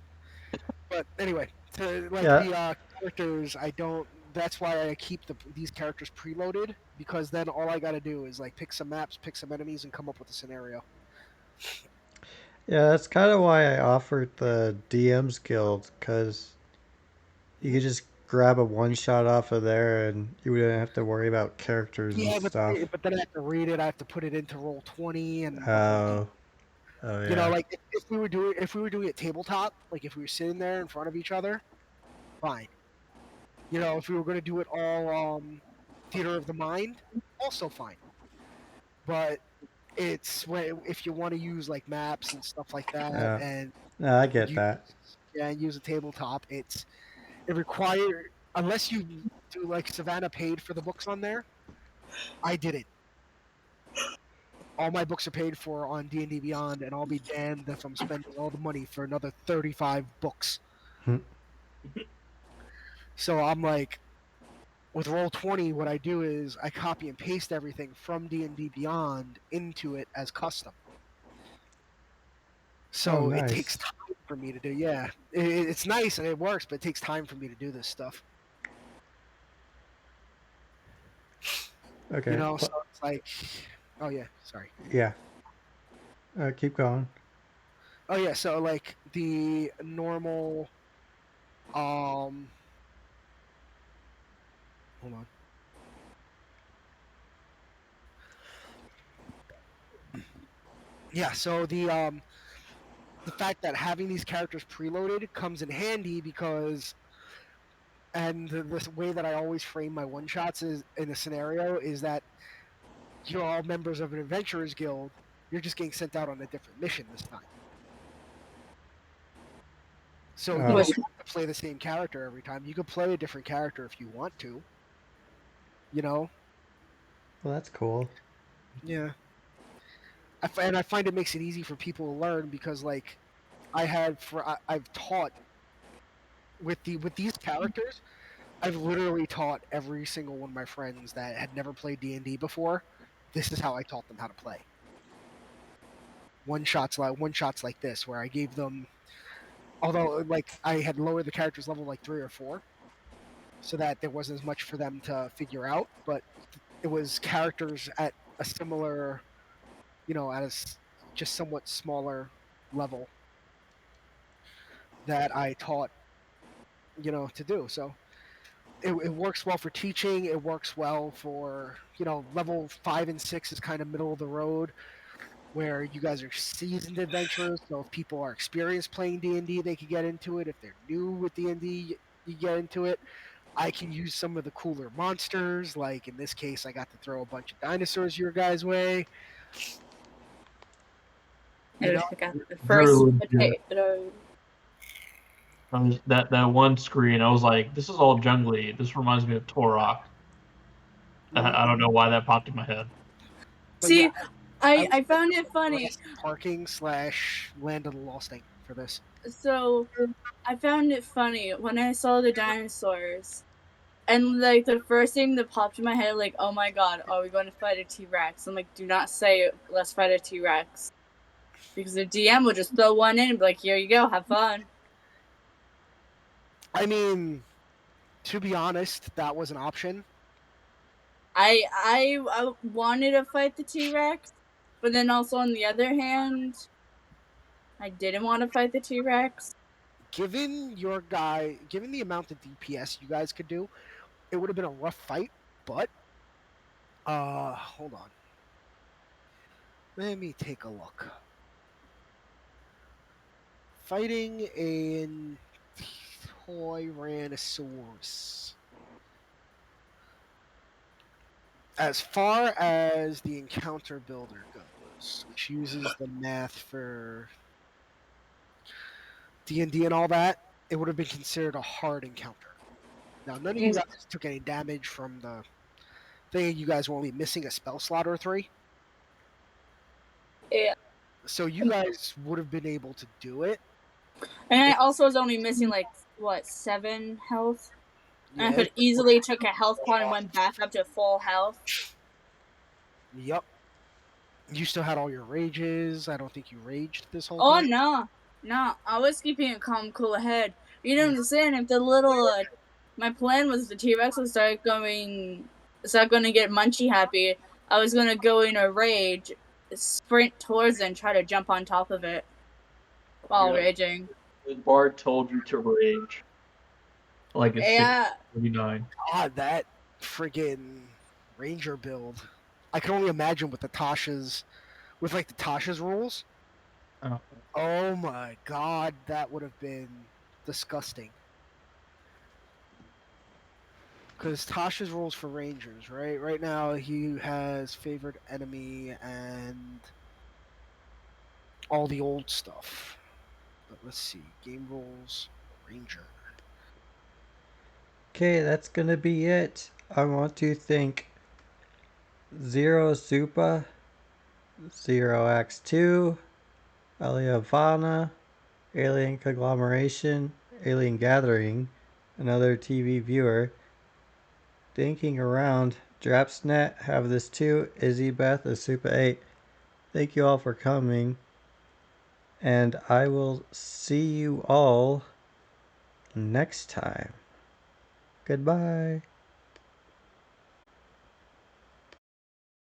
but anyway, to like Yeah. the characters, I don't. That's why I keep these characters preloaded, because then all I gotta do is like pick some maps, pick some enemies, and come up with a scenario. Yeah, that's kind of why I offered the DM's Guild, because you could just grab a one shot off of there and you wouldn't have to worry about characters and Yeah, stuff. but then I have to read it. I have to put it into Roll20 and the whole thing. Oh You know, yeah. like if we were doing it tabletop, like if we were sitting there in front of each other, fine. You know, if we were going to do it all theater of the mind, also fine. But it's if you want to use like maps and stuff like that, Yeah. and No, I get use, that. yeah, and use a tabletop, it requires, unless you do like Savannah paid for the books on there. I did it. All my books are paid for on D&D Beyond, and I'll be damned if I'm spending all the money for another 35 books. Hmm. So I'm like, with Roll20, what I do is I copy and paste everything from D&D Beyond into it as custom. So it takes nice. time for me to do. Yeah, it's nice and it works, but it takes time for me to do this stuff. Okay. You know, so it's like, oh yeah, sorry. Yeah. Keep going. Oh yeah, so like the normal, hold on. Yeah, so the fact that having these characters preloaded comes in handy because, and the way that I always frame my one shots is in a scenario is that you're all members of an adventurers guild. You're just getting sent out on a different mission this time. So you don't have to play the same character every time. You can play a different character if you want to. You know? Well, that's cool. Yeah. And I find it makes it easy for people to learn because, like, I've taught with these characters. I've literally taught every single one of my friends that had never played D&D before. This is how I taught them how to play. One shots like this, where I gave them, although like I had lowered the characters level like 3 or 4, so that there wasn't as much for them to figure out. But it was characters at a similar, you know, at a just somewhat smaller level that I taught, you know, to do. So it works well for teaching. It works well for, you know, level 5 and 6 is kind of middle of the road, where you guys are seasoned adventurers. So if people are experienced playing D&D, they can get into it. If they're new with D&D, you get into it. I can use some of the cooler monsters. Like in this case, I got to throw a bunch of dinosaurs your guys' way. I You just know? got the Very first legit. potato. That one screen, I was like, this is all jungly. This reminds me of Torok. I don't know why that popped in my head. But See, yeah, I found it funny. Parking / Land of the Lost Thing for this. So I found it funny when I saw the dinosaurs, and like the first thing that popped in my head, like, oh my god, are we going to fight a T-Rex? I'm like, do not say it, let's fight a T-Rex, because the DM will just throw one in and be like, here you go, have fun. I mean, to be honest, that was an option. I wanted to fight the T-Rex, but then also on the other hand, I didn't want to fight the T-Rex. Given the amount of DPS you guys could do, it would have been a rough fight. But hold on, let me take a look. Fighting a Tyrannosaurus. As far as the encounter builder goes, which uses the math for D&D and all that, it would have been considered a hard encounter. Now, none of you guys took any damage from the thing. You guys were only missing a spell slot or 3. Yeah. So you guys would have been able to do it. And I also was only missing, like, what, 7 health? And I Yeah. could easily took a health pot and went back up to full health. Yep. You still had all your rages. I don't think you raged this whole Oh, time. no. I was keeping a calm, cool head. You don't understand. If the little, my plan was the T-Rex would start going to get munchy happy. I was going to go in a rage, sprint towards it, and try to jump on top of it while raging. The bard told you to rage. Like it's Yeah. 6:39. God, that friggin' ranger build. I can only imagine with the Tasha's rules. Oh. Oh my god, that would have been disgusting. Because Tasha's rules for rangers, right? Right now he has favored enemy and all the old stuff. But let's see, game rules, ranger. Okay, that's gonna be it. I want to thank Zero Supa, Zero X2, Eliavana, Alien Conglomeration, Alien Gathering, another TV viewer, Thinking Around, Drapsnet, Have This Too, Izzy Beth, Asupa8. Thank you all for coming, and I will see you all next time. Goodbye.